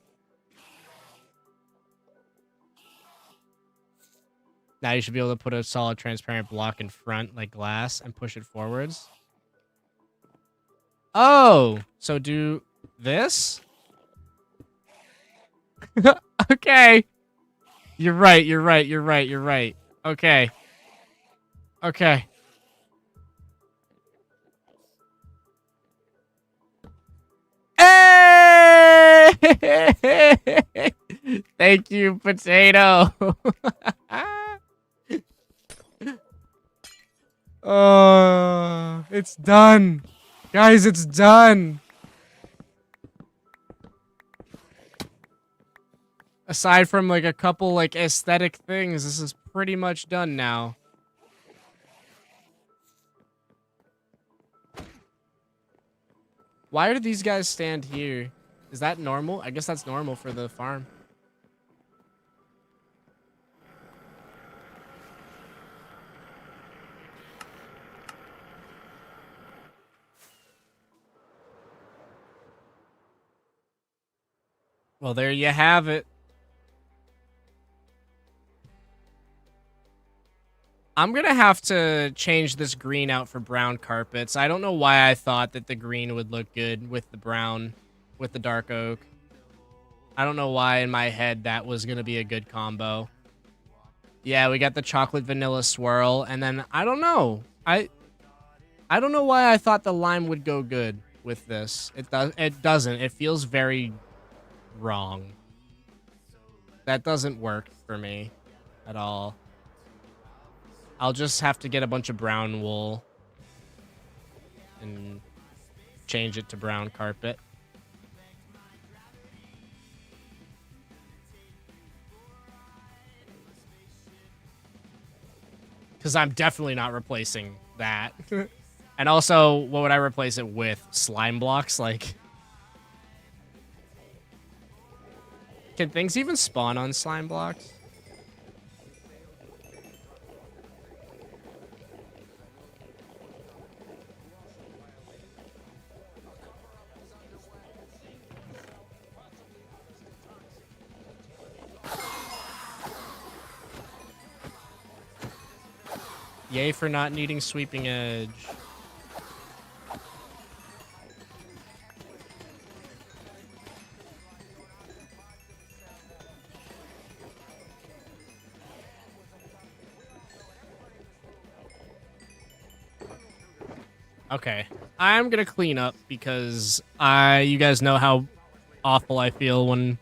Now you should be able to put a solid transparent block in front, like glass, and push it forwards. Oh, so do this? Okay. You're right, you're right, you're right, you're right. Okay. Okay. Hey! Thank you, potato. Oh, it's done. Guys, it's done. Aside from like a couple like aesthetic things, this is pretty much done now. Why do these guys stand here? Is that normal? I guess that's normal for the farm. Well, there you have it. I'm gonna have to change this green out for brown carpets. I don't know why I thought that the green would look good with the brown, with the dark oak. I don't know why in my head that was gonna be a good combo. Yeah, we got the chocolate vanilla swirl, and then I don't know. I don't know why I thought the lime would go good with this. It doesn't. It feels very wrong. That doesn't work for me at all. I'll just have to get a bunch of brown wool and change it to brown carpet. Because I'm definitely not replacing that. And also, what would I replace it with? Slime blocks? Like, can things even spawn on slime blocks? Yay for not needing sweeping edge. Okay, I'm gonna clean up because you guys know how awful I feel when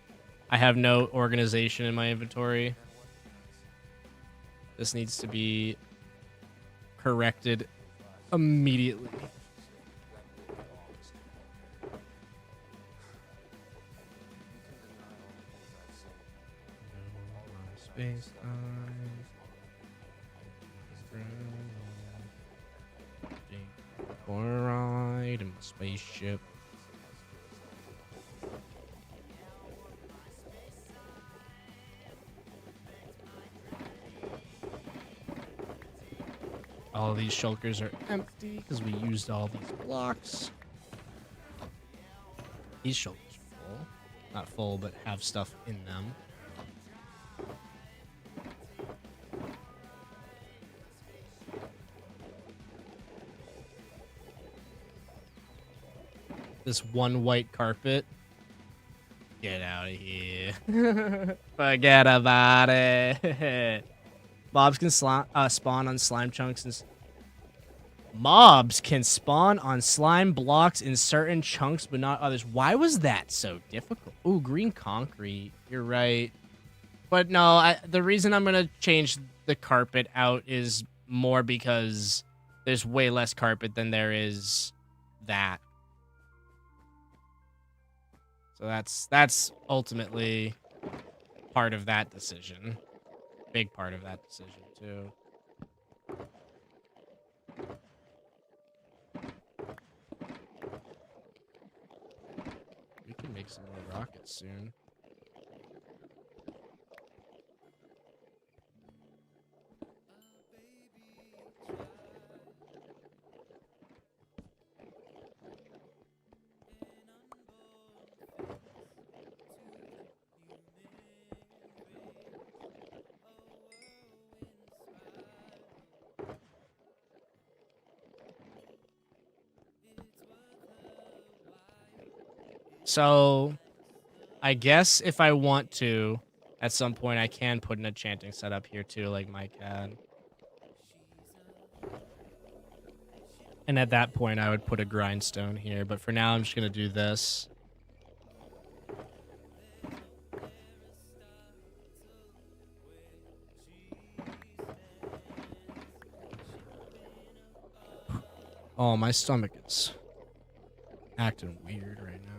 I have no organization in my inventory. This needs to be corrected immediately. Space for a ride in my spaceship. All these shulkers are empty because we used all these blocks. These shulkers are full. Not full, but have stuff in them. This one white carpet Get out of here. Forget about it. Mobs can spawn on slime chunks and mobs can spawn on slime blocks in certain chunks but not others. Why was that so difficult? Ooh, green concrete. You're right. But no, the reason I'm going to change the carpet out is more because there's way less carpet than there is that. So that's ultimately part of that decision. Big part of that decision, too. We can make some more rockets soon. So, I guess if I want to, at some point, I can put an enchanting setup here too, like Mike had. And at that point, I would put a grindstone here. But for now, I'm just going to do this. Oh, my stomach is acting weird right now.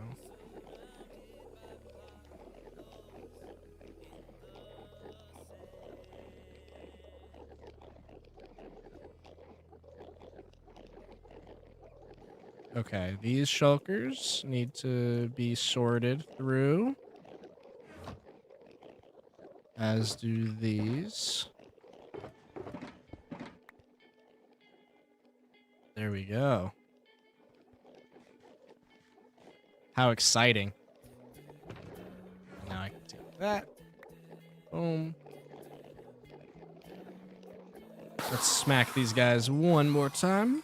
Okay, these shulkers need to be sorted through. As do these. There we go. How exciting. Now I can take that. Boom. Let's smack these guys one more time.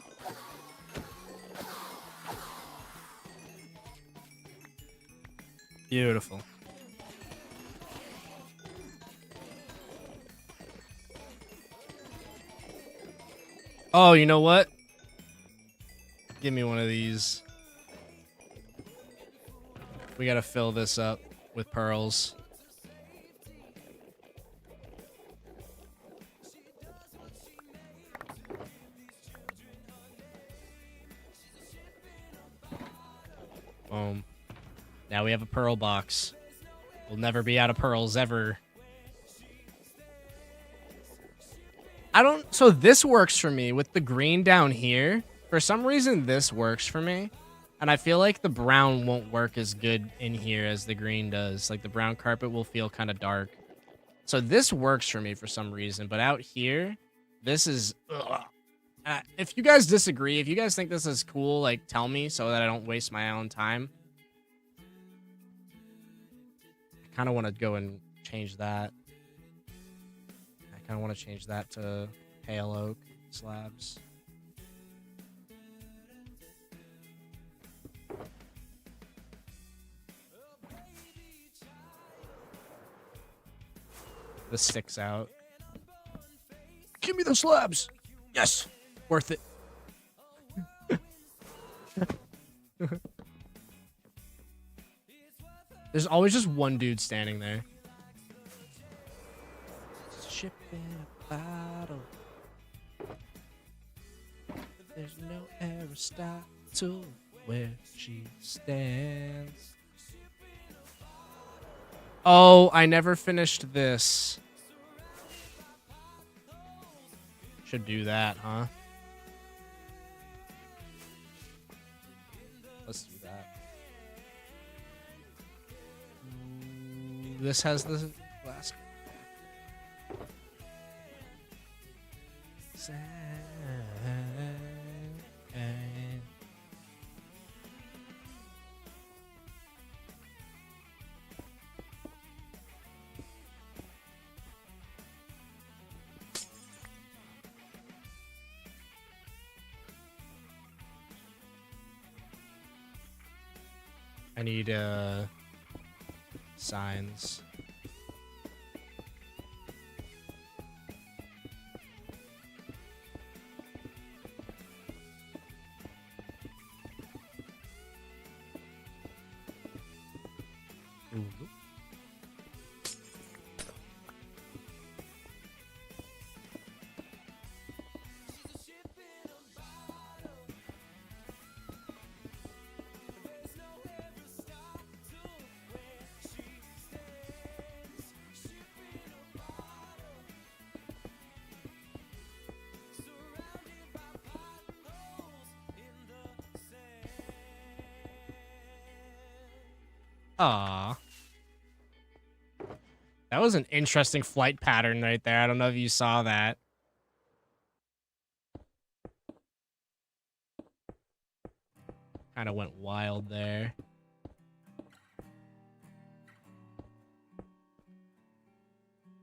Beautiful. Oh, you know what? Give me one of these. We gotta fill this up with pearls. Boom. Now we have a pearl box. We'll never be out of pearls, ever. So this works for me with the green down here. For some reason, this works for me. And I feel like the brown won't work as good in here as the green does. Like, the brown carpet will feel kind of dark. So this works for me for some reason. But out here, this is... if you guys disagree, if you guys think this is cool, like, tell me so that I don't waste my own time. I kind of want to go and change that. I kind of want to change that to pale oak slabs. This sticks out. Give me the slabs. Yes. Worth it. There's always just one dude standing there. Ship in a bottle. There's no Aristotle where she stands. Oh, I never finished this. Should do that, huh? Let's do that. This has the glass. I need signs. Ooh. Aw. That was an interesting flight pattern right there. I don't know if you saw that. Kind of went wild there.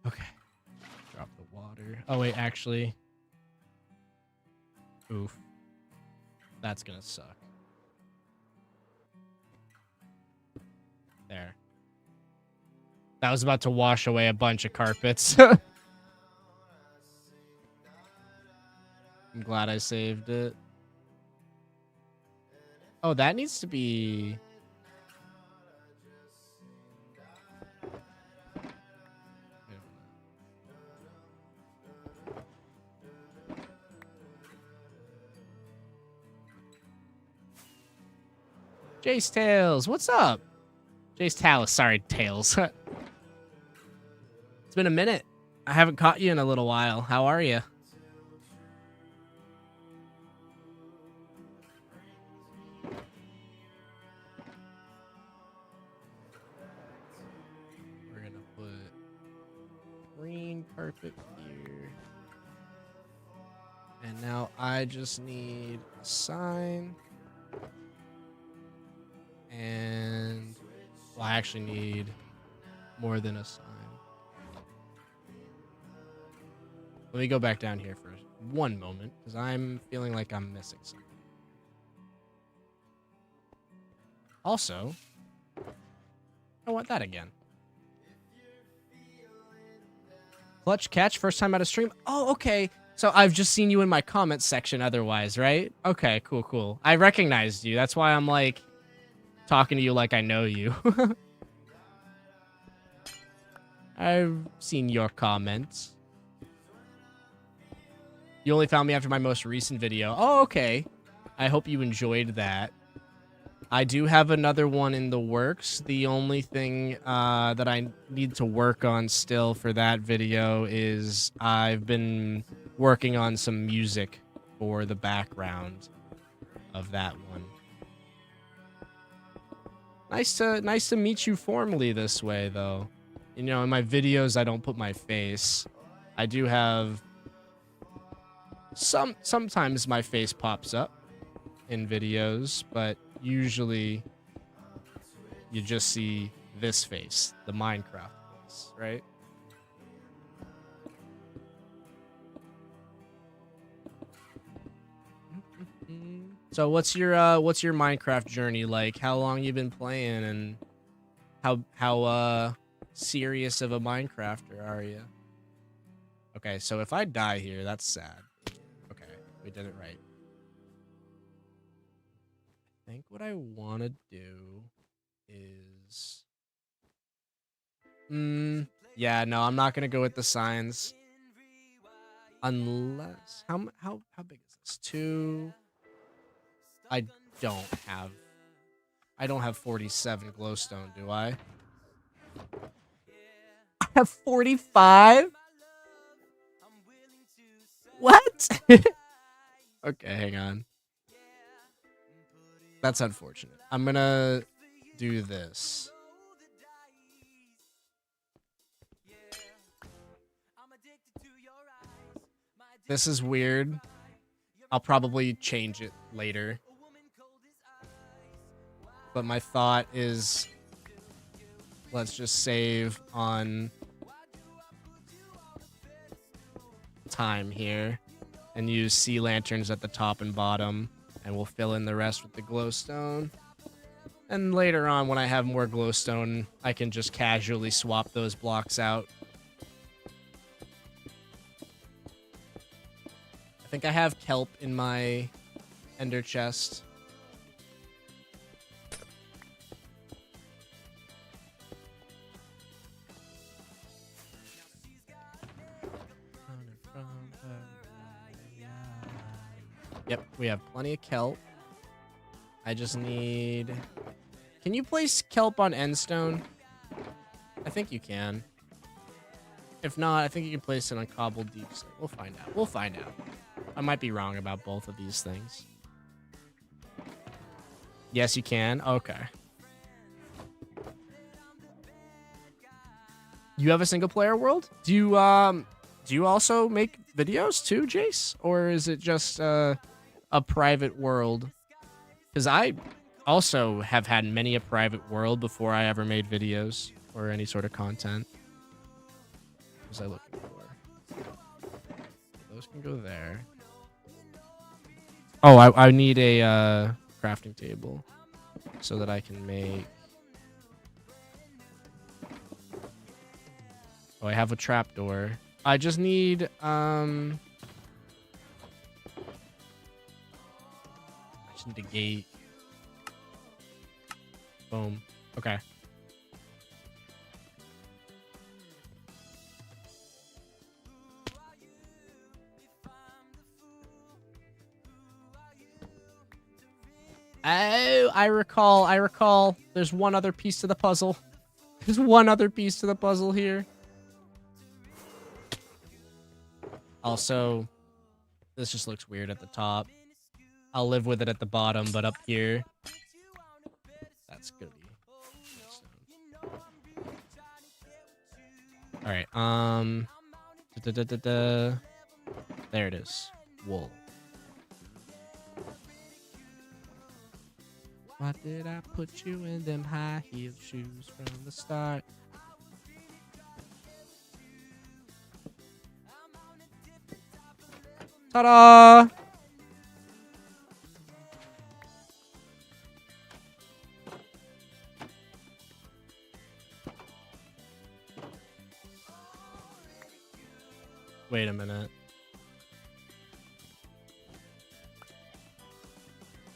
Okay. Drop the water. Oh, wait, actually. Oof. That's gonna suck. There. That was about to wash away a bunch of carpets. I'm glad I saved it. Oh, that needs to be... Jace Tails, what's up? Jace Tails, sorry, Tails. It's been a minute. I haven't caught you in a little while. How are you? We're gonna put green carpet here. And now I just need a sign. And well, I actually need more than a sign. Let me go back down here for one moment, because I'm feeling like I'm missing something. Also, I want that again. Clutch catch, first time out of stream. Oh, okay. So I've just seen you in my comments section otherwise, right? Okay, cool, cool. I recognized you. That's why I'm like talking to you like I know you. I've seen your comments. You only found me after my most recent video. Oh, okay. I hope you enjoyed that. I do have another one in the works. The only thing that I need to work on still for that video is I've been working on some music for the background of that one. Nice to meet you formally this way, though. You know, in my videos, I don't put my face. I do have... Sometimes my face pops up in videos, but usually you just see this face, the Minecraft face, right? So what's your Minecraft journey like? How long you been playing, and how serious of a Minecrafter are you? Okay, so if I die here, that's sad. Okay, we did it right. I think what I want to do is... yeah, no, I'm not going to go with the signs. Unless... How big is this? 2... I don't have 47 glowstone, do I? I have 45? What? Okay, hang on. That's unfortunate. I'm gonna do this. This is weird. I'll probably change it later. But my thought is, let's just save on time here and use sea lanterns at the top and bottom, and we'll fill in the rest with the glowstone. And later on, when I have more glowstone, I can just casually swap those blocks out. I think I have kelp in my ender chest. Yep, we have plenty of kelp. I just need... Can you place kelp on endstone? I think you can. If not, I think you can place it on cobbled deep slate. We'll find out. We'll find out. I might be wrong about both of these things. Yes, you can. Okay. You have a single player world? Do you also make videos too, Jace? Or is it just a private world? Because I also have had many a private world before I ever made videos or any sort of content. What was I looking for? Those can go there. Oh, I need a crafting table so that I can make... Oh, I have a trapdoor. I just need, I just need a gate. Boom. Okay. Oh, I recall. There's one other piece to the puzzle. There's one other piece to the puzzle here. Also, this just looks weird at the top. I'll live with it at the bottom, but up here, that's gonna be... All right, there it is. Wool. Why did I put you in them high heel shoes from the start? Ta-da! Wait a minute.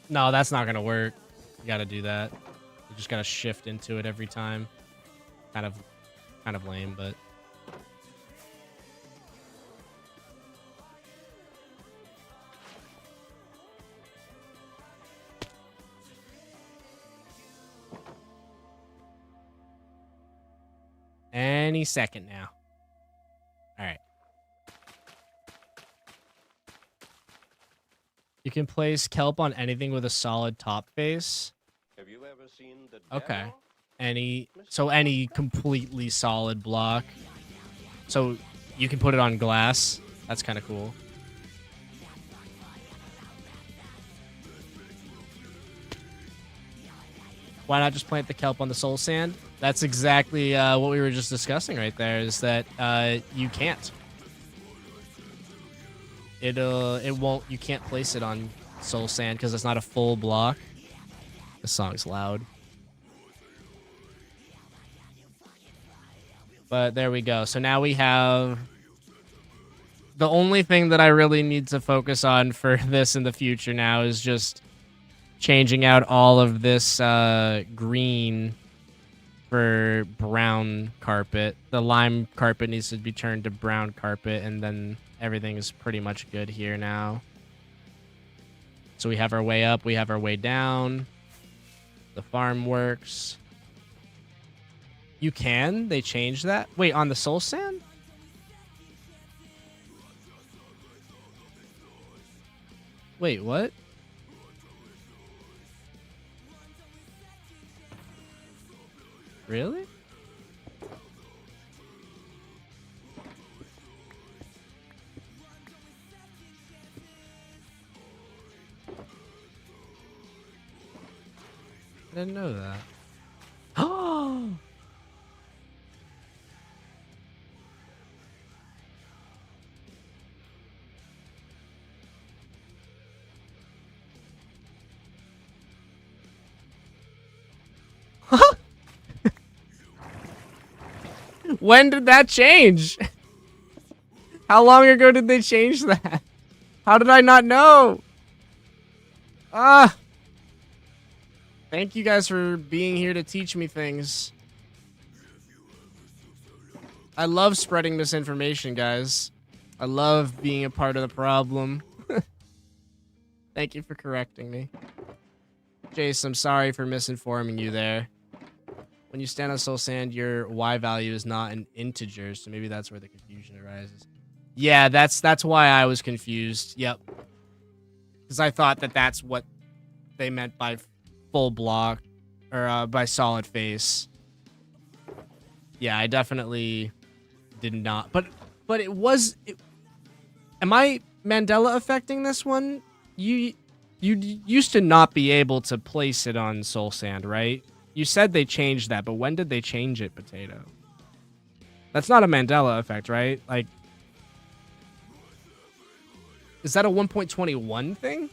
No, that's not gonna work. You gotta do that. You just gotta shift into it every time. Kind of lame, but... Any second now. All right. You can place kelp on anything with a solid top face. Have you ever seen the Okay. Any completely solid block. So you can put it on glass. That's kind of cool. Why not just plant the kelp on the soul sand? That's exactly what we were just discussing right there, is that you can't. You can't place it on soul sand because it's not a full block. This song's loud. But there we go. So now we have... The only thing that I really need to focus on for this in the future now is just changing out all of this green for brown carpet. The lime carpet needs to be turned to brown carpet, and then everything is pretty much good here now. So we have our way up, we have our way down. The farm works. You can? They changed that? Wait, on the soul sand? Wait, what? Really? I didn't know that. Oh! When did that change? How long ago did they change that? How did I not know? Ah. Thank you guys for being here to teach me things. I love spreading misinformation, guys. I love being a part of the problem. Thank you for correcting me. Jace, I'm sorry for misinforming you there. When you stand on soul sand, your Y value is not an integer, so maybe that's where the confusion arises. Yeah, that's why I was confused. Yep. Because I thought that that's what they meant by full block, or by solid face. Yeah, I definitely did not. But it was... am I Mandela affecting this one? You used to not be able to place it on soul sand, right? You said they changed that, but when did they change it, Potato? That's not a Mandela effect, right? Like, is that a 1.21 thing?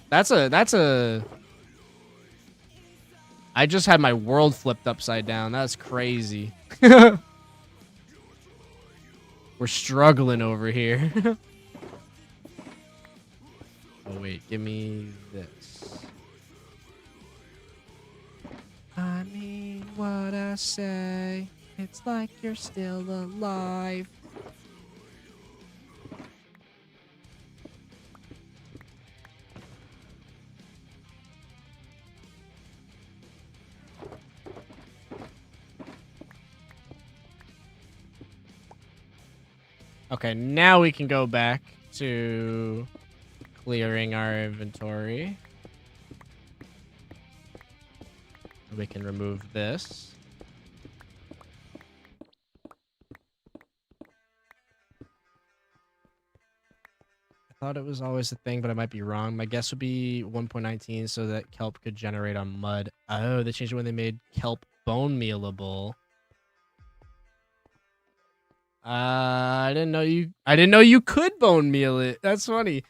That's a... I just had my world flipped upside down. That's crazy. We're struggling over here. Oh, wait. Give me this. I mean what I say. It's like you're still alive. Okay, now we can go back to clearing our inventory. We can remove this. I thought it was always a thing, but I might be wrong. My guess would be 1.19 so that kelp could generate on mud. Oh, they changed it when they made kelp bone mealable. I didn't know you could bone meal it. That's funny.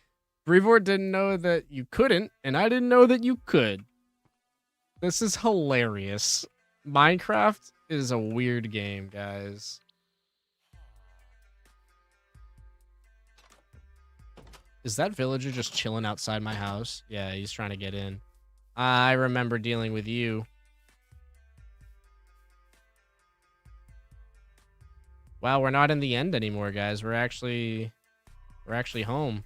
Brevoort didn't know that you couldn't, and I didn't know that you could. This is hilarious. Minecraft is a weird game, guys. Is that villager just chilling outside my house? Yeah, he's trying to get in. I remember dealing with you. Wow, we're not in the end anymore, guys. We're actually home.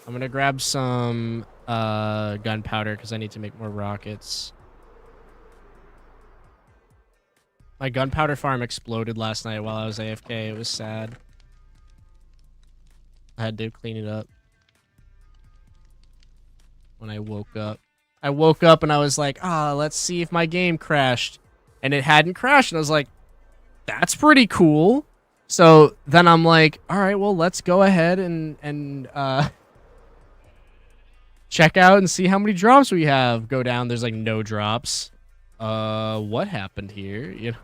I'm gonna grab some gunpowder because I need to make more rockets. My gunpowder farm exploded last night while I was AFK. It was sad. I had to clean it up when I woke up. I woke up and I was like, let's see if my game crashed. And it hadn't crashed. And I was like, that's pretty cool. So then I'm like, all right, well, let's go ahead and check out and see how many drops we have. Go down, there's like no drops. What happened here? You know.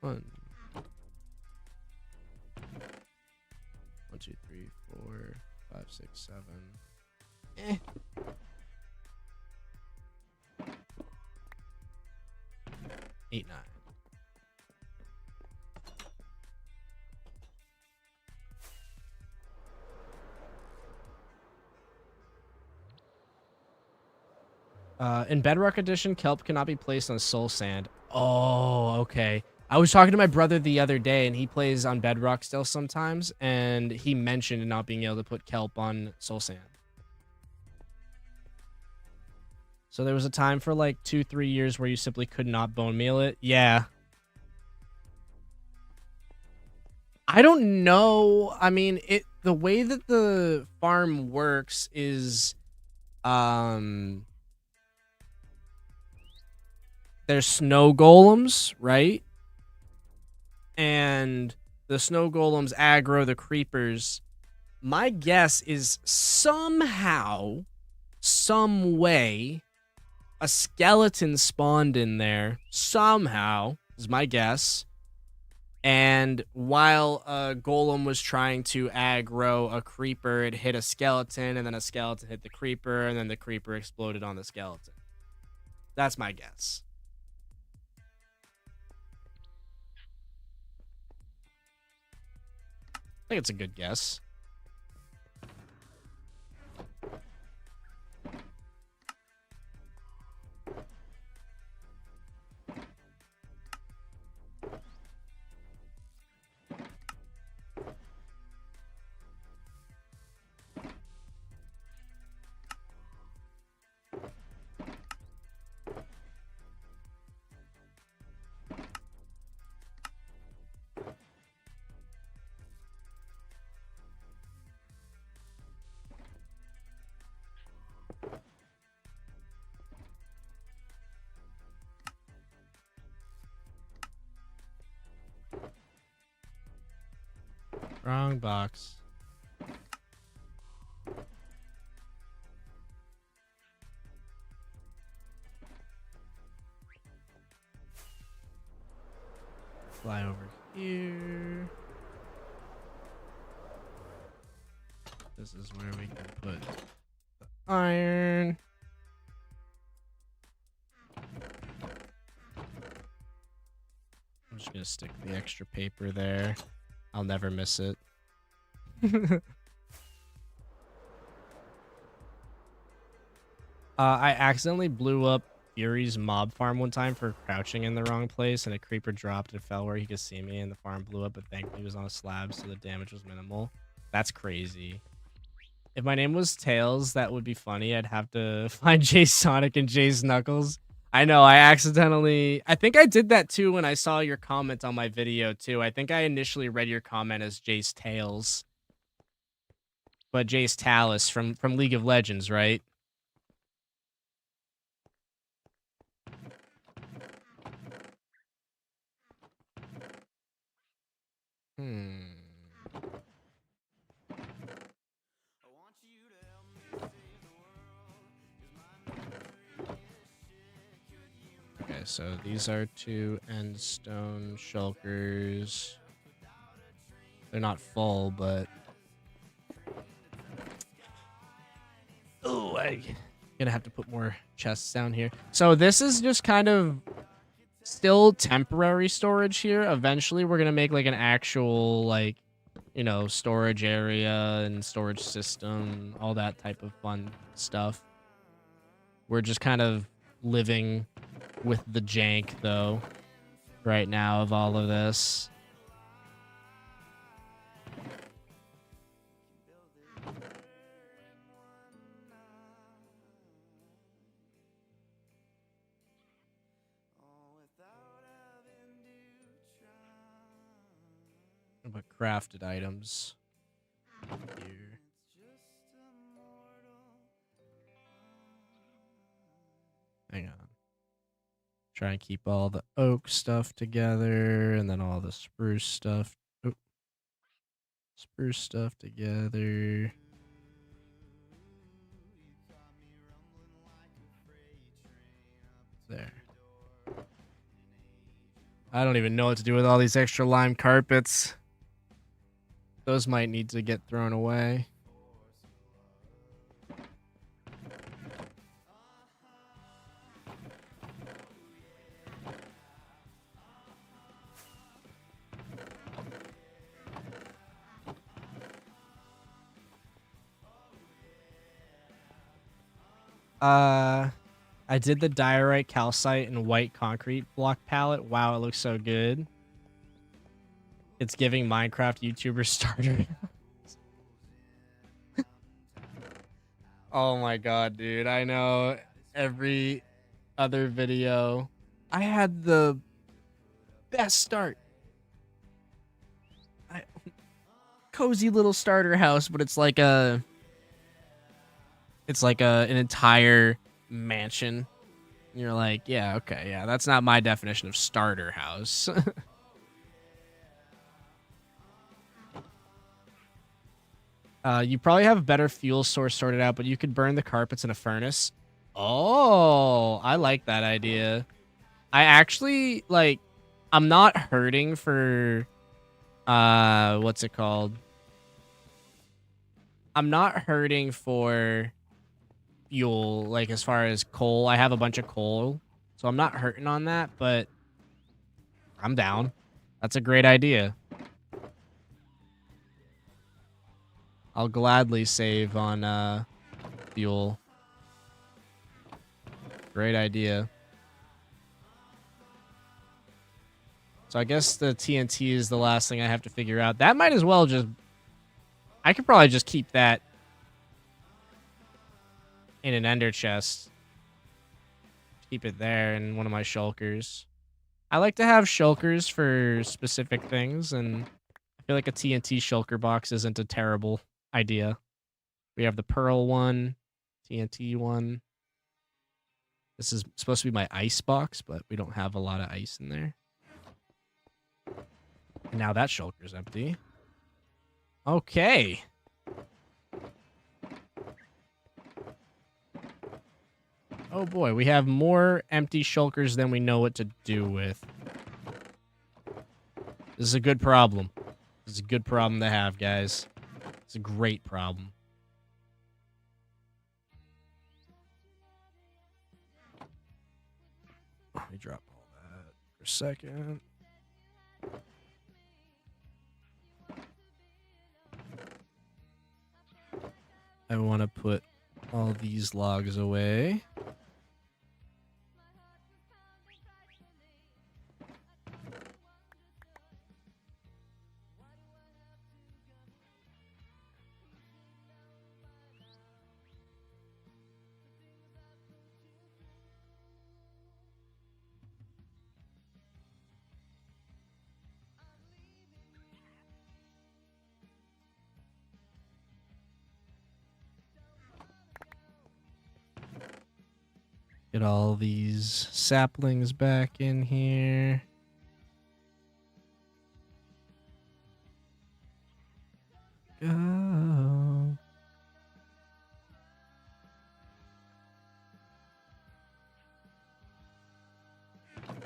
One, 2, 3, 4, 5, 6, 7. 8, 9. In Bedrock Edition, kelp cannot be placed on soul sand. Oh, okay. I was talking to my brother the other day, and he plays on Bedrock still sometimes, and he mentioned not being able to put kelp on soul sand. So there was a time for like 2-3 years where you simply could not bone meal it. Yeah. I don't know. I mean, the way that the farm works is there's snow golems, right? And the snow golems aggro the creepers. My guess is somehow, some way, a skeleton spawned in there. Somehow, is my guess. And while a golem was trying to aggro a creeper, it hit a skeleton, and then a skeleton hit the creeper, and then the creeper exploded on the skeleton. That's my guess. I think it's a good guess. Wrong box. Fly over here. This is where we can put the iron. I'm just gonna stick the extra paper there. I'll never miss it. I accidentally blew up Fury's mob farm one time for crouching in the wrong place, and a creeper dropped and fell where he could see me, and the farm blew up, but thankfully he was on a slab, so the damage was minimal. That's crazy. If my name was Tails, that would be funny. I'd have to find Jay Sonic and Jay's Knuckles. I know, I think I did that too when I saw your comment on my video too. I think I initially read your comment as Jay's Tails. But Jay's Talus from League of Legends, right? Okay, so these are 2 endstone shulkers. They're not full, but... Oh, I'm gonna have to put more chests down here. So this is just kind of still temporary storage here. Eventually, we're gonna make like an actual, like, you know, storage area and storage system, all that type of fun stuff. We're just kind of living with the jank, though, right now of all of this. But crafted items here. Hang on. Try and keep all the oak stuff together, and then all the spruce stuff. Oh. Spruce stuff together. There. I don't even know what to do with all these extra lime carpets. Those might need to get thrown away. I did the diorite, calcite, and white concrete block palette. Wow, it looks so good. It's giving Minecraft YouTuber starter. Oh my god, dude. I know every other video. I had the best start. Cozy little starter house, but it's like an entire mansion. And you're like, yeah, okay, yeah, that's not my definition of starter house. You probably have a better fuel source sorted out, but you could burn the carpets in a furnace. Oh, I like that idea. I actually, like, I'm not hurting for what's it called? I'm not hurting for fuel, like as far as coal. I have a bunch of coal, so I'm not hurting on that, but I'm down. That's a great idea. I'll gladly save on fuel. Great idea. So I guess the TNT is the last thing I have to figure out. That might as well just... I could probably just keep that in an ender chest. Keep it there in one of my shulkers. I like to have shulkers for specific things, and I feel like a TNT shulker box isn't a terrible idea. We have the pearl one, TNT one. This is supposed to be my ice box, but we don't have a lot of ice in there. And now that shulker's empty. Okay. Oh boy, we have more empty shulkers than we know what to do with. This is a good problem. This is a good problem to have, guys. It's a great problem. Let me drop all that for a second. I want to put all these logs away. Get all these saplings back in here. Go.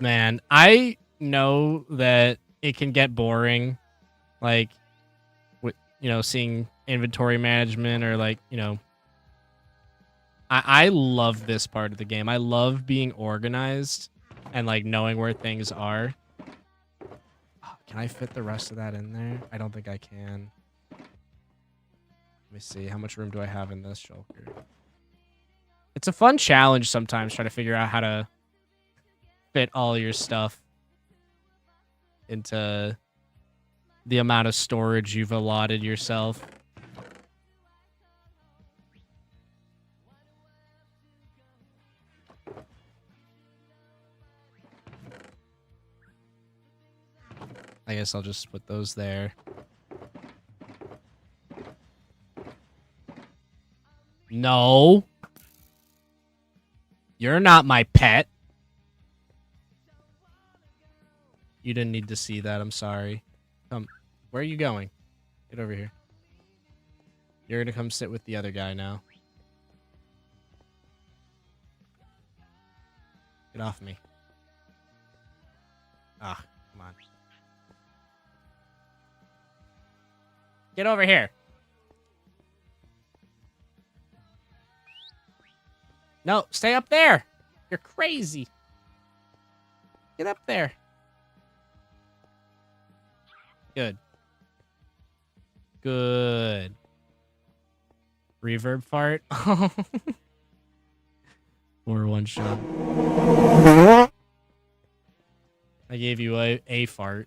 Man, I know that it can get boring, like, with, seeing inventory management or, like, I love this part of the game. I love being organized and, like, knowing where things are. Oh, can I fit the rest of that in there? I don't think I can. Let me see. How much room do I have in this shulker? It's a fun challenge sometimes, trying to figure out how to fit all your stuff into the amount of storage you've allotted yourself. I guess I'll just put those there. No. You're not my pet. You didn't need to see that. I'm sorry. Come. Where are you going? Get over here. You're going to come sit with the other guy now. Get off me. Ah, come on. Get over here. No, stay up there. You're crazy. Get up there. Good. Good. Reverb fart. Or one shot. I gave you a fart.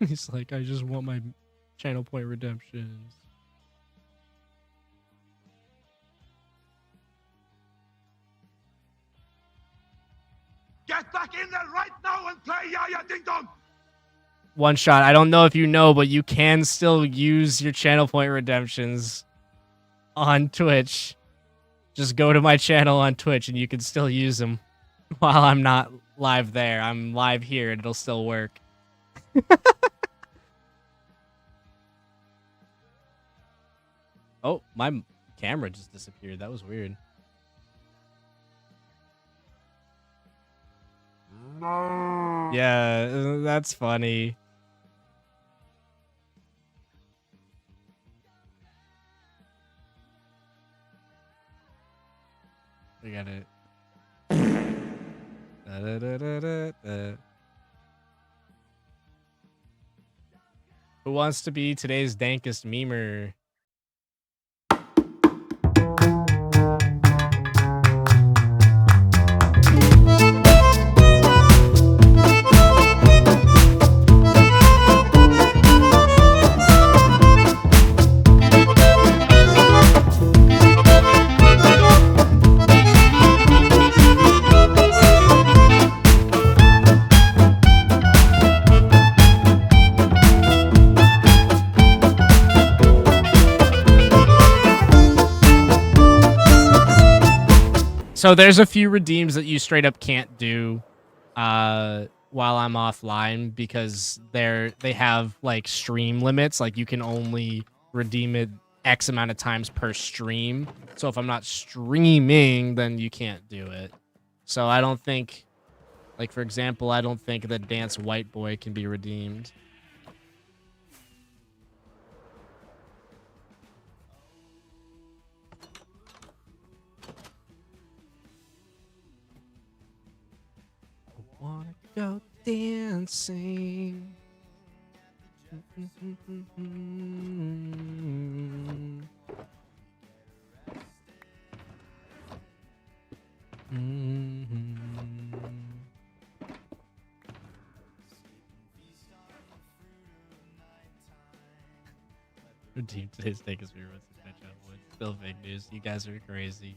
He's like, I just want my channel point redemptions. Get back in there right now and play Yaya Ding Dong! One shot. I don't know if you know, but you can still use your channel point redemptions on Twitch. Just go to my channel on Twitch and you can still use them while I'm not live there. I'm live here and it'll still work. Oh, my camera just disappeared. That was weird. Yeah, that's funny. We got it. Da-da-da-da-da-da. Who wants to be today's dankest memer? So there's a few redeems that you straight up can't do while I'm offline because they have like stream limits. Like you can only redeem it X amount of times per stream. So if I'm not streaming, then you can't do it. So I don't think, like for example, I don't think that Dance White Boy can be redeemed. Wanna go dancing. Redeem today's take us with suspension. Still fake news. You guys are crazy.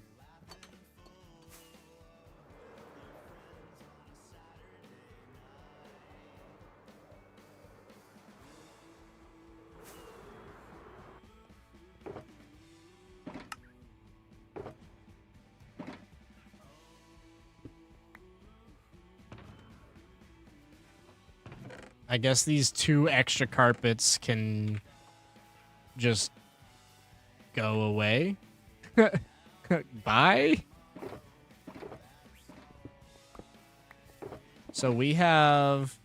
I guess these 2 extra carpets can just go away. Bye. So we have...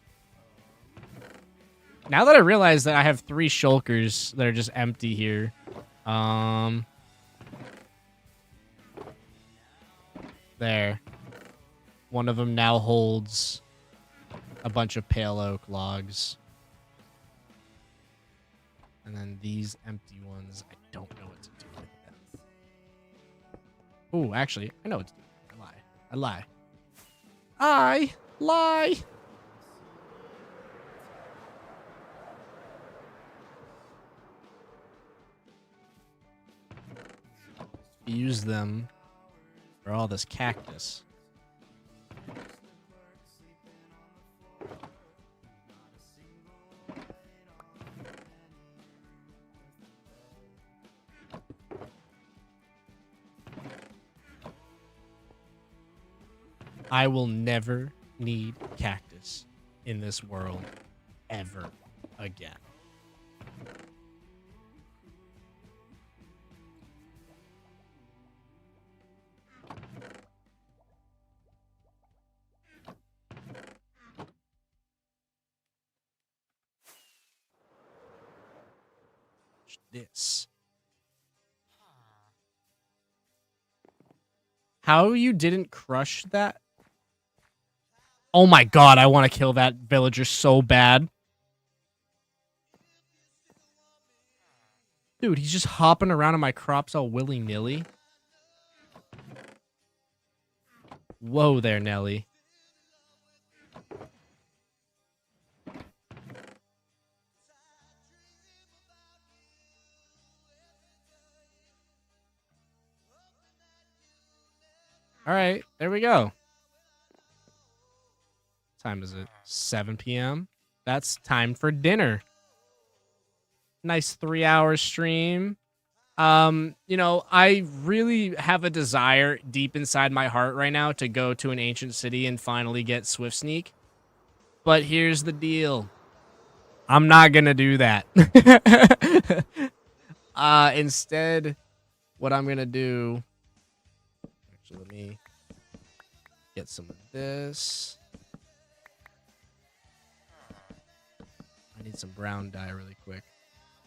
Now that I realize that I have 3 shulkers that are just empty here. There. One of them now holds a bunch of pale oak logs. And then these empty ones, I don't know what to do with them. Oh, actually, I know what to do. I lie. I lie. Use them for all this cactus. I will never need cactus in this world ever again. This. How you didn't crush that? Oh my god, I want to kill that villager so bad. Dude, he's just hopping around in my crops all willy-nilly. Whoa there, Nelly. Alright, there we go. Time is it? 7 p.m. That's time for dinner. Nice 3-hour stream. You know, I really have a desire deep inside my heart right now to go to an ancient city and finally get Swift Sneak. But here's the deal. I'm not gonna do that. Instead, what I'm gonna do... Actually, let me get some of this. I need some brown dye really quick.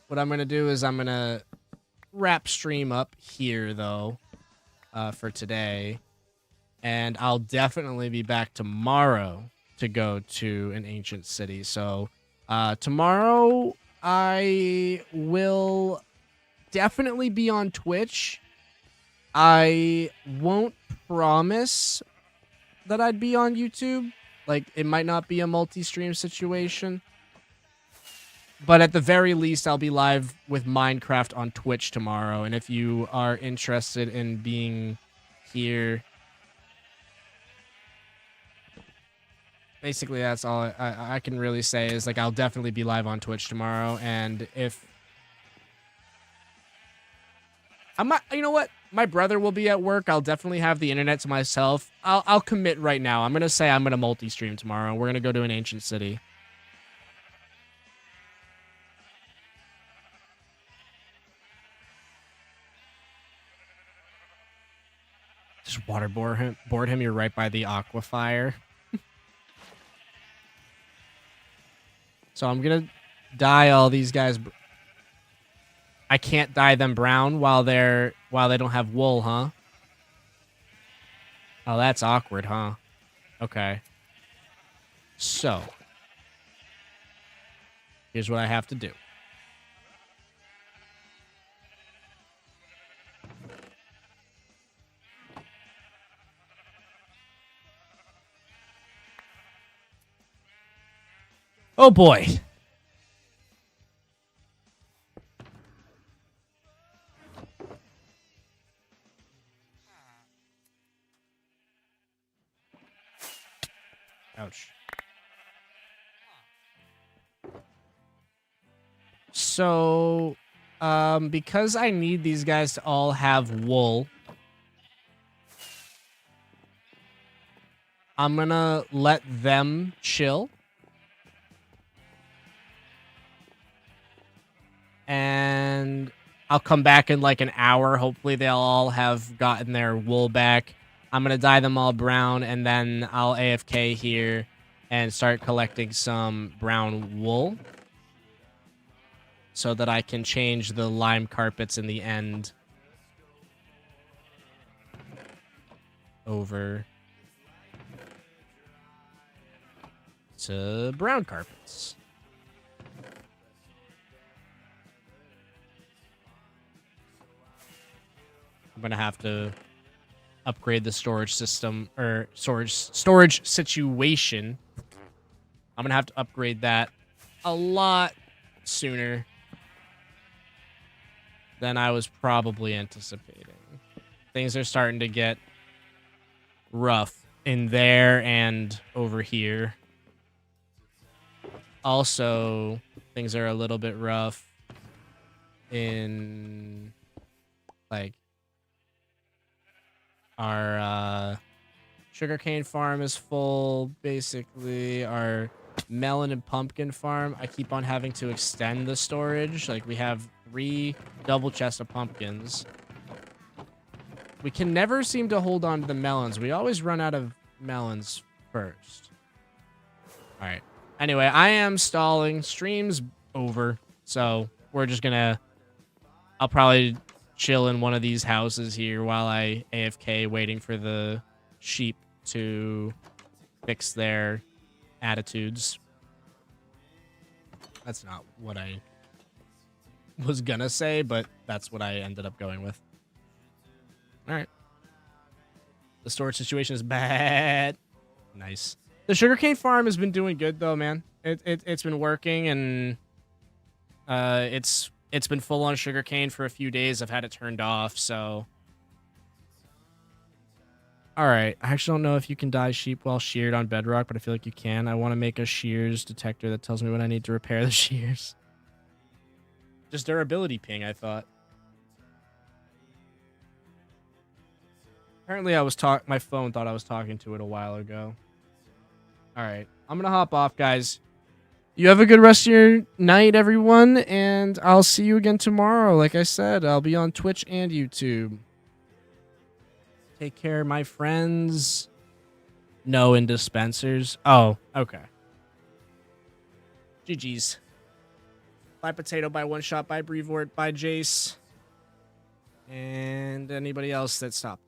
What I'm going to do is I'm going to wrap stream up here, though, for today. And I'll definitely be back tomorrow to go to an ancient city. So tomorrow I will definitely be on Twitch. I won't promise that I'd be on YouTube. Like, it might not be a multi-stream situation. But at the very least, I'll be live with Minecraft on Twitch tomorrow. And if you are interested in being here, basically that's all I can really say is, like, I'll definitely be live on Twitch tomorrow. And if I'm not, you know what? My brother will be at work. I'll definitely have the internet to myself. I'll commit right now. I'm going to say I'm going to multi-stream tomorrow. We're going to go to an ancient city. Just board him. You're right by the aquifer. So I'm going to dye all these guys. I can't dye them brown while they don't have wool, huh? Oh, that's awkward, huh? Okay. So, here's what I have to do. Oh boy. Ouch. So, because I need these guys to all have wool, I'm gonna let them chill. And I'll come back in like an hour. Hopefully they'll all have gotten their wool back. I'm going to dye them all brown, and then I'll AFK here and start collecting some brown wool so that I can change the lime carpets in the end over to brown carpets. I'm going to have to upgrade the storage system, or storage situation. I'm going to have to upgrade that a lot sooner than I was probably anticipating. Things are starting to get rough in there and over here. Also, things are a little bit rough in, like, our sugarcane farm is full, basically. Our melon and pumpkin farm, I keep on having to extend the storage. Like, we have 3 double chests of pumpkins. We can never seem to hold on to the melons. We always run out of melons first. All right. Anyway, I am stalling. Stream's over. So we're just gonna... I'll probably chill in one of these houses here while I AFK, waiting for the sheep to fix their attitudes. That's not what I was gonna say, but that's what I ended up going with. All right. The storage situation is bad. Nice. The sugarcane farm has been doing good though, man. It's been working, and it's been full on sugarcane for a few days. I've had it turned off, so. All right. I actually don't know if you can dye sheep while sheared on bedrock, but I feel like you can. I want to make a shears detector that tells me when I need to repair the shears. Just durability ping, I thought. Apparently my phone thought I was talking to it a while ago. All right. I'm going to hop off, guys. You have a good rest of your night, everyone, and I'll see you again tomorrow. Like I said, I'll be on Twitch and YouTube. Take care, my friends. No in dispensers. Oh, okay. GG's. By Potato, by One Shot, by Brevoort, by Jace, and anybody else that stopped.